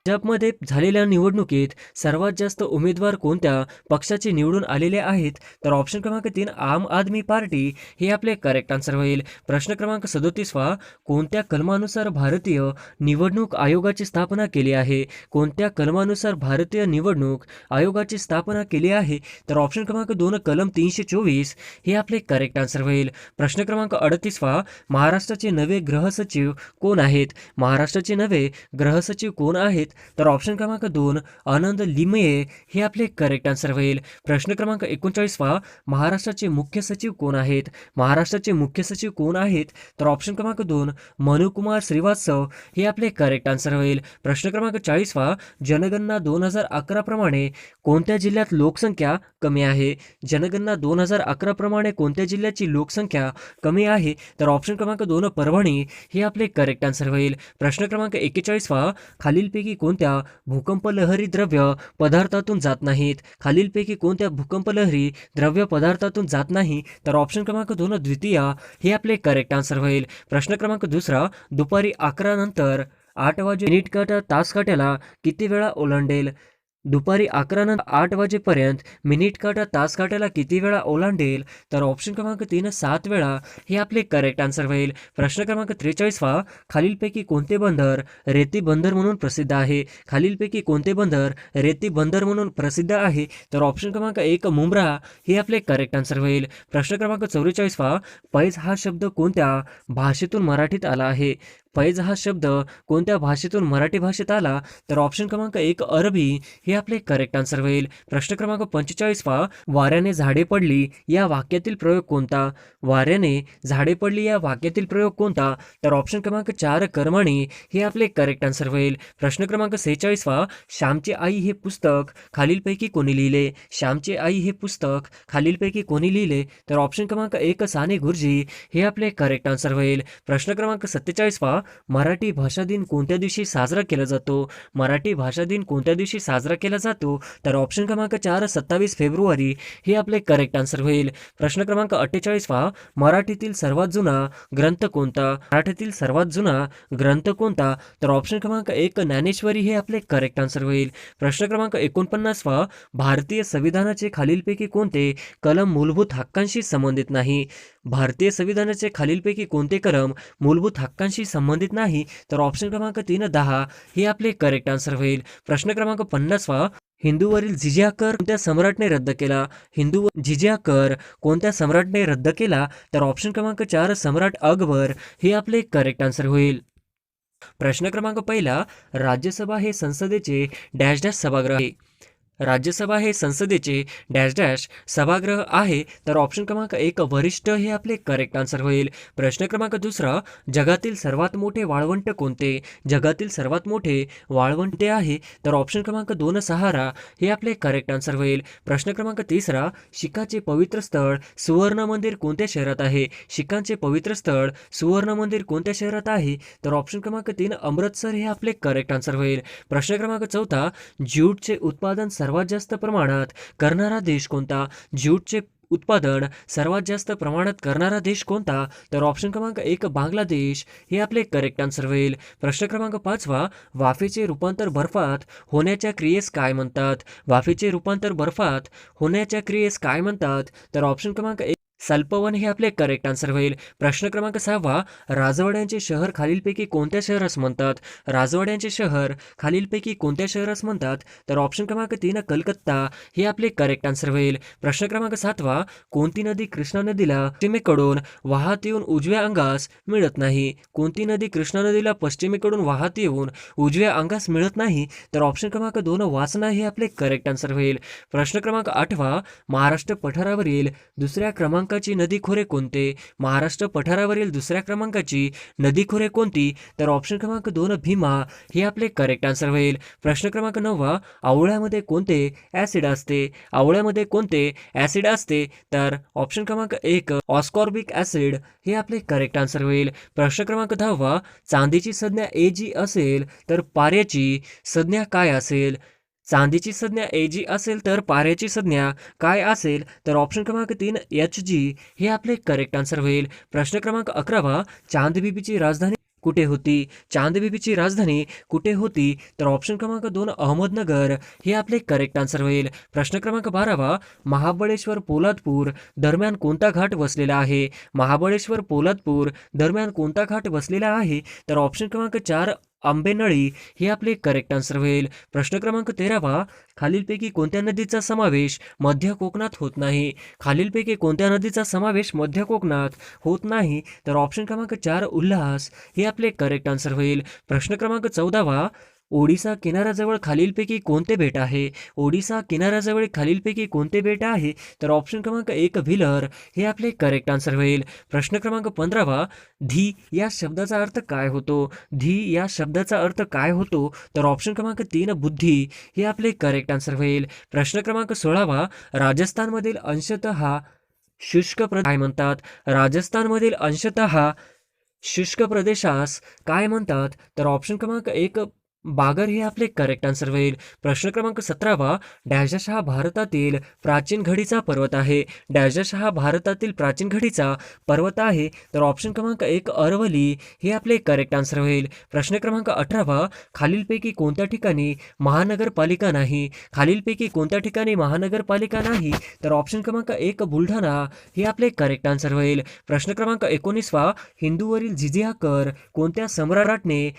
पंजाबमध्ये झालेल्या निवडणुकीत सर्वात जास्त उमेदवार कोणत्या पक्षाचे निवडून आलेले आहेत? तर ऑप्शन क्रमांक 3 आम आदमी पार्टी हे आपले करेक्ट आन्सर होईल. प्रश्न क्रमांक 37वा, कोणत्या कलमानुसार भारतीय निवडणूक आयोगाची स्थापना केली आहे? कोणत्या कलमानुसार भारतीय निवडणूक आयोगाची स्थापना केली आहे? तर ऑप्शन क्रमांक 2 कलम 324 हे आपले करेक्ट आन्सर होईल. प्रश्न क्रमांक 38वा, महाराष्ट्राचे नवे गृहसचिव कोण आहेत? महाराष्ट्राचे नवे गृहसचिव कोण आहेत? तर ऑप्शन क्रमांक 2 आनंद लिमये हे आपले करेक्ट आन्सर होईल. प्रश्न क्रमांक 39वा, महाराष्ट्राचे मुख्य सचिव कोण आहेत? महाराष्ट्राचे मुख्य सचिव कोण आहेत? तर ऑप्शन क्रमांक 2 मनुकुमार श्रीवास्तव हे आपले करेक्ट आन्सर होईल. प्रश्न क्रमांक 40वा, जनगणना 2011 प्रमाणे कोणत्या जिल्ह्यात लोकसंख्या कमी आहे? जनगणना 2011 प्रमाणे कोणत्या जिल्ह्याची लोकसंख्या कमी आहे? तर ऑप्शन क्रमांक 2 परभणी हे आपले करेक्ट आन्सर होईल. प्रश्न क्रमांक 41वा, खालीलपैकी कोणत्या भूकंपलहरी द्रव्य पदार्थातून जात नाहीत? खालीलपैकी कोणत्या भूकंपलहरी द्रव्य पदार्थातून जात नाही? तर ऑप्शन क्रमांक 2 द्वितीय हे आपले करेक्ट आन्सर होईल. प्रश्न क्रमांक 2 दुपारी 11 नंतर 8 वाजे मिनिट काटा तास काट्याला किती वेळा ओलांडेल? दुपारी 11 नंतर 8 वाजेपर्यंत मिनिट काटा तास काट्याला किती वेळा ओलांडेल? तर ऑप्शन क्रमांक 3 7 वेळा हे आपले करेक्ट आन्सर होईल. प्रश्न क्रमांक 43 वा खालीलपैकी कोणते बंदर रेती बंदर म्हणून प्रसिद्ध आहे? खालीलपैकी कोणते बंदर रेती बंदर म्हणून प्रसिद्ध आहे? तर ऑप्शन क्रमांक 1 मुंब्रा हे आपले करेक्ट आन्सर होईल. प्रश्न क्रमांक 44 वा पैज हा शब्द कोणत्या भाषेतून मराठीत आला आहे? पैज हा शब्द कोणत्या भाषेतून मराठी भाषेत आला? तर ऑप्शन क्रमांक 1 अरबी हे आपले करेक्ट आन्सर होईल. प्रश्न क्रमांक 45 वा वाऱ्याने झाडे पडली या वाक्यातील प्रयोग कोणता? वाऱ्याने झाडे पडली या वाक्यातील प्रयोग कोणता? तर ऑप्शन क्रमांक 4 कर्मणी हे आपले करेक्ट आन्सर होईल. प्रश्न क्रमांक 46 वा श्यामची आई हे पुस्तक खालीलपैकी कोणी लिहिले? श्यामची आई हे पुस्तक खालीलपैकी कोणी लिहिले? तर ऑप्शन क्रमांक 1 साने गुरुजी हे आपले करेक्ट आन्सर होईल. प्रश्न क्रमांक 47 वा मराठी भाषा दिन कोणत्या दिवशी साजरा केला जातो? मराठी भाषा दिन कोणत्या दिवशी साजरा केला जातो? तर ऑप्शन क्रमांक 4 27 फेब्रुवारी हे आपले करेक्ट आन्सर होईल. प्रश्न क्रमांक 48 वा मराठीतील सर्वात जुना ग्रंथ कोणता? मराठीतील सर्वात जुना ग्रंथ कोणता? तर ऑप्शन क्रमांक 1 ज्ञानेश्वरी हे आपले करेक्ट आन्सर होईल. प्रश्न क्रमांक 49 वा भारतीय संविधानाचे खालीलपैकी कोणते कलम मूलभूत हक्कांशी संबंधित नाही? भारतीय संविधानाचे खालीलपैकी कोणते कलम मूलभूत हक्कांशी संबंधित नाही? तर ऑप्शन क्रमांक 3 10 हे आपले करेक्ट आन्सर होईल. प्रश्न क्रमांक 50 वा हिंदूवरील जिझिया कर कोणत्या सम्राटने रद्द केला? जिझिया कर कोणत्या सम्राटने रद्द केला? तर ऑप्शन क्रमांक 4 सम्राट अकबर हे आपले करेक्ट आन्सर होईल. प्रश्न क्रमांक 1 राज्यसभा हे संसदेचे डॅश डॅश सभागृह आहे. राज्यसभा हे संसदेचे डॅश डॅश सभागृह आहे. तर ऑप्शन क्रमांक 1 वरिष्ठ हे आपले करेक्ट आन्सर होईल. प्रश्न क्रमांक 2 जगातील सर्वात मोठे वाळवंट कोणते? जगातील सर्वात मोठे वाळवंट आहे. तर ऑप्शन क्रमांक 2 सहारा हे आपले करेक्ट आन्सर होईल. प्रश्न क्रमांक 3 शीखांचे पवित्र स्थळ सुवर्ण मंदिर कोणत्या शहरात आहे? शीखांचे पवित्र स्थळ सुवर्ण मंदिर कोणत्या शहरात आहे? तर ऑप्शन क्रमांक 3 अमृतसर हे आपले करेक्ट आन्सर होईल. प्रश्न क्रमांक 4 ज्यूटचे उत्पादन सर्वात जास्त प्रमाणात करणारा देश कोणता? ज्यूटचे उत्पादन सर्वात जास्त प्रमाणात करणारा देश कोणता? तर ऑप्शन क्रमांक 1 बांगलादेश हे आपले करेक्ट आन्सर होईल. प्रश्न क्रमांक 5 वाफेचे रूपांतर बर्फात होण्याच्या क्रियेस काय म्हणतात? वाफेचे रूपांतर बर्फात होण्याच्या क्रियेस काय म्हणतात? तर ऑप्शन क्रमांक 1 सल्पवन हे आपले करेक्ट आन्सर होईल. प्रश्न क्रमांक 6 राजवाड्यांचे शहर खालीलपैकी कोणत्या शहरास म्हणतात? राजवाड्यांचे शहर खालीलपैकी कोणत्या शहरास म्हणतात? तर ऑप्शन क्रमांक 3 कलकत्ता हे आपले करेक्ट आन्सर होईल. प्रश्न क्रमांक 7 कोणती नदी कृष्णा नदीला पश्चिमेकडून वाहत येऊन उजव्या अंगास मिळत नाही? कोणती नदी कृष्णा नदीला पश्चिमेकडून वाहत येऊन उजव्या अंगास मिळत नाही? तर ऑप्शन क्रमांक 2 वासना हे आपले करेक्ट आन्सर होईल. प्रश्न क्रमांक 8 महाराष्ट्र पठारावरील दुसऱ्या क्रमांकाची नदी खोरे कोणते? महाराष्ट्र पठारावरील दुसऱ्या क्रमांकाची नदी खोरे कोणती? तर ऑप्शन क्रमांक 2 भीमा हे आपले करेक्ट आन्सर होईल. प्रश्न क्रमांक 9 आवळ्यामध्ये कोणते ऍसिड असते? आवळ्यामध्ये कोणते ऍसिड असते? तर ऑप्शन क्रमांक 1 ऑस्कॉर्बिक ऍसिड हे आपले करेक्ट आन्सर होईल. प्रश्न क्रमांक 10 चांदीची संज्ञा Ag असेल तर पाऱ्याची संज्ञा काय असेल? चांदीची संज्ञा Ag असेल तर पाऱ्याची संज्ञा काय असेल? तर ऑप्शन क्रमांक 3 Hg हे आपले करेक्ट आन्सर होईल. प्रश्न क्रमांक 11 चांदबिबीची राजधानी कुठे होती? चांदबिबीची राजधानी कुठे होती? तर ऑप्शन क्रमांक 2 अहमदनगर हे आपले करेक्ट आन्सर होईल. प्रश्न क्रमांक 12 महाबळेश्वर पोलादपूर दरम्यान कोणता घाट वसलेला आहे? महाबळेश्वर पोलादपूर दरम्यान कोणता घाट वसलेला आहे? तर ऑप्शन क्रमांक 4 आंबेनळी हे आपले करेक्ट आन्सर होईल. प्रश्न क्रमांक 13 खालीलपैकी कोणत्या नदीचा समावेश मध्य कोकणात होत नाही? खालीलपैकी कोणत्या नदीचा समावेश मध्य कोकणात होत नाही? तर ऑप्शन क्रमांक 4 उल्हास हे आपले करेक्ट आन्सर होईल. प्रश्न क्रमांक 14 ओडिसा किनाऱ्याजवळ खालीलपैकी कोणते बेट आहे? ओडिसा किनाऱ्याजवळ खालीलपैकी कोणते बेट आहे? तर ऑप्शन क्रमांक 1 व्हीलर हे आपले करेक्ट आन्सर होईल. प्रश्न क्रमांक 15 धी या शब्दाचा अर्थ काय होतो? धी या शब्दाचा अर्थ काय होतो? तर ऑप्शन क्रमांक 3 बुद्धी हे आपले करेक्ट आन्सर होईल. प्रश्न क्रमांक 16 राजस्थानमधील अंशतः शुष्क प्रदेश काय म्हणतात? राजस्थानमधील अंशतः शुष्क प्रदेशास काय म्हणतात? तर ऑप्शन क्रमांक 1 बागर हे आपले करेक्ट आन्सर होईल. प्रश्न क्रमांक 17वा, डॅश हा भारतातील प्राचीन घडीचा पर्वत आहे. डॅश हा भारतातील प्राचीन घडीचा पर्वत आहे. तर ऑप्शन क्रमांक 1 अरवली हे आपले करेक्ट आन्सर होईल. प्रश्न क्रमांक 18वा, खालीलपैकी कोणत्या ठिकाणी महानगरपालिका नाही? खालीलपैकी कोणत्या ठिकाणी महानगरपालिका नाही? तर ऑप्शन क्रमांक 1 बुलढाणा हे आपले करेक्ट आन्सर होईल. प्रश्न क्रमांक 19वा, हिंदूवरील जिझिया कर कोणत्या सम्राटने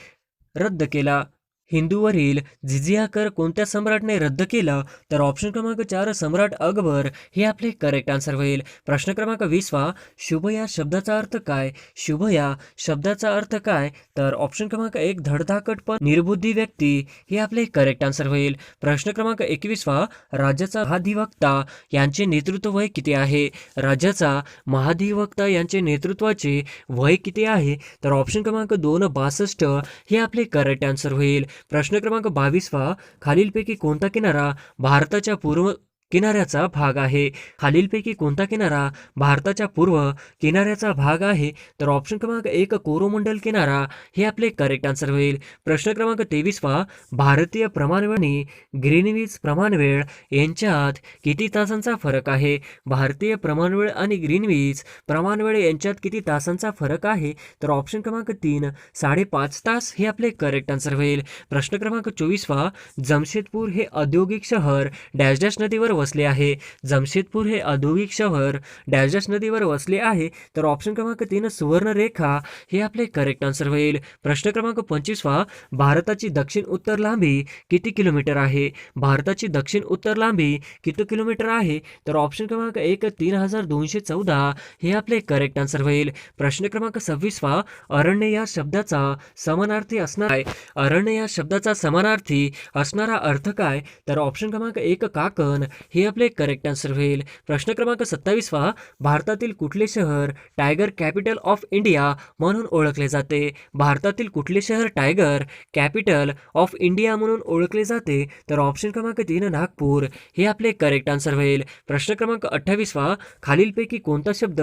रद्द केला? हिंदूवरील जिझिया कर कोणत्या सम्राटने रद्द केला? तर ऑप्शन क्रमांक 4 सम्राट अकबर हे आपले करेक्ट आन्सर होईल. प्रश्न क्रमांक 20वा, शुभ या शब्दाचा अर्थ काय? शुभ या शब्दाचा अर्थ काय? तर ऑप्शन क्रमांक 1 धडधाकट पण निर्बुद्धी व्यक्ती हे आपले करेक्ट आन्सर होईल. प्रश्न क्रमांक 21वा, राज्याचा महाधिवक्ता यांचे नेतृत्व वय किती आहे? राज्याचा महाधिवक्ता यांचे नेतृत्वाचे वय किती आहे? तर ऑप्शन क्रमांक 2 62 हे आपले करेक्ट आन्सर होईल. प्रश्न क्रमांक 22वा, खालीलपैकी कोणता किनारा भारताच्या पूर्व किनाऱ्याचा भाग आहे? खालीलपैकी कोणता किनारा भारताच्या पूर्व किनाऱ्याचा भाग आहे? तर ऑप्शन क्रमांक 1 कोरोमंडल किनारा हे आपले करेक्ट आन्सर होईल. प्रश्न क्रमांक 23वा, भारतीय प्रमाणवेळ आणि ग्रीनविच प्रमाणवेळ यांच्यात किती तासांचा फरक आहे? भारतीय प्रमाणवेळ आणि ग्रीनविच प्रमाणवेळ यांच्यात किती तासांचा फरक आहे? तर ऑप्शन क्रमांक 3 5.5 तास हे आपले करेक्ट आन्सर होईल. प्रश्न क्रमांक 24वा, जमशेदपूर हे औद्योगिक शहर डॅश डॅश नदीवर वसले आहे. जमशेदपूर हे औद्योगिक शहर डॅश डॅश नदीवर वसले आहे. तर ऑप्शन क्रमांक 3 सुवर्णरेखा हे आपले करेक्ट आन्सर होईल. प्रश्न क्रमांक 25वा, भारताची दक्षिण उत्तर लांबी किती किलोमीटर आहे? भारताची दक्षिण उत्तर लांबी किती किलोमीटर आहे? तर ऑप्शन क्रमांक 1 3214 हे आपले करेक्ट आन्सर होईल. प्रश्न क्रमांक 26वा, अरण्य या शब्दाचा समानार्थी असणार आहे. अरण्य या शब्दाचा समानार्थी असणारा अर्थ काय? तर ऑप्शन क्रमांक 1 काकण हे आपले करेक्ट आन्सर होईल. प्रश्न क्रमांक 27वा, भारतातील कुठले शहर टायगर कॅपिटल ऑफ इंडिया म्हणून ओळखले जाते? भारतातील कुठले शहर टायगर कॅपिटल ऑफ इंडिया म्हणून ओळखले जाते? तर ऑप्शन क्रमांक 3 नागपूर हे आपले करेक्ट आन्सर होईल. प्रश्न क्रमांक 28वा, खालीलपैकी कोणता शब्द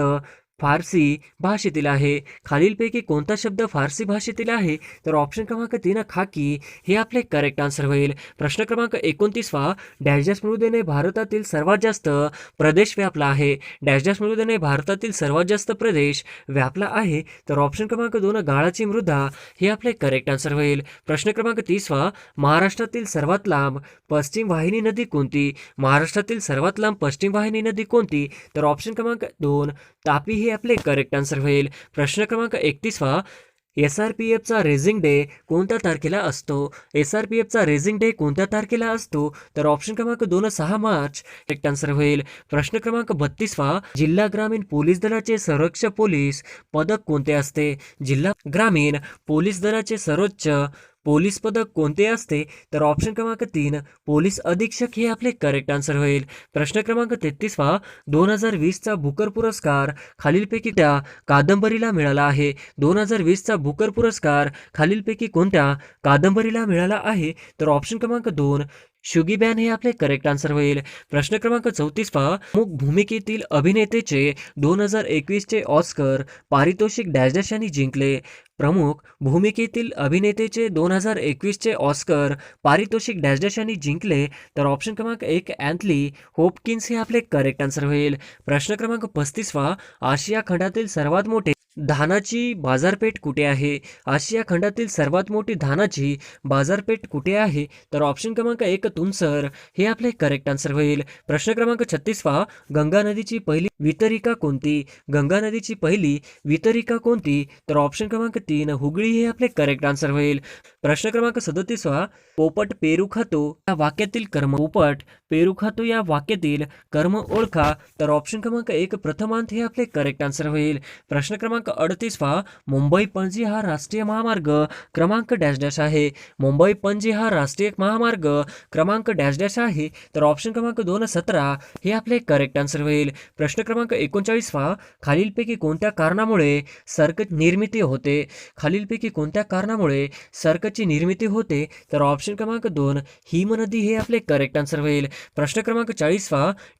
फारसी भाषेतील आहे? खालीलपैकी कोणता शब्द फारसी भाषेतील आहे? तर ऑप्शन क्रमांक 3 खाकी हे आपले करेक्ट आन्सर होईल. प्रश्न क्रमांक 29वा, डॅश डॅश मृदेने भारतातील सर्वात जास्त प्रदेश व्यापला आहे. डॅश डॅश मृदेने भारतातील सर्वात जास्त प्रदेश व्यापला आहे. तर ऑप्शन क्रमांक 2 गाळाची मृदा हे आपले करेक्ट आन्सर होईल. प्रश्न क्रमांक 30वा, महाराष्ट्रातील सर्वात लांब पश्चिम वाहिनी नदी कोणती? महाराष्ट्रातील सर्वात लांब पश्चिम वाहिनी नदी कोणती? तर ऑप्शन क्रमांक 2 तापी हे आपले करेक्ट आन्सर होईल. प्रश्न क्रमांक 31वा, SRPFचा रेझिंग डे कोणत्या तारखेला असतो? SRPFचा रेझिंग डे कोणत्या तारखेला असतो? तर ऑप्शन क्रमांक 2 6 मार्च करेक्ट आन्सर होईल. प्रश्न क्रमांक 32वा, जिल्हा ग्रामीण पोलीस दलाचे सर्वोच्च पोलीस पदक कोणते असते? जिल्हा ग्रामीण पोलीस दलाचे सर्वोच्च पोलीस पदक कोणते असते? तर ऑप्शन क्रमांक 3 पोलीस अधीक्षक हे आपले करेक्ट आन्सर होईल. प्रश्न क्रमांक 33वा, 2020चा बुकर पुरस्कार खालीलपैकी त्या कादंबरीला मिळाला आहे? 2020चा बुकर पुरस्कार खालीलपैकी कोणत्या कादंबरीला मिळाला आहे? तर ऑप्शन क्रमांक 2 शुगीबॅन हे आपले करेक्ट आन्सर होईल. प्रश्न क्रमांक 34वा, प्रमुख भूमिकेतील अभिनेतेचे 2021चे ऑस्कर पारितोषिक डॅश डॅश यांनी जिंकले? प्रमुख भूमिकेतील अभिनेतेचे 2021चे ऑस्कर पारितोषिक डॅश डॅश यांनी जिंकले? तर ऑप्शन क्रमांक 1 अँथनी होपकिन्स हे आपले करेक्ट आन्सर होईल. प्रश्न क्रमांक 35वा, आशिया खंडातील सर्वात मोठे धानाची बाजारपेठ कुठे आहे? आशिया खंडातील सर्वात मोठी धानाची बाजारपेठ कुठे आहे? तर ऑप्शन क्रमांक 1 तुमसर हे आपले करेक्ट आन्सर होईल. प्रश्न क्रमांक 36वा, गंगा नदीची पहिली वितरिका कोणती? गंगा नदीची पहिली वितरिका कोणती? तर ऑप्शन क्रमांक 3 हुगळी हे आपले करेक्ट आन्सर होईल. प्रश्न क्रमांक 37वा, पोपट पेरू खातो या वाक्यातील कर्म पोपट पेरू खातो या वाक्यातील कर्म ओळखा? तर ऑप्शन क्रमांक 1 प्रथमांत हे आपले करेक्ट आन्सर होईल. प्रश्न क्रमांक 38वा, मुंबई पणजी हा राष्ट्रीय महामार्ग क्रमांक डॅश डॅश आहे? मुंबई पणजी हा राष्ट्रीय महामार्ग क्रमांक डॅश डॅश आहे? तर ऑप्शन क्रमांक 2 17 हे आपले करेक्ट आन्सर होईल. प्रश्न क्रमांक 39 खालीलपैकी कोणत्या कारणामुळे सर्क निर्मिती होते? खालीलपैकी कोणत्या कारणामुळे सर्कची निर्मिती होते? तर ऑप्शन क्रमांक 2 हिमनदी हे आपले करेक्ट आन्सर होईल. प्रश्न क्रमांक 40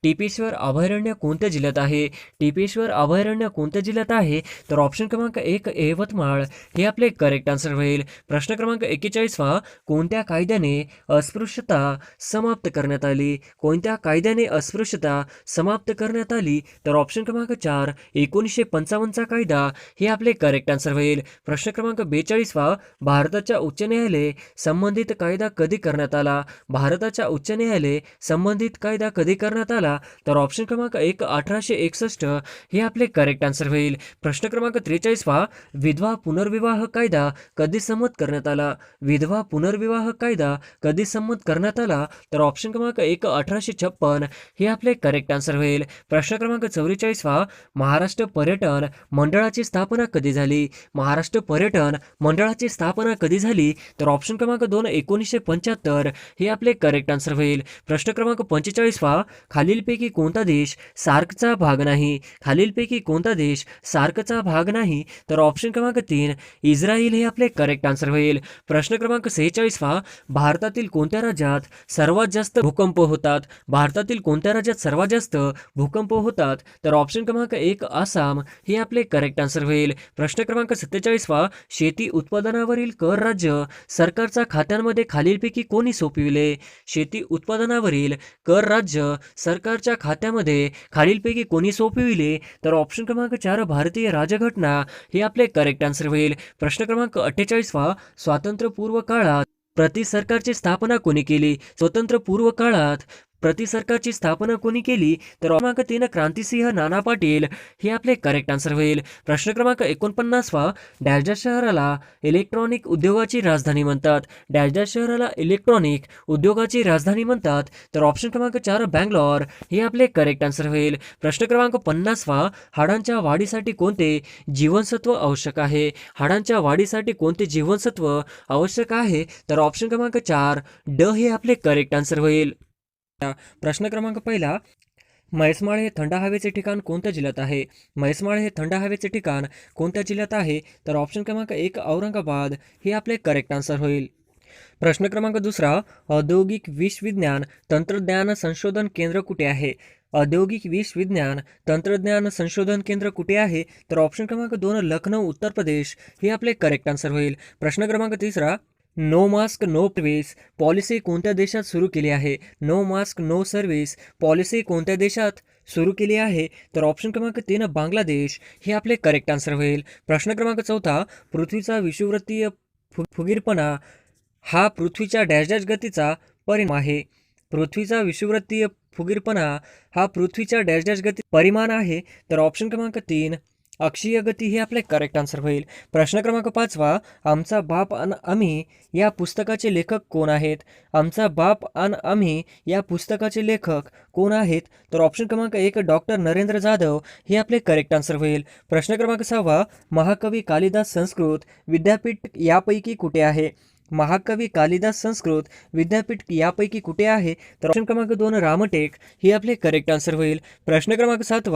टिपेश्वर अभयारण्य कोणत्या जिल्ह्यात आहे? टिपेश्वर अभयारण्य कोणत्या जिल्ह्यात आहे? तर ऑप्शन क्रमांक 1 यवतमाळ हे आपले करेक्ट आन्सर होईल. प्रश्न क्रमांक 41 कोणत्या कायद्याने अस्पृश्यता समाप्त करण्यात आली? कोणत्या कायद्याने अस्पृश्यता समाप्त करण्यात आली? तर ऑप्शन क्रमांक 4 1955 कायदा हे आपले करेक्ट आन्सर होईल. प्रश्न क्रमांक 42 भारताच्या उच्च न्यायालय संबंधित कायदा कधी करण्यात आला? भारताच्या उच्च न्यायालय संबंधित कायदा कधी करण्यात आला? तर ऑप्शन क्रमांक 1 1861 हे आपले करेक्ट आन्सर होईल. प्रश्न क्रमांक 43 विधवा पुनर्विवाह कायदा कधी संमत करण्यात आला? विधवा पुनर्विवाह कायदा कधी संमत करण्यात आला? तर ऑप्शन क्रमांक 1 1856 हे आपले करेक्ट आन्सर होईल. प्रश्न क्रमांक 44 महाराष्ट्र पर्यटन मंडळाची स्थापना कधी झाली? महाराष्ट्र पर्यटन मंडळाची स्थापना कधी झाली? तर ऑप्शन क्रमांक 2 1975 हे आपले करेक्ट आन्सर होईल. प्रश्न क्रमांक 45 खालीलपैकी कोणता देश सार्कचा भाग नाही? खालीलपैकी कोणता देश सार्कचा भाग नाही? तर ऑप्शन क्रमांक 3 इस्रायल हे आपले करेक्ट आन्सर होईल. प्रश्न क्रमांक 46 भारतातील कोणत्या राज्यात सर्वात जास्त भूकंप होतात? भारतातील कोणत्या राज्यात सर्वात जास्त भूकंप होतात? तर ऑप्शन क्रमांक 1 आसाम हे आपले करेक्ट आन्सर होईल. प्रश्न क्रमांक 47 शेती उत्पादनावरील कर राज्य सरकारच्या खात्यांमध्ये खालीलपैकी कोणी सोपविले? शेती उत्पादनावरील कर राज्य सरकारच्या खात्यामध्ये खालीलपैकी कोणी सोपविले? तर ऑप्शन क्रमांक 4 भारतीय राज्यघटना हे आपले करेक्ट आन्सर होईल. प्रश्न क्रमांक 48 स्वातंत्र्यपूर्व काळात प्रति सरकारची स्थापना कोणी केली? स्वातंत्र्यपूर्व काळात प्रति सरकारची स्थापना कोणी केली? तर क्रमांक 3 क्रांतिसिंह नाना पाटील हे आपले करेक्ट आन्सर होईल. प्रश्न क्रमांक 49 डॅश डॅश शहराला इलेक्ट्रॉनिक उद्योगाची राजधानी म्हणतात? डॅश डॅश शहराला इलेक्ट्रॉनिक उद्योगाची राजधानी म्हणतात? तर ऑप्शन क्रमांक 4 बँगलोर हे आपले करेक्ट आन्सर होईल. प्रश्न क्रमांक 50 हाडांच्या वाढीसाठी कोणते जीवनसत्व आवश्यक आहे? हाडांच्या वाढीसाठी कोणते जीवनसत्व आवश्यक आहे? तर ऑप्शन क्रमांक 4 ड हे आपले करेक्ट आन्सर होईल. प्रश्न क्रमांक 1 म्हैसमाळ हे थंड हवेचे ठिकाण कोणत्या जिल्ह्यात आहे? म्हैसमाळ हे थंड हवेचे ठिकाण कोणत्या जिल्ह्यात आहे? तर ऑप्शन क्रमांक 1 औरंगाबाद हे आपले करेक्ट आन्सर होईल. प्रश्न क्रमांक 2 औद्योगिक विश्वविज्ञान तंत्रज्ञान संशोधन केंद्र कुठे आहे? औद्योगिक विश्वविज्ञान तंत्रज्ञान संशोधन केंद्र कुठे आहे? तर ऑप्शन क्रमांक 2 लखनौ उत्तर प्रदेश हे आपले करेक्ट आन्सर होईल. प्रश्न क्रमांक 3 no mask no service policy कोणत्या देशात सुरू केली आहे? No mask no service policy कोणत्या देशात सुरू केली आहे? तर ऑप्शन क्रमांक 3 बांगलादेश हे आपले करेक्ट आन्सर होईल. प्रश्न क्रमांक 4 पृथ्वीचा विषुववृत्तीय फुगीरपणा हा पृथ्वीच्या डॅश डॅश गतीचा परिणाम आहे. पृथ्वीचा विषुववृत्तीय फुगीरपणा हा पृथ्वीच्या डॅश डॅश गती परिमाण आहे. तर ऑप्शन क्रमांक 3 अक्षीय गती हे आपले करेक्ट आन्सर होईल. प्रश्न क्रमांक 5 आमचा बाप अन आम्ही या पुस्तकाचे लेखक कोण आहेत? आमचा बाप अन आम्ही या पुस्तकाचे लेखक कोण आहेत? तर ऑप्शन क्रमांक 1 डॉक्टर नरेंद्र जाधव हे आपले करेक्ट आन्सर होईल. प्रश्न क्रमांक 6 महाकवी कालिदास संस्कृत विद्यापीठ यापैकी कुठे आहे? महाकवी कालिदास संस्कृत विद्यापीठ यापैकी कुठे आहे? तर ऑप्शन क्रमांक 2 रामटेक हे आपले करेक्ट आन्सर होईल. प्रश्न क्रमांक 7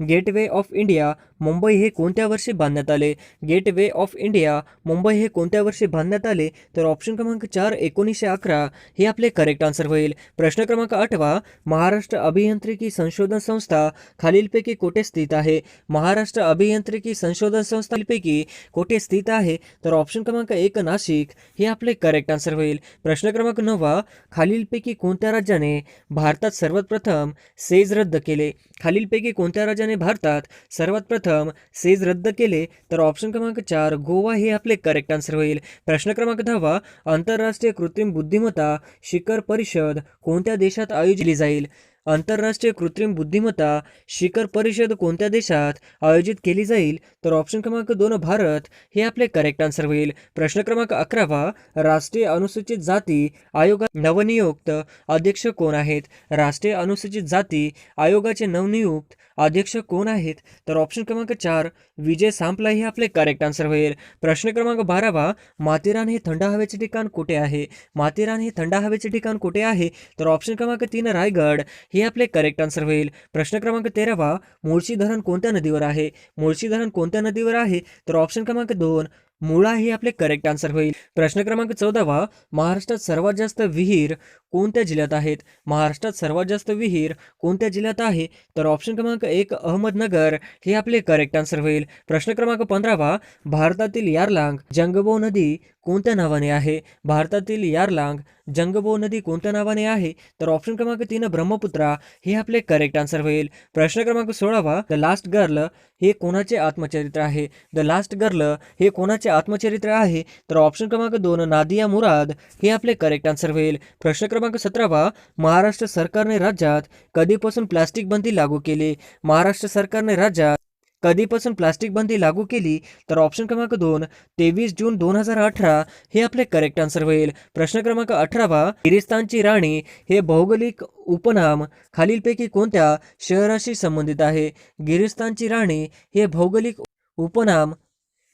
गेटवे ऑफ इंडिया मुंबई हे कोणत्या वर्षी बांधण्यात आले? गेटवे ऑफ इंडिया मुंबई हे कोणत्या वर्षी बांधण्यात आले? तर ऑप्शन क्रमांक 4 1911 हे आपले करेक्ट आन्सर होईल. प्रश्न क्रमांक 8 महाराष्ट्र अभियांत्रिकी संशोधन संस्था खालीलपैकी कुठे स्थित आहे? महाराष्ट्र अभियांत्रिकी संशोधन संस्थांपैकी कुठे स्थित आहे? तर ऑप्शन क्रमांक 1 नाशिक हे आपले करेक्ट आन्सर होईल. प्रश्न क्रमांक 9 खालीलपैकी कोणत्या राज्याने भारतात सर्वात प्रथम सेज रद्द केले? खालीलपैकी कोणत्या राज्याने भारतात सर्वात प्रथम सेज रद्द केले? तर ऑप्शन क्रमांक 4 गोवा हे आपले करेक्ट आन्सर होईल. प्रश्न क्रमांक 10 आंतरराष्ट्रीय कृत्रिम बुद्धिमत्ता शिखर परिषद कोणत्या देशात आयोजित केली जाईल? आंतरराष्ट्रीय कृत्रिम बुद्धिमत्ता शिखर परिषद कोणत्या देशात आयोजित केली जाईल? तर ऑप्शन क्रमांक 2 भारत हे आपले करेक्ट आन्सर होईल. प्रश्न क्रमांक 11 राष्ट्रीय अनुसूचित जाती आयोगा नवनियुक्त अध्यक्ष कोण आहेत? राष्ट्रीय अनुसूचित जाती आयोगाचे नवनियुक्त अध्यक्ष कोण आहेत? तर ऑप्शन क्रमांक 4 विजय सांपला हे आपले करेक्ट आन्सर होईल. प्रश्न क्रमांक 12 माथेरान हे थंड हवेचे ठिकाण कुठे आहे? माथेरान हे थंड हवेचे ठिकाण कुठे आहे? तर ऑप्शन क्रमांक 3 रायगड हे आपले करेक्ट आन्सर होईल. प्रश्न क्रमांक 13 मुळशी धरण कोणत्या नदीवर आहे? मुळशी धरण कोणत्या नदीवर आहे? तर ऑप्शन क्रमांक 2 मुळा हे आपले करेक्ट आन्सर होईल. प्रश्न क्रमांक 14 महाराष्ट्रात सर्वात जास्त विहीर कोणत्या जिल्ह्यात आहेत? महाराष्ट्रात सर्वात जास्त विहीर कोणत्या जिल्ह्यात आहे? तर ऑप्शन क्रमांक 1 अहमदनगर हे आपले करेक्ट आन्सर होईल. प्रश्न क्रमांक 15 भारतातील यारलांग जंगबो नदी कोणत्या नावाने आहे? भारतातील यारलांग जंगबो नदी कोणत्या नावाने आहे? तर ऑप्शन क्रमांक 3 ब्रह्मपुत्रा हे आपले करेक्ट आन्सर होईल. प्रश्न क्रमांक 16 द लास्ट गर्ल हे कोणाचे आत्मचरित्र आहे? द लास्ट गर्ल हे कोणाचे आत्मचरित्र आहे? तर ऑप्शन क्रमांक 2 नादिया मुराद हे आपले करेक्ट आन्सर होईल. प्रश्न क्रमांक 17 महाराष्ट्र सरकारने राज्यात कधीपासून प्लास्टिक बंदी लागू केली? महाराष्ट्र सरकारने राज्यात कधीपासून प्लास्टिक बंदी लागू केली? तर ऑप्शन क्रमांक 2 23 जून 2018 हे आपले करेक्ट आन्सर होईल. प्रश्न क्रमांक 18 गिरिस्तानची राणी हे भौगोलिक उपनाम खालीलपैकी कोणत्या शहराशी संबंधित आहे? गिरिस्तानची राणी हे भौगोलिक उपनाम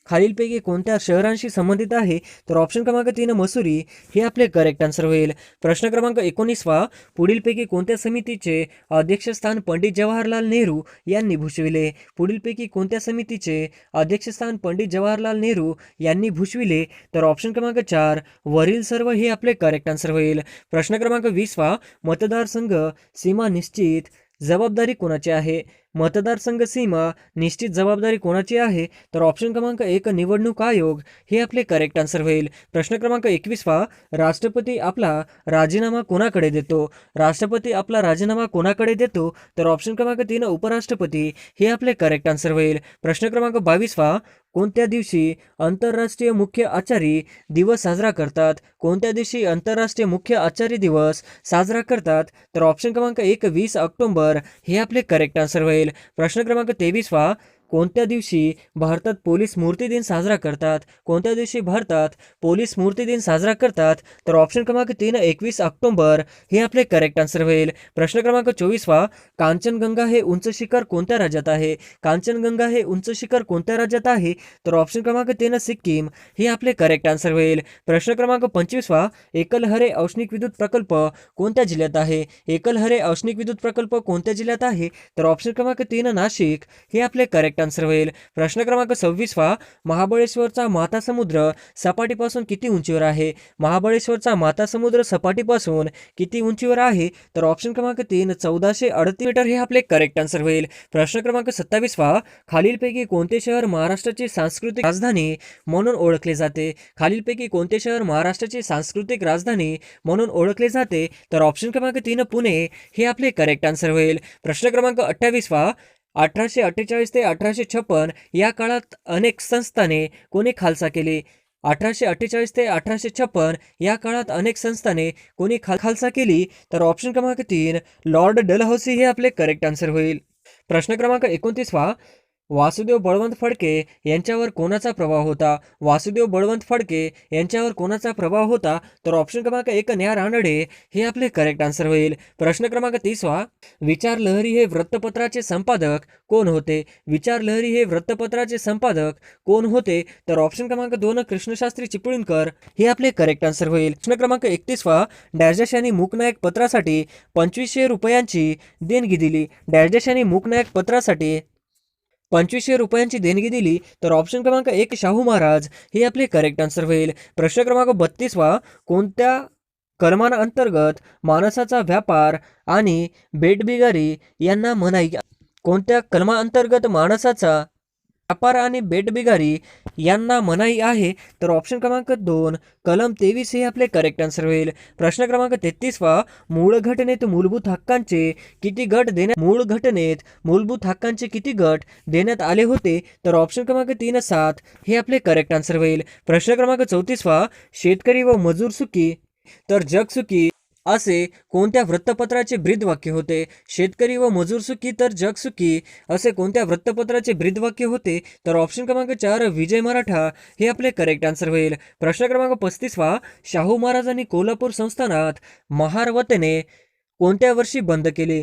खालीलपैकी कोणत्या शहरांशी संबंधित आहे? तर ऑप्शन क्रमांक 3 मसुरी हे आपले करेक्ट आन्सर होईल. प्रश्न क्रमांक 19 पुढीलपैकी कोणत्या समितीचे अध्यक्षस्थान पंडित जवाहरलाल नेहरू यांनी भूषविले? पुढीलपैकी कोणत्या समितीचे अध्यक्षस्थान पंडित जवाहरलाल नेहरू यांनी भूषविले? तर ऑप्शन क्रमांक 4 वरील सर्व हे आपले करेक्ट आन्सर होईल. प्रश्न क्रमांक 20 मतदारसंघ सीमा निश्चित जबाबदारी कोणाची आहे? मतदारसंघ सीमा निश्चित जबाबदारी कोणाची आहे? तर ऑप्शन क्रमांक 1 निवडणूक आयोग हे आपले करेक्ट आन्सर होईल. प्रश्न क्रमांक 21 राष्ट्रपती आपला राजीनामा कोणाकडे देतो? राष्ट्रपती आपला राजीनामा कोणाकडे देतो? तर ऑप्शन क्रमांक 3 उपराष्ट्रपती हे आपले करेक्ट आन्सर होईल. प्रश्न क्रमांक 22 कोणत्या दिवशी आंतरराष्ट्रीय मुख्य आचारी दिवस साजरा करतात? कोणत्या दिवशी आंतरराष्ट्रीय मुख्य आचारी दिवस साजरा करतात? तर ऑप्शन क्रमांक 1 20 ऑक्टोबर हे आपले करेक्ट आन्सर होईल. प्रश्न क्रमांक 23 कोणत्या दिवशी भारतात पोलीस स्मृती दिन साजरा करतात? कोणत्या दिवशी भारतात पोलीस स्मृती दिन साजरा करतात? तर ऑप्शन क्रमांक 3 21 ऑक्टोबर हे आपले करेक्ट आन्सर होईल. प्रश्न क्रमांक 24 कांचनगंगा हे उंच शिखर कोणत्या राज्यात आहे? कांचनगंगा हे उंच शिखर कोणत्या राज्यात आहे? तर ऑप्शन क्रमांक 3 सिक्कीम हे आपले करेक्ट आन्सर होईल. प्रश्न क्रमांक 25 एकलहरे औष्णिक विद्युत प्रकल्प कोणत्या जिल्ह्यात आहे? एकलहरे औष्णिक विद्युत प्रकल्प कोणत्या जिल्ह्यात आहे? तर ऑप्शन क्रमांक 3 नाशिक हे आपले करेक्ट आन्सर होईल. प्रश्न क्रमांक 26 महाबळेश्वरचा माता समुद्र सपाटीपासून किती उंचीवर आहे? महाबळेश्वरचा माता समुद्र सपाटीपासून किती उंचीवर आहे? तर ऑप्शन क्रमांक 3 1438 मीटर हे आपले करेक्ट आन्सर होईल. प्रश्न क्रमांक 27 खालीलपैकी कोणते शहर महाराष्ट्राची सांस्कृतिक राजधानी म्हणून ओळखले जाते? खालीलपैकी कोणते शहर महाराष्ट्राची सांस्कृतिक राजधानी म्हणून ओळखले जाते? तर ऑप्शन क्रमांक 3 पुणे हे आपले करेक्ट आन्सर होईल. प्रश्न क्रमांक 28 1848 ते 1856 या काळात अनेक संस्थाने कोणी खालसा केली? 1848 ते 1856 या काळात अनेक संस्थाने कोणी खालसा केली? तर ऑप्शन क्रमांक 3 लॉर्ड डलहौसी हे आपले करेक्ट आन्सर होईल. प्रश्न क्रमांक 29 वासुदेव बळवंत फडके यांच्यावर कोणाचा प्रभाव होता? वासुदेव बळवंत फडके यांच्यावर कोणाचा प्रभाव होता? तर ऑप्शन क्रमांक 1 न्या रानडे हे आपले करेक्ट आन्सर होईल. प्रश्न क्रमांक 30 विचार लहरी हे वृत्तपत्राचे संपादक कोण होते? विचार लहरी हे वृत्तपत्राचे संपादक कोण होते? तर ऑप्शन क्रमांक 2 कृष्णशास्त्री चिपळूणकर हे आपले करेक्ट आन्सर होईल. प्रश्न क्रमांक 31 डॅशडॅश यांनी मूकनायक पत्रासाठी 2500 रुपयांची देणगी दिली. डॅशडॅश यांनी मूकनायक पत्रासाठी 2500 रुपयांची देणगी दिली. तर ऑप्शन क्रमांक 1 शाहू महाराज हे आपले करेक्ट आन्सर होईल. प्रश्न क्रमांक 32 कोणत्या कलमांतर्गत माणसाचा व्यापार आणि बेटबिगारी यांना मनाई? कोणत्या कलमांतर्गत माणसाचा व्यापार आणि बेटबिगारी यांना मनाई आहे? तर ऑप्शन क्रमांक 2 कलम 23 हे आपले करेक्ट आन्सर होईल. प्रश्न क्रमांक 33 मूळ घटनेत मूलभूत हक्कांचे किती गट देण्यात आले होते? तर ऑप्शन क्रमांक 3 7 हे आपले करेक्ट आन्सर होईल. प्रश्न क्रमांक 34 शेतकरी व मजूर सुखी तर जग सुखी असे कोणत्या वृत्तपत्राचे ब्रीदवाक्य होते? शेतकरी व मजूर सुखी तर जग सुखी असे कोणत्या वृत्तपत्राचे ब्रीदवाक्य होते? तर ऑप्शन क्रमांक 4 विजय मराठा हे आपले करेक्ट आन्सर होईल. प्रश्न क्रमांक 35 शाहू महाराजांनी कोल्हापूर संस्थानात महारवतने कोणत्या वर्षी बंद केले?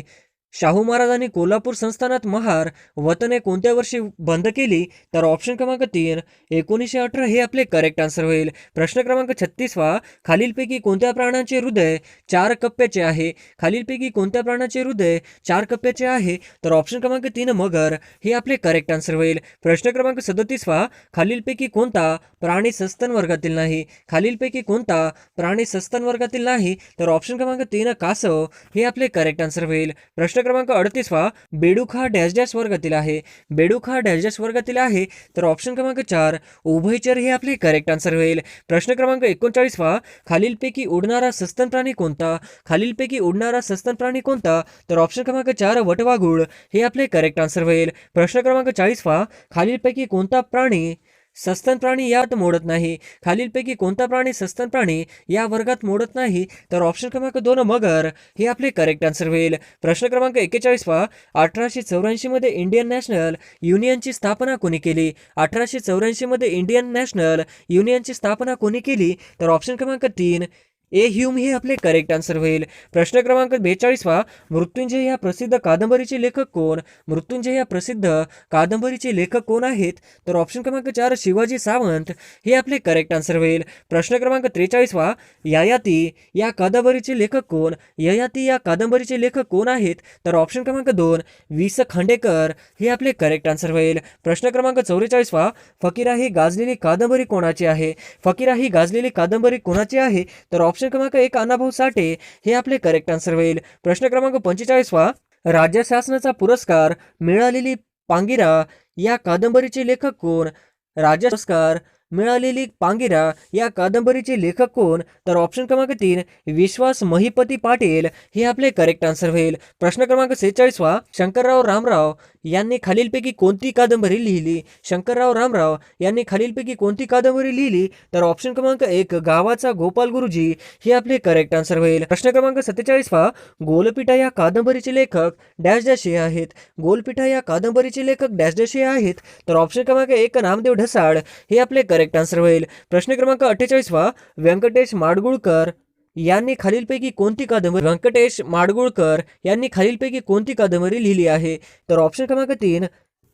शाहू महाराजांनी कोल्हापूर संस्थानात महार वतने कोणत्या वर्षी बंद केली? तर ऑप्शन क्रमांक 3 1918 हे आपले करेक्ट आन्सर होईल. प्रश्न क्रमांक 36वा, खालीलपैकी कोणत्या प्राण्याचे हृदय 4 कप्प्याचे आहे? खालीलपैकी कोणत्या प्राण्याचे हृदय 4 कप्प्याचे आहे? तर ऑप्शन क्रमांक 3 मगर हे आपले करेक्ट आन्सर होईल. प्रश्न क्रमांक 37वा, खालीलपैकी कोणता प्राणी सस्तन वर्गातील नाही? खालीलपैकी कोणता प्राणी सस्तन वर्गातील नाही? तर ऑप्शन क्रमांक 3 कासव हे आपले करेक्ट आन्सर होईल. प्रश्न क्रमांक 38वा, बेडूक हा डॅश डॅश वर्गातील आहे? बेडूक हा डॅश डॅश वर्गातील आहे? तर ऑप्शन क्रमांक 4 उभयचर हे आपले करेक्ट आन्सर होईल. प्रश्न क्रमांक 39वा, खालीलपैकी उडणारा सस्तन प्राणी कोणता? खालीलपैकी उडणारा सस्तन प्राणी कोणता? तर ऑप्शन क्रमांक 4 वटवाघूळ हे आपले करेक्ट आन्सर होईल. प्रश्न क्रमांक 40वा, खालीलपैकी कोणता प्राणी सस्तन प्राणी यात मोडत नाही? खालीलपैकी कोणता प्राणी सस्तन प्राणी या वर्गात मोडत नाही? तर ऑप्शन क्रमांक 2 मगर हे आपले करेक्ट आन्सर होईल. प्रश्न क्रमांक 41वा, 1884 मध्ये इंडियन नॅशनल युनियनची स्थापना कोणी केली? 1884 मध्ये इंडियन नॅशनल युनियनची स्थापना कोणी केली? तर ऑप्शन क्रमांक 3 ह्यूम हे आपले करेक्ट आन्सर होईल. प्रश्न क्रमांक 42वा, मृत्युंजय या प्रसिद्ध कादंबरीचे लेखक कोण? मृत्युंजय या प्रसिद्ध कादंबरीचे लेखक कोण आहेत? तर ऑप्शन क्रमांक 4 शिवाजी सावंत हे आपले करेक्ट आन्सर होईल. प्रश्न क्रमांक 43वा, ययाती या कादंबरीचे लेखक कोण? ययाती या कादंबरीचे लेखक कोण आहेत? तर ऑप्शन क्रमांक 2 वि स खांडेकर हे आपले करेक्ट आन्सर होईल. प्रश्न क्रमांक 44वा, फकीरा ही गाजलेली कादंबरी कोणाची आहे? फकीरा ही गाजलेली कादंबरी कोणाची आहे? तर ऑप्शन क्रमांक 1 अण्णाभाऊ साठे हे आपले करेक्ट आन्सर होईल. प्रश्न क्रमांक 45वा, राज्य शासनाचा पुरस्कार मिळालेली पांगिरा या कादंबरीचे लेखक कोण? राज्य पुरस्कार मिळालेली पांगिरा या कादंबरीचे लेखक कोण? तर ऑप्शन क्रमांक 3 विश्वास महिपती पाटील हे आपले करेक्ट आन्सर होईल. प्रश्न क्रमांक 46वा, शंकरराव रामराव यांनी खालीलपैकी कोणती कादंबरी लिहिली? शंकरराव रामराव यांनी खालीलपैकी कोणती कादंबरी लिहिली? तर ऑप्शन क्रमांक 1 गावाचा गोपाल गुरुजी हे आपले करेक्ट आन्सर होईल. प्रश्न क्रमांक 47वा, गोलपिठा या कादंबरीचे लेखक डॅश डॅश हे आहेत? गोलपिठा या कादंबरीचे लेखक डॅश डॅश हे आहेत? तर ऑप्शन क्रमांक 1 नामदेव ढसाळ हे आपले करेक्ट आन्सर होईल. प्रश्न क्रमांक 48वा, व्यंकटेश माडगुळकर यांनी खालीलपैकी कोणती कादंबरी व्यंकटेश माडगुळकर यांनी खालीलपैकी कोणती कादंबरी लिहिली आहे? तर ऑप्शन क्रमांक 3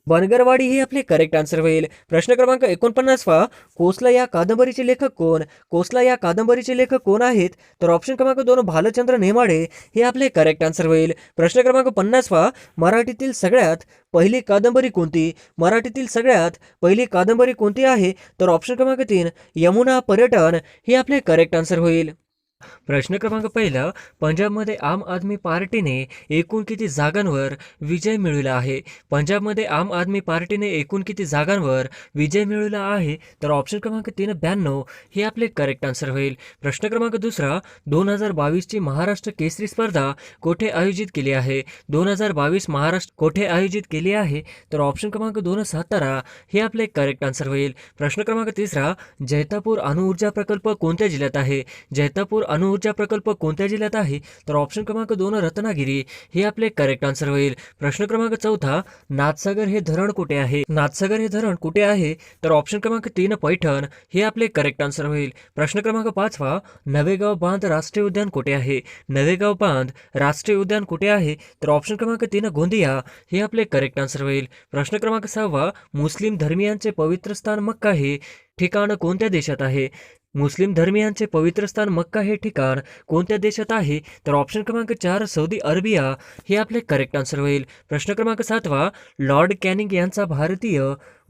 बनगरवाडी हे आपले करेक्ट आन्सर होईल. प्रश्न क्रमांक 49वा, कोसला या कादंबरीचे लेखक कोण? कोसला या कादंबरीचे लेखक कोण आहेत? तर ऑप्शन क्रमांक 2 भालचंद्र नेमाडे हे आपले करेक्ट आन्सर होईल. प्रश्न क्रमांक 50वा, मराठीतील सगळ्यात पहिली कादंबरी कोणती? मराठीतील सगळ्यात पहिली कादंबरी कोणती आहे? तर ऑप्शन क्रमांक 3 यमुना पर्यटन हे आपले करेक्ट आन्सर होईल. प्रश्न क्रमांक 1, पंजाबमध्ये आम आदमी पार्टीने एकूण किती जागांवर विजय मिळवला आहे? पंजाबमध्ये आम आदमी पार्टीने एकूण किती जागांवर विजय मिळवला आहे? तर ऑप्शन क्रमांक 3 92 हे आपले करेक्ट आन्सर होईल. प्रश्न क्रमांक 2, 2022ची महाराष्ट्र केसरी स्पर्धा कोठे आयोजित केली आहे? 2022 महाराष्ट्र कोठे आयोजित केली आहे? तर ऑप्शन क्रमांक 2 सातारा हे आपले करेक्ट आन्सर होईल. प्रश्न क्रमांक 3, जैतापूर अणुऊर्जा प्रकल्प कोणत्या जिल्ह्यात आहे? जैतापूर अणुऊर्जा प्रकल्प कोणत्या जिल्ह्यात आहे? तर ऑप्शन क्रमांक 2 रत्नागिरी हे आपले करेक्ट आन्सर होईल. प्रश्न क्रमांक 4, नाथसागर हे धरण कुठे आहे? नाथसागर हे धरण कुठे आहे? तर ऑप्शन क्रमांक 3 पैठण हे आपले करेक्ट आन्सर होईल. प्रश्न क्रमांक 5, नवेगाव बांध राष्ट्रीय उद्यान कुठे आहे? नवेगाव बांध राष्ट्रीय उद्यान कुठे आहे? तर ऑप्शन क्रमांक 3 गोंदिया हे आपले करेक्ट आन्सर होईल. प्रश्न क्रमांक 6, मुस्लिम धर्मियांचे पवित्र स्थान मक्का हे ठिकाण कोणत्या देशात आहे? मुस्लिम धर्मियांचे पवित्र स्थान मक्का हे ठिकाण कोणत्या देशात आहे? तर ऑप्शन क्रमांक 4 सौदी अरेबिया हे आपले करेक्ट आन्सर होईल. प्रश्न क्रमांक 7, लॉर्ड कॅनिंग यांचा भारतीय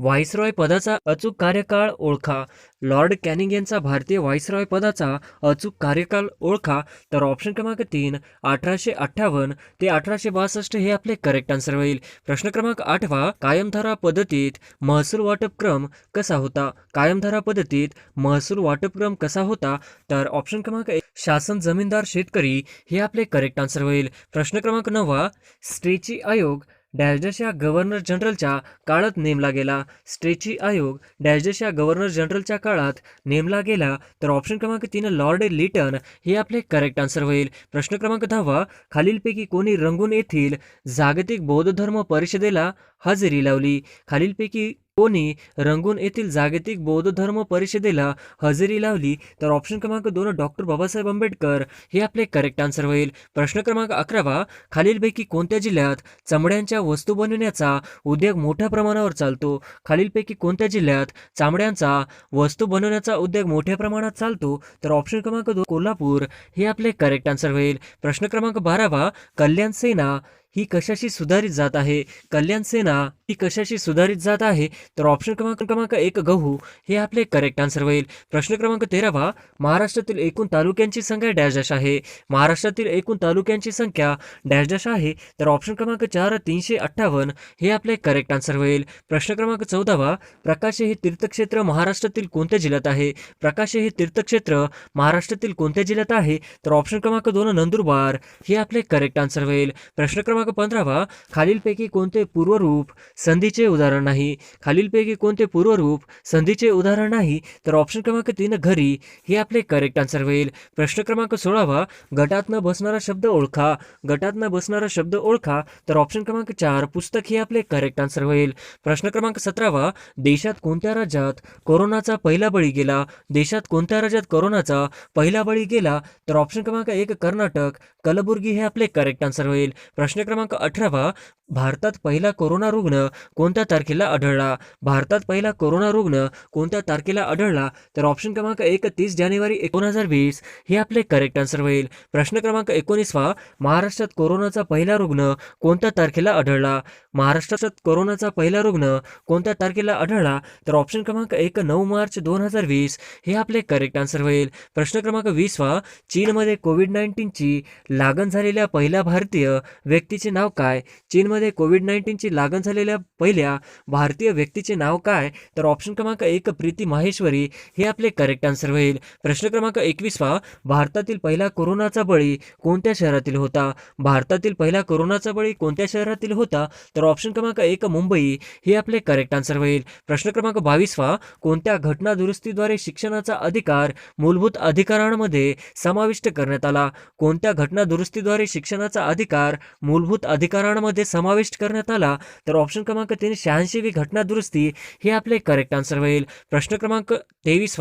व्हाईसरॉय पदाचा अचूक कार्यकाळ ओळखा. लॉर्ड कॅनिंग यांचा भारतीय व्हाईसरॉय पदाचा अचूक कार्यकाळ ओळखा. तर ऑप्शन क्रमांक 3 1858 ते 1862 हे आपले करेक्ट आन्सर होईल. प्रश्न क्रमांक 8, कायमधारा पद्धतीत महसूल वाटप क्रम कसा होता? कायमधारा पद्धतीत महसूल वाटप क्रम कसा होता? तर ऑप्शन क्रमांक 1 शासन जमीनदार शेतकरी हे आपले करेक्ट आन्सर होईल. प्रश्न क्रमांक 9, स्ट्रेची आयोग डॅश डॅश या गव्हर्नर जनरलच्या काळात नेमला गेला. स्ट्रेची आयोग डॅश डॅश या गव्हर्नर जनरलच्या काळात नेमला गेला. तर ऑप्शन क्रमांक 3 लॉर्ड लिटन हे आपले करेक्ट आन्सर होईल. प्रश्न क्रमांक 10, खालीलपैकी कोणी रंगून येथील जागतिक बौद्ध धर्म परिषदेला हजेरी लावली? खालीलपैकी कोणी रंगून येथील जागतिक बौद्ध धर्म परिषदेला हजेरी लावली? तर ऑप्शन क्रमांक 2 डॉक्टर बाबासाहेब आंबेडकर हे आपले करेक्ट आन्सर होईल. प्रश्न क्रमांक 11 खालीलपैकी कोणत्या जिल्ह्यात चमड्यांच्या वस्तू बनवण्याचा उद्योग मोठ्या प्रमाणावर चालतो? खालीलपैकी कोणत्या जिल्ह्यात चामड्यांचा वस्तू बनवण्याचा उद्योग मोठ्या प्रमाणात चालतो? तर ऑप्शन क्रमांक 2 कोल्हापूर हे आपले करेक्ट आन्सर होईल. प्रश्न क्रमांक 12 कल्याण सेना ही कशाशी सुधारित जात आहे? कल्याण सेना ही कशाशी सुधारित जात आहे? तर ऑप्शन क्रमांक 1 गहू हे आपले करेक्ट आन्सर होईल. प्रश्न क्रमांक 13 महाराष्ट्रातील एकूण तालुक्यांची संख्या डॅश डॅश आहे? महाराष्ट्रातील एकूण तालुक्यांची संख्या डॅश डॅश आहे. तर ऑप्शन क्रमांक 4 358 हे आपले करेक्ट आन्सर होईल. प्रश्न क्रमांक 14 प्रकाशे हे तीर्थक्षेत्र महाराष्ट्रातील कोणत्या जिल्ह्यात आहे? प्रकाशे हे तीर्थक्षेत्र महाराष्ट्रातील कोणत्या जिल्ह्यात आहे? तर ऑप्शन क्रमांक 2 नंदुरबार हे आपले करेक्ट आन्सर होईल. प्रश्न क्रमांक 15 खालीलपैकी कोणते पूर्वरूप संधीचे उदाहरण नाही? खालीलपैकी कोणते पूर्वरूप संधीचे उदाहरण नाही? तर ऑप्शन क्रमांक 3 घरी हे आपले करेक्ट आन्सर होईल. प्रश्न क्रमांक 16 गटात न बसणारा शब्द ओळखा. गटात न बसणारा शब्द ओळखा. तर ऑप्शन क्रमांक 4 पुस्तक हे आपले करेक्ट आन्सर होईल. प्रश्न क्रमांक 17 देशात कोणत्या राज्यात कोरोनाचा पहिला बळी गेला? देशात कोणत्या राज्यात कोरोनाचा पहिला बळी गेला? तर ऑप्शन क्रमांक 1 कर्नाटक कलबुर्गी हे आपले करेक्ट आन्सर होईल. प्रश्न क्रमांक 18 भारतात पहिला कोरोना रुग्ण कोणत्या तारखेला आढळला? भारतात पहिला कोरोना रुग्ण कोणत्या तारखेला आढळला? तर ऑप्शन क्रमांक 1 30 जानेवारी 2020 हे आपले करेक्ट आन्सर होईल. प्रश्न क्रमांक 19 महाराष्ट्रात कोरोनाचा पहिला रुग्ण कोणत्या तारखेला आढळला? महाराष्ट्रात कोरोनाचा पहिला रुग्ण कोणत्या तारखेला आढळला? तर ऑप्शन क्रमांक 1 9 मार्च 2020 हे आपले करेक्ट आन्सर होईल. प्रश्न क्रमांक 20 चीनमध्ये कोविड-19ची लागण झालेल्या पहिल्या भारतीय व्यक्तीचे नाव काय? चीनमध्ये कोविड-19ची लागण झालेल्या पहिल्या भारतीय व्यक्तीचे नाव काय? तर ऑप्शन क्रमांक 1 प्रीती माहेश्वरी हे आपले करेक्ट आन्सर होईल. प्रश्न क्रमांक 21 भारतातील पहिला कोरोनाचा बळी कोणत्या शहरातील होता? भारतातील पहिला कोरोनाचा बळी कोणत्या शहरातील होता? तर ऑप्शन क्रमांक 1 मुंबई हे आपले करेक्ट आन्सर होईल. प्रश्न क्रमांक 22 कोणत्या घटना दुरुस्तीद्वारे शिक्षणाचा अधिकार मूलभूत अधिकारांमध्ये समाविष्ट करण्यात आला? कोणत्या घटना दुरुस्तीद्वारे शिक्षणाचा अधिकार मूलभूत अधिकारांमध्ये समाविष्ट करण्यात आला? तर ऑप्शन क्रमांक 3 86वी घटना दुरुस्ती हे आपले करेक्ट आन्सर होईल. प्रश्न क्रमांक 23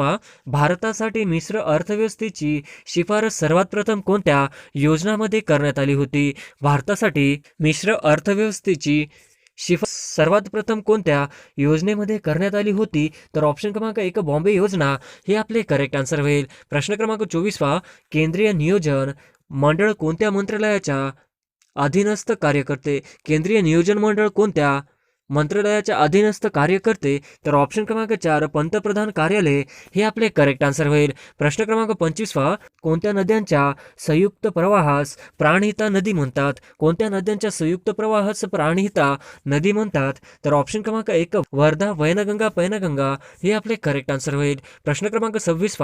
भारतासाठी मिश्र अर्थव्यवस्थेची शिफारस सर्वात प्रथम कोणत्या योजनामध्ये करण्यात आली होती? भारतासाठी मिश्र अर्थव्यवस्थेची शिफारस सर्वात प्रथम कोणत्या योजनेमध्ये करण्यात आली होती? तर ऑप्शन क्रमांक 1 बॉम्बे योजना हे आपले करेक्ट आन्सर होईल. प्रश्न क्रमांक 24 केंद्रीय नियोजन मंडळ कोणत्या मंत्रालयाच्या अधीनस्थ कार्य करते? केंद्रीय नियोजन मंडळ कोणत्या मंत्रालयाच्या अधीनस्थ कार्य करते? तर ऑप्शन क्रमांक 4 पंतप्रधान कार्यालय हे आपले करेक्ट आन्सर होईल. प्रश्न क्रमांक 25 कोणत्या नद्यांच्या संयुक्त प्रवाहास प्राणहिता नदी म्हणतात? कोणत्या नद्यांच्या संयुक्त प्रवाहास प्राणहिता नदी म्हणतात? तर ऑप्शन क्रमांक 1 वर्धा वैनगंगा पैनगंगा हे आपले करेक्ट आन्सर होईल. प्रश्न क्रमांक 26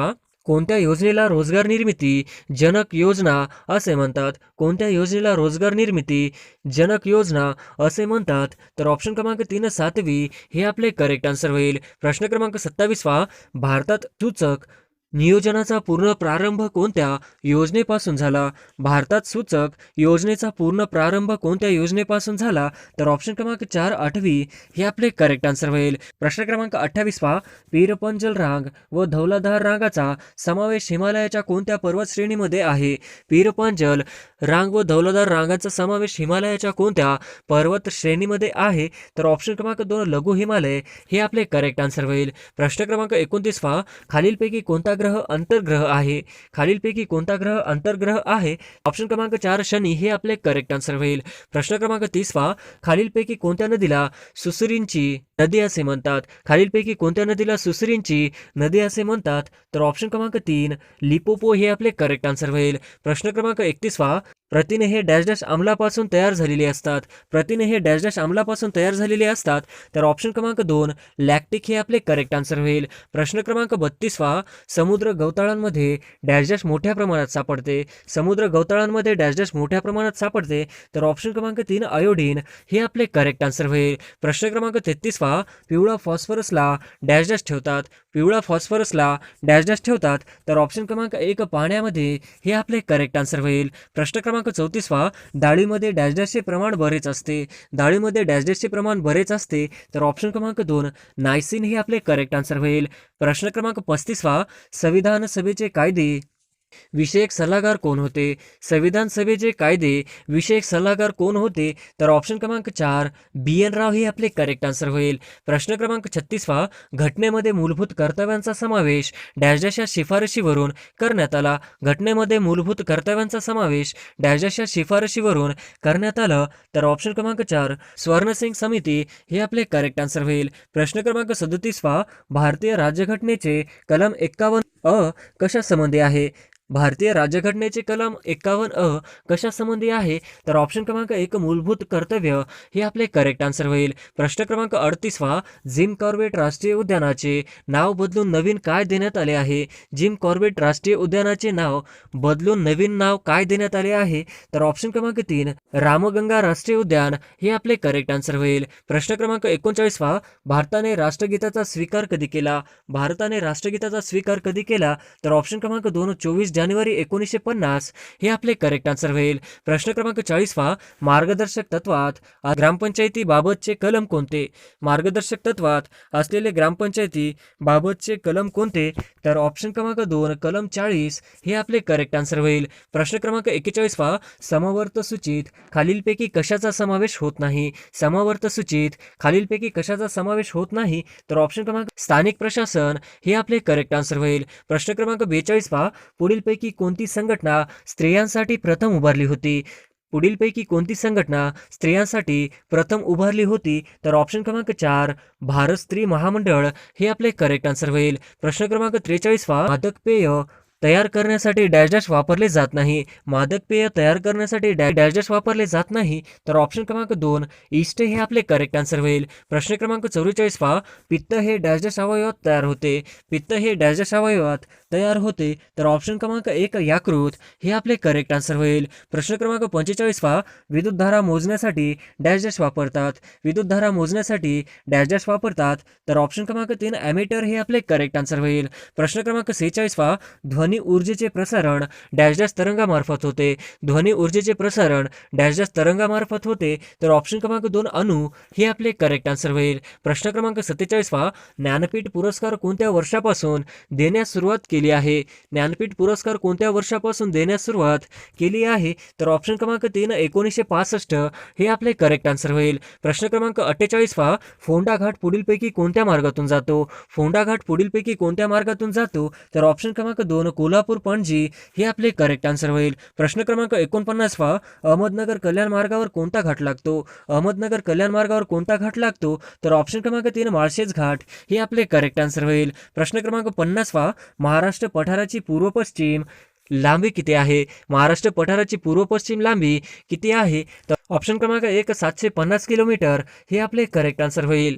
कोणत्या योजनेला रोजगार निर्मिती जनक योजना असे म्हणतात? कोणत्या योजनेला रोजगार निर्मिती जनक योजना असे म्हणतात? तर ऑप्शन क्रमांक 3 7वी हे आपले करेक्ट आन्सर होईल. प्रश्न क्रमांक 27 भारतात सूचक नियोजनाचा पूर्ण प्रारंभ कोणत्या योजनेपासून झाला? भारतात सूचक योजनेचा पूर्ण प्रारंभ कोणत्या योजनेपासून झाला? तर ऑप्शन क्रमांक 4 8वी हे आपले करेक्ट आन्सर होईल. प्रश्न क्रमांक 28 पीरपंजल रांग व धौलाधार रांगाचा समावेश हिमालयाच्या कोणत्या पर्वत श्रेणीमध्ये आहे? पीरपंजल रांग व धौलाधार रांगाचा समावेश हिमालयाच्या कोणत्या पर्वत श्रेणीमध्ये आहे? तर ऑप्शन क्रमांक 2 लघु हिमालय हे आपले करेक्ट आन्सर होईल. प्रश्न क्रमांक 29 खालीलपैकी कोणता ग्रह अंतर्ग्रह आहे? खालीलपैकी कोणता ग्रह अंतर्ग्रह आहे? ऑप्शन क्रमांक 4 शनी हे आपले करेक्ट आन्सर होईल. प्रश्न क्रमांक 30 खालीलपैकी कोणत्या नदीला सुसरींची नदी असे म्हणतात? खालीलपैकी कोणत्या नदीला सुसरींची नदी असे म्हणतात? तर ऑप्शन क्रमांक 3 लिपोपो हे आपले करेक्ट आन्सर होईल. प्रश्न क्रमांक 31 प्रथिने हे डॅश डॅश आम्लापासून तयार झालेले असतात. प्रथिने हे डॅश डॅश आम्लापासून तयार झालेले असतात. तर ऑप्शन क्रमांक 2 लॅक्टिक हे आपले करेक्ट आन्सर होईल. प्रश्न क्रमांक 32 समुद्र गवताळांमध्ये डॅश डॅश मोठ्या प्रमाणात सापडते. समुद्र गवताळांमध्ये डॅश डॅश मोठ्या प्रमाणात सापडते. तर ऑप्शन क्रमांक 3 आयोडीन हे आपले करेक्ट आन्सर होईल. प्रश्न क्रमांक 33 पिवळा फॉस्फरसला डॅश डॅश ठेवतात. पिवळा फॉस्फरसला डॅश डॅश ठेवतात, तर ऑप्शन क्रमांक 1 पाण्यामध्ये हे आपले करेक्ट आन्सर होईल. प्रश्न क्रमांक 34 डाळीमध्ये डॅश डॅशचे प्रमाण बरेच असते. डाळीमध्ये डॅश डॅशचे प्रमाण बरेच असते, तर ऑप्शन क्रमांक 2 नायसिन हे आपले करेक्ट आन्सर होईल. प्रश्न क्रमांक 35 संविधान सभेचे कायदे विषयक सल्लागार कोण होते? संविधान सभेचे कायदे विषयक सल्लागार कोण होते? तर ऑप्शन क्रमांक 4 BN राव हे आपले करेक्ट आन्सर होईल. प्रश्न क्रमांक 36 घटनेमध्ये मूलभूत कर्तव्यांचा समावेश डॅश डॅश या शिफारशीवरून करण्यात आला. घटनेमध्ये मूलभूत कर्तव्यांचा समावेश डॅश डॅश या शिफारशीवरून करण्यात आलं, तर ऑप्शन क्रमांक 4 स्वर्णसिंग समिती हे आपले करेक्ट आन्सर होईल. प्रश्न क्रमांक 37 भारतीय राज्यघटनेचे कलम 51 कशा संबंधी आहे? भारतीय राज्यघटनेचे कलम 51 कशा संबंधी आहे? तर ऑप्शन क्रमांक 1 मूलभूत कर्तव्य हे आपले करेक्ट आन्सर होईल. प्रश्न क्रमांक 38 जिम कॉर्बेट राष्ट्रीय उद्यानाचे नाव बदलून नवीन काय देण्यात आले आहे? जिम कॉर्बेट राष्ट्रीय उद्यानाचे नाव बदलून नवीन नाव काय देण्यात आले आहे? तर ऑप्शन क्रमांक 3 रामगंगा राष्ट्रीय उद्यान हे आपले करेक्ट आन्सर होईल. प्रश्न क्रमांक 39 भारताने राष्ट्रगीताचा स्वीकार कधी केला? भारताने राष्ट्रगीताचा स्वीकार कधी केला? तर ऑप्शन क्रमांक 2 24 जानेवारी 1950 हे आपले करेक्ट आन्सर होईल. प्रश्न क्रमांक 40 मार्गदर्शक तत्वात ग्रामपंचायती बाबतचे कलम कोणते? मार्गदर्शक तत्वात असलेले ग्रामपंचायती बाबतचे कलम कोणते? तर ऑप्शन क्रमांक 2 कलम 40 हे आपले करेक्ट आन्सर होईल. प्रश्न क्रमांक 41 समवर्त सूचीत खालीलपैकी कशाचा समावेश होत नाही? समवर्त सूचीत खालीलपैकी कशाचा समावेश होत नाही? तर ऑप्शन क्रमांक स्थानिक प्रशासन हे आपले करेक्ट आन्सर होईल. प्रश्न क्रमांक 42 पुढीलपैकी कोणती संघटना स्त्रियांसाठी प्रथम उभारली होती? पुढीलपैकी कोणती संघटना स्त्रियांसाठी प्रथम उभारली होती? तर ऑप्शन क्रमांक 4 भारत स्त्री महामंडळ हे आपले करेक्ट आन्सर होईल. प्रश्न क्रमांक 43 मादक पेय तयार करण्यासाठी डॅश डॅश वापरले जात नाही. मादक पेय तयार करण्यासाठी डॅश डॅश वापरले जात नाही, तर ऑप्शन क्रमांक 2 ईस्ट हे आपले करेक्ट आन्सर होईल. प्रश्न क्रमांक 44 पित्त हे डॅश डॅश अवयवात तयार होते. पित्त हे डॅश डॅश अवयवात तयार होते, तर ऑप्शन क्रमांक 1 याकृत हे आपले करेक्ट आन्सर होईल. प्रश्न क्रमांक 45 विद्युतधारा मोजण्यासाठी डॅश डॅश वापरतात. विद्युतधारा मोजण्यासाठी डॅश डॅश वापरतात, तर ऑप्शन क्रमांक 3 ॲमीटर हे आपले करेक्ट आन्सर होईल. प्रश्न क्रमांक 46 ध्वनी ऊर्जेचे प्रसारण डॅश डॅश तरंगामार्फत होते. ध्वनी ऊर्जेचे प्रसारण डॅश डॅश तरंगामार्फत होते, तर ऑप्शन क्रमांक 2 अणु हे आपले करेक्ट आन्सर होईल. प्रश्न क्रमांक 47 ज्ञानपीठ पुरस्कार कोणत्या वर्षापासून देण्यास सुरुवात केली आहे? ज्ञानपीठ पुरस्कार कोणत्या वर्षापासून देण्यास सुरुवात केली आहे? तर ऑप्शन क्रमांक 3 1965 हे आपले करेक्ट आन्सर होईल. प्रश्न क्रमांक 48 फोंडा घाट पुढीलपैकी कोणत्या मार्गातून जातो? फोंडा घाट पुढीलपैकी कोणत्या मार्गातून जातो? तर ऑप्शन क्रमांक 2 कोल्हापूर पणजी हे आपले करेक्ट आन्सर होईल. प्रश्न क्रमांक 49 अहमदनगर कल्याण मार्गावर कोणता घाट लागतो? अहमदनगर कल्याण मार्गावर कोणता घाट लागतो? तर ऑप्शन क्रमांक 3 माळशेज घाट हे आपले करेक्ट आन्सर होईल. प्रश्न क्रमांक 50 महाराष्ट्र पठाराची पूर्व पश्चिम लांबी किती आहे? महाराष्ट्र पठाराची पूर्व पश्चिम लांबी किती आहे? तर ऑप्शन क्रमांक 1 750 किलोमीटर हे आपले करेक्ट आन्सर होईल.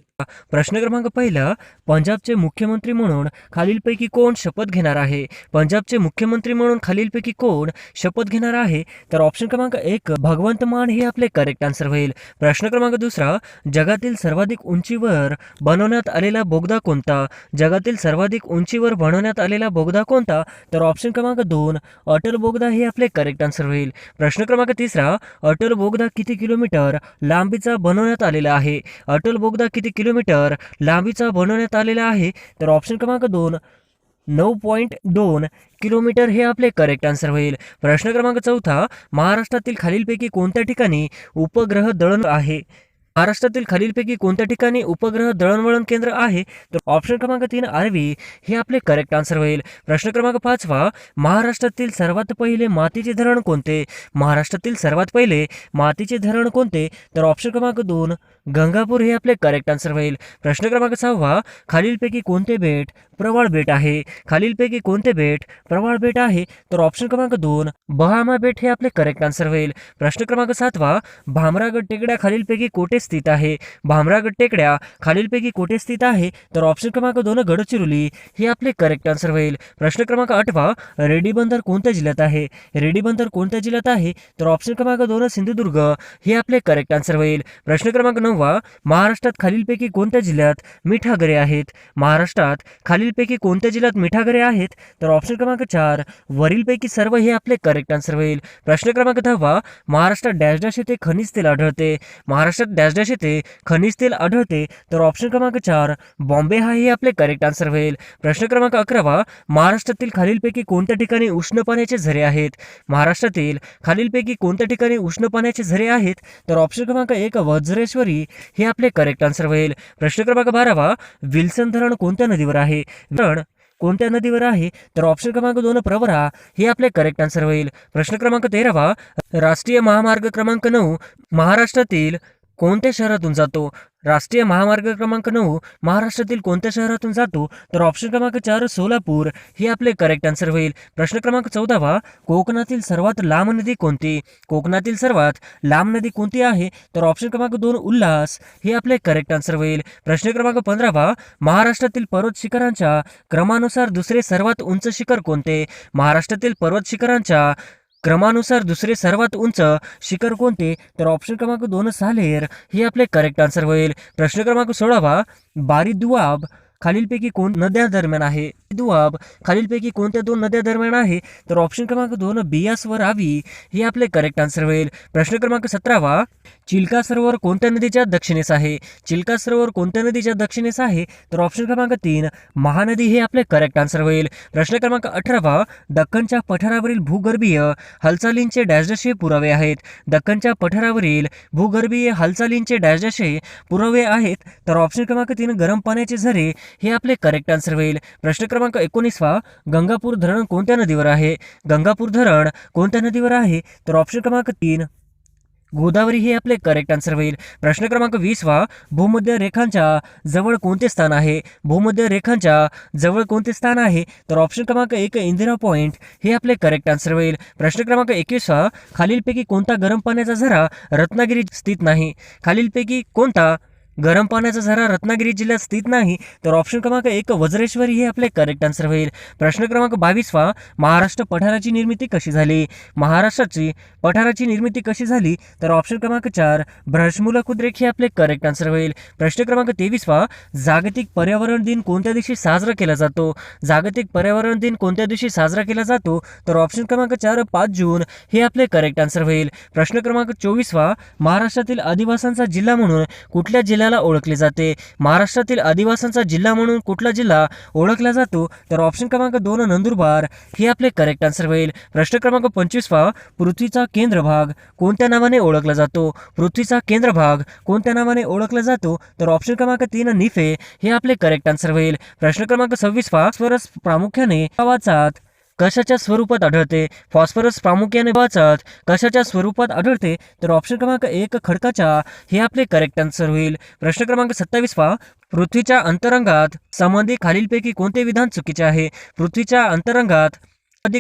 प्रश्न क्रमांक 1 पंजाबचे मुख्यमंत्री म्हणून खालीलपैकी कोण शपथ घेणार आहे? पंजाबचे मुख्यमंत्री म्हणून खालीलपैकी कोण शपथ घेणार आहे? तर ऑप्शन क्रमांक 1 भगवंत मान हे आपले करेक्ट आन्सर होईल. प्रश्न क्रमांक 2 जगातील सर्वाधिक उंचीवर बनवण्यात आलेला बोगदा कोणता? जगातील सर्वाधिक उंचीवर बनवण्यात आलेला बोगदा कोणता? तर ऑप्शन क्रमांक 2 अटल बोगदा हे आपले करेक्ट आन्सर होईल. प्रश्न क्रमांक 3 अटल बोगदा किती किलोमीटर लांबीचा बनवण्यात आलेला आहे? अटल बोगदा किती किलोमीटर लांबीचा बनवण्यात आलेला आहे? तर ऑप्शन क्रमांक 2 9.2 किलोमीटर हे आपले करेक्ट आन्सर होईल. प्रश्न क्रमांक 4 महाराष्ट्रातील खालीलपैकी कोणत्या ठिकाणी उपग्रह दळण आहे? महाराष्ट्रातील खालीलपैकी कोणत्या ठिकाणी उपग्रह दळणवळण केंद्र आहे? तर ऑप्शन क्रमांक 3 आर्वी हे आपले करेक्ट आन्सर होईल. प्रश्न क्रमांक 5 महाराष्ट्रातील सर्वात पहिले मातीचे धरण कोणते? महाराष्ट्रातील सर्वात पहिले मातीचे धरण कोणते? तर ऑप्शन क्रमांक 2 गंगापूर हे आपले करेक्ट आन्सर होईल. प्रश्न क्रमांक 6 खालीलपैकी कोणते बेट प्रवाळ बेट आहे? खालीलपैकी कोणते बेट प्रवाळ बेट आहे? तर ऑप्शन क्रमांक 2 बहामा बेट हे आपले करेक्ट आन्सर होईल. प्रश्न क्रमांक 7 भामरागड टेकड्या खालीलपैकी कोठे स्थित आहे? भामरागड टेकड्या खालीलपैकी कोठे स्थित आहे? तर ऑप्शन क्रमांक 2 गडचिरोली हे आपले करेक्ट आन्सर होईल. प्रश्न क्रमांक 8 रेडी बंदर कोणत्या जिल्ह्यात आहे? रेडी बंदर कोणत्या जिल्ह्यात आहे? तर ऑप्शन क्रमांक 2 सिंधुदुर्ग हे आपले करेक्ट आन्सर होईल. प्रश्न क्रमांक 9 महाराष्ट्रात खालीलपैकी कोणत्या जिल्ह्यात मिठागरे आहेत? महाराष्ट्रात खालील खालीलपैकी कोणत्या जिल्ह्यात मिठागरे आहेत? तर ऑप्शन क्रमांक 4 वरीलपैकी सर्व हे आपले करेक्ट आन्सर होईल. प्रश्न क्रमांक 10 महाराष्ट्रात डॅश डॅश येथे खनिज तेल आढळते. महाराष्ट्रात डॅश डॅश येथे खनिज तेल आढळते. तर ऑप्शन क्रमांक 4 बॉम्बे हा हे आपले करेक्ट आन्सर होईल. प्रश्न क्रमांक 11 महाराष्ट्रातील खालीलपैकी कोणत्या ठिकाणी उष्ण पाण्याचे झरे आहेत? महाराष्ट्रातील खालीलपैकी कोणत्या ठिकाणी उष्ण पाण्याचे झरे आहेत? तर ऑप्शन क्रमांक 1 वज्रेश्वरी हे आपले करेक्ट आन्सर होईल. प्रश्न क्रमांक 12 विल्सन धरण कोणत्या नदीवर आहे? धरण कोणत्या नदीवर आहे? तर ऑप्शन क्रमांक 2 प्रवरा हे आपले करेक्ट आन्सर होईल. प्रश्न क्रमांक 13 राष्ट्रीय महामार्ग क्रमांक 9 महाराष्ट्रातील कोणत्या शहरातून जातो? राष्ट्रीय महामार्ग क्रमांक 9 महाराष्ट्रातील कोणत्या शहरातून जातो? तर ऑप्शन क्रमांक 4 सोलापूर हे आपले करेक्ट आन्सर होईल. प्रश्न क्रमांक 14 कोकणातील सर्वात लांब नदी कोणती? कोकणातील सर्वात लांब नदी कोणती आहे? तर ऑप्शन क्रमांक 2 उल्हास हे आपले करेक्ट आन्सर होईल. प्रश्न क्रमांक 15 महाराष्ट्रातील पर्वत शिखरांच्या क्रमानुसार दुसरे सर्वात उंच शिखर कोणते? महाराष्ट्रातील पर्वत शिखरांच्या क्रमानुसार दुसरे सर्वात उंच शिखर कोणते? तर ऑप्शन क्रमांक 2 सालेर हे आपले करेक्ट आन्सर होईल. प्रश्न क्रमांक 16 बारी दुआब खालीलपैकी कोण नद्या दरम्यान आहे? दुआब खालीलपैकी कोणत्या 2 नद्या दरम्यान आहे? तर ऑप्शन क्रमांक 2 बियास व रावी हे आपले करेक्ट आन्सर होईल. प्रश्न क्रमांक 17 चिल्का सरोवर कोणत्या नदीच्या दक्षिणेस आहे? चिल्का सरोवर कोणत्या नदीच्या दक्षिणेस आहे? तर ऑप्शन क्रमांक 3 महानदी हे आपले करेक्ट आन्सर होईल. प्रश्न क्रमांक 18 दख्खनच्या पठारावरील भूगर्भीय हालचालींचे डॅश डॅश हे पुरावे आहेत. दख्खनच्या पठारावरील भूगर्भीय हालचालींचे डॅश डॅश हे पुरावे आहेत. तर ऑप्शन क्रमांक 3 गरम पाण्याचे झरे हे आपले करेक्ट आन्सर होईल. प्रश्न क्रमांक 19 गंगापूर धरण कोणत्या नदीवर आहे? गंगापूर धरण कोणत्या नदीवर आहे? तर ऑप्शन क्रमांक 3 गोदावरी हे आपले करेक्ट आन्सर होईल. प्रश्न क्रमांक 20 भूमध्य रेखांच्या जवळ कोणते स्थान आहे? भूमध्य रेखांच्या जवळ कोणते स्थान आहे? तर ऑप्शन क्रमांक 1 इंदिरा पॉइंट हे आपले करेक्ट आन्सर होईल. प्रश्न क्रमांक 21 खालीलपैकी कोणता गरम पाण्याचा झरा रत्नागिरीत स्थित नाही? खालीलपैकी कोणता गरम पाण्याचा झरा रत्नागिरी जिल्ह्यात स्थित नाही? तर ऑप्शन क्रमांक 1 वज्रेश्वरी हे आपले करेक्ट आन्सर होईल. प्रश्न क्रमांक 22 महाराष्ट्र पठाराची निर्मिती कशी झाली? महाराष्ट्राची पठाराची निर्मिती कशी झाली? तर ऑप्शन क्रमांक 4 भ्रशमूलक उद्रेक हे आपले करेक्ट आन्सर होईल. प्रश्न क्रमांक 23 जागतिक पर्यावरण दिन कोणत्या दिवशी साजरा केला जातो? जागतिक पर्यावरण दिन कोणत्या दिवशी साजरा केला जातो? तर ऑप्शन क्रमांक 4 5 जून हे आपले करेक्ट आन्सर होईल. प्रश्न क्रमांक 24 महाराष्ट्रातील आदिवासींचा जिल्हा म्हणून कुठल्या जिल्ह्याला ओळखले जाते? महाराष्ट्रातील आदिवासींचा जिल्हा म्हणून कुठला जिल्हा ओळखला जातो? तर ऑप्शन क्रमांक 2 नंदुरबार हे आपले करेक्ट आन्सर होईल. प्रश्न क्रमांक 25 पृथ्वीचा केंद्रभाग कोणत्या नावाने ओळखला जातो? पृथ्वीचा केंद्रभाग कोणत्या नावाने ओळखला जातो? तर ऑप्शन क्रमांक 3 निफे हे आपले करेक्ट आन्सर होईल. प्रश्न क्रमांक 26 फॉस्फरस प्रामुख्याने आवाजात कशाच्या स्वरूपात आढळते? फॉस्फरस प्रामुख्याने वाचात कशाच्या स्वरूपात आढळते? तर ऑप्शन क्रमांक 1 खडकाच्या हे आपले करेक्ट आन्सर होईल. प्रश्न क्रमांक 27 पृथ्वीच्या अंतरंगात संबंधी खालीलपैकी कोणते विधान चुकीचे आहे? पृथ्वीच्या अंतरंगात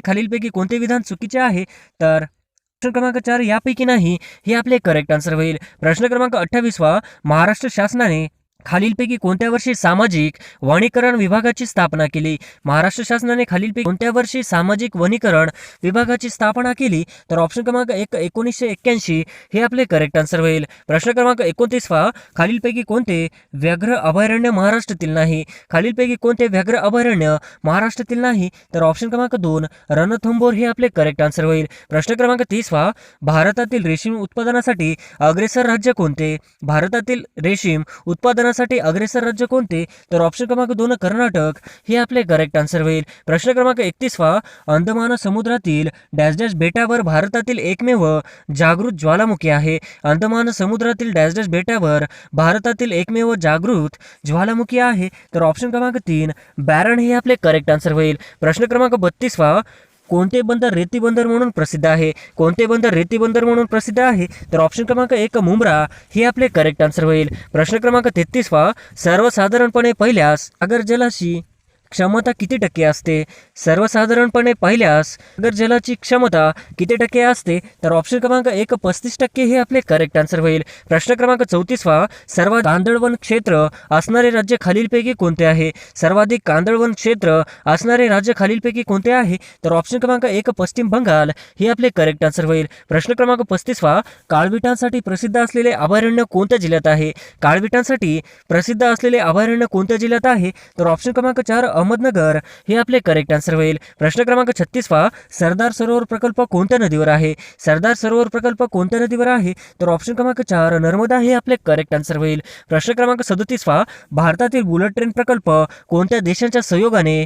खालीलपैकी कोणते विधान चुकीचे आहे? तर ऑप्शन क्रमांक 4 यापैकी नाही हे आपले करेक्ट आन्सर होईल. प्रश्न क्रमांक 28 महाराष्ट्र शासनाने खालीलपैकी कोणत्या वर्षी सामाजिक वनीकरण विभागाची स्थापना केली? महाराष्ट्र शासनाने खालीलपैकी कोणत्या वर्षी सामाजिक वनीकरण विभागाची स्थापना केली? तर ऑप्शन क्रमांक 1 1981 हे आपले करेक्ट आन्सर होईल. प्रश्न क्रमांक 29 खालीलपैकी कोणते व्याघ्र अभयारण्य महाराष्ट्रातील नाही? खालीलपैकी कोणते व्याघ्र अभयारण्य महाराष्ट्रातील नाही? तर ऑप्शन क्रमांक 2 रणथंबोर हे आपले करेक्ट आन्सर होईल. प्रश्न क्रमांक 30 भारतातील रेशीम उत्पादनासाठी अग्रेसर राज्य कोणते? भारतातील रेशीम उत्पादनासाठी अग्रेसर राज्य कोणते? तर ऑप्शन क्रमांक 2 कर्नाटक हे आपले करेक्ट आन्सर होईल. प्रश्न क्रमांक 31 अंदमान समुद्रातील डॅश डॅश बेटावर भारतातील एकमेव जागृत ज्वालामुखी आहे. अंदमान समुद्रातील डॅश डॅश बेटावर भारतातील एकमेव जागृत ज्वालामुखी आहे. तर ऑप्शन क्रमांक 3 बॅरन हे आपले करेक्ट आन्सर होईल. प्रश्न क्रमांक 32 कोणते बंदर रेती बंदर म्हणून प्रसिद्ध आहे? कोणते बंदर रेती बंदर म्हणून प्रसिद्ध आहे? तर ऑप्शन क्रमांक 1 मुंब्रा हे आपले करेक्ट आन्सर होईल. प्रश्न क्रमांक 33 सर्वसाधारणपणे पहिल्यास सागर जलाची क्षमता किती टक्के असते? सर्वसाधारणपणे पहिल्यास सागर जलाची क्षमता किती टक्के असते? तर ऑप्शन क्रमांक 1 35% हे आपले करेक्ट आन्सर होईल. प्रश्न क्रमांक 34 सर्वात कांदळवन क्षेत्र असणारे राज्य खालीलपैकी कोणते आहे? सर्वाधिक कांदळवन क्षेत्र असणारे राज्य खालीलपैकी कोणते आहे? तर ऑप्शन क्रमांक 1 पश्चिम बंगाल हे आपले करेक्ट आन्सर होईल. प्रश्न क्रमांक 35 काळविटांसाठी प्रसिद्ध असलेले अभयारण्य कोणत्या जिल्ह्यात आहे? काळविटांसाठी प्रसिद्ध असलेले अभयारण्य कोणत्या जिल्ह्यात आहे? तर ऑप्शन क्रमांक 4 अहमदनगर हे आपले करेक्ट आन्सर होईल. प्रश्न क्रमांक 36 पहा, सरदार सरोवर प्रकल्प कोणत्या नदीवर आहे? सरदार सरोवर प्रकल्प कोणत्या नदीवर आहे? तर ऑप्शन क्रमांक 4 नर्मदा हे आपले करेक्ट आन्सर होईल. प्रश्न क्रमांक 37 पहा, भारतातील बुलेट ट्रेन प्रकल्प कोणत्या देशांच्या सहयोगाने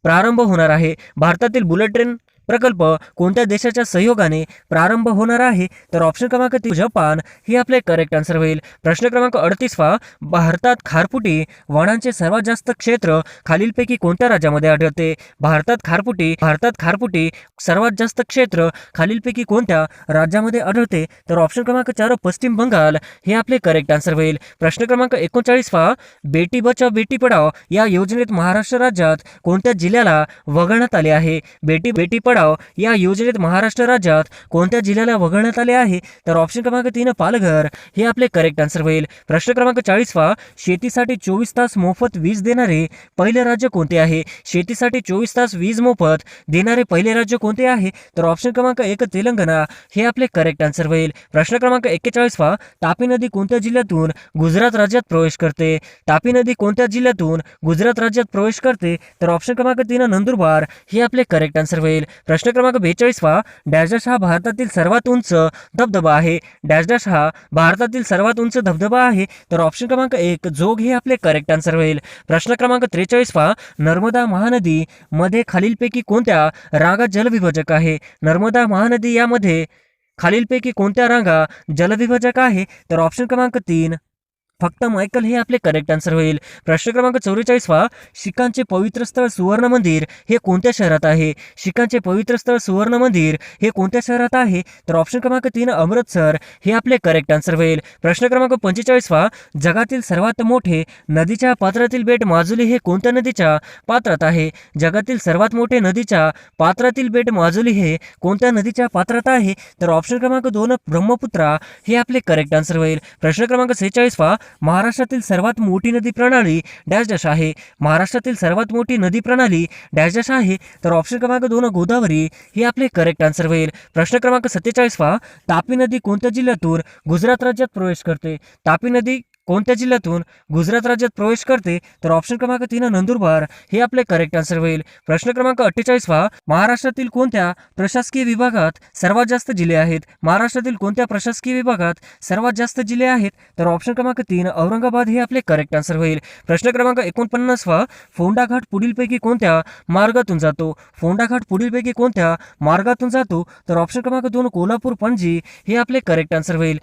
प्रारंभ होणार आहे? भारतातील बुलेट ट्रेन प्रकल्प कोणत्या देशाच्या सहयोगाने प्रारंभ होणार आहे? तर ऑप्शन क्रमांक 3 जपान हे आपले करेक्ट आन्सर होईल. प्रश्न क्रमांक 38 पहा, भारतात खारफुटी वनांचे सर्वात जास्त क्षेत्र खालीलपैकी कोणत्या राज्यामध्ये आढळते? भारतात खारफुटी सर्वात जास्त क्षेत्र खालीलपैकी कोणत्या राज्यामध्ये आढळते? तर ऑप्शन क्रमांक 4 पश्चिम बंगाल हे आपले करेक्ट आन्सर होईल. प्रश्न क्रमांक 39 पहा, बेटी बचाव बेटी पढाओ या योजनेत महाराष्ट्र राज्यात कोणत्या जिल्ह्याला वगळण्यात आले आहे? बेटी पढाओ या योजनेत महाराष्ट्र राज्यात कोणत्या जिल्ह्याला वगळण्यात आले आहे? तर ऑप्शन क्रमांक 3 पालघर हे आपले करेक्ट आन्सर होईल. प्रश्न क्रमांक 40 पहा, शेतीसाठी 24 तास मोफत वीज देणारे पहिले राज्य कोणते आहे? शेतीसाठी 24 तास वीज मोफत देणारे पहिले राज्य कोणते आहे? तर ऑप्शन क्रमांक 1 तेलंगणा हे आपले करेक्ट आन्सर होईल. प्रश्न क्रमांक 41 पहा, तापी नदी कोणत्या जिल्ह्यातून गुजरात राज्यात प्रवेश करते? तापी नदी कोणत्या जिल्ह्यातून गुजरात राज्यात प्रवेश करते? तर ऑप्शन क्रमांक 3 नंदुरबार हे आपले करेक्ट आन्सर होईल. प्रश्न क्रमांक 42 पहा, डॅश हा भारतातील सर्वात उंच धबधबा आहे. डॅश हा भारतातील सर्वात उंच धबधबा आहे. तर ऑप्शन क्रमांक 1 जोग हे आपले करेक्ट आन्सर होईल. प्रश्न क्रमांक 43 पहा, नर्मदा महानदी मध्ये खालीलपैकी कोणत्या रांगा जलविभाजक आहे? नर्मदा महानदी यामध्ये खालीलपैकी कोणत्या रांगा जलविभाजक आहे? तर ऑप्शन क्रमांक 3 फक्त मायकल हे आपले करेक्ट आन्सर होईल. प्रश्न क्रमांक 44 पहा, शीखांचे पवित्र स्थळ सुवर्ण मंदिर हे कोणत्या शहरात आहे? शीखांचे पवित्र स्थळ सुवर्ण मंदिर हे कोणत्या शहरात आहे? तर ऑप्शन क्रमांक 3 अमृतसर हे आपले करेक्ट आन्सर होईल. प्रश्न क्रमांक 45 पहा, जगातील सर्वात मोठे नदीच्या पात्रातील बेट माजुली हे कोणत्या नदीच्या पात्रात आहे? जगातील सर्वात मोठे नदीच्या पात्रातील बेट माजुली हे कोणत्या नदीच्या पात्रात आहे? तर ऑप्शन क्रमांक 2 ब्रह्मपुत्रा हे आपले करेक्ट आन्सर होईल. प्रश्न क्रमांक 46 पहा, महाराष्ट्रातील सर्वात मोठी नदी प्रणाली डॅश आहे. महाराष्ट्रातील सर्वात मोठी नदी प्रणाली डॅश आहे. तर ऑप्शन क्रमांक 2 गोदावरी हे आपले करेक्ट आन्सर होईल. प्रश्न क्रमांक 47 पहा, तापी नदी कोणत्या जिल्ह्यातून गुजरात राज्यात प्रवेश करते? तापी नदी कोणत्या जिल्ह्यातून गुजरात राज्यात प्रवेश करते? तर ऑप्शन क्रमांक 3 नंदुरबार हे आपले करेक्ट आन्सर होईल. प्रश्न क्रमांक 48 पहा, महाराष्ट्रातील कोणत्या प्रशासकीय विभागात सर्वात जास्त जिल्हे आहेत? महाराष्ट्रातील कोणत्या प्रशासकीय विभागात सर्वात जास्त जिल्हे आहेत? तर ऑप्शन क्रमांक 3 औरंगाबाद हे आपले करेक्ट आन्सर होईल. प्रश्न क्रमांक 49 पहा, फोंडा घाट पुढीलपैकी कोणत्या मार्गातून जातो? फोंडा घाट पुढीलपैकी कोणत्या मार्गातून जातो? तर ऑप्शन क्रमांक 2 कोल्हापूर पणजी हे आपले करेक्ट आन्सर होईल.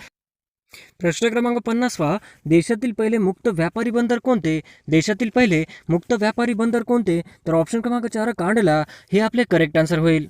प्रश्न क्रमांक 50 पहा, देशातील पहिले मुक्त व्यापारी बंदर कोणते? देशातील पहिले मुक्त व्यापारी बंदर कोणते? तर ऑप्शन क्रमांक 4 कांडला हे आपले करेक्ट आन्सर होईल.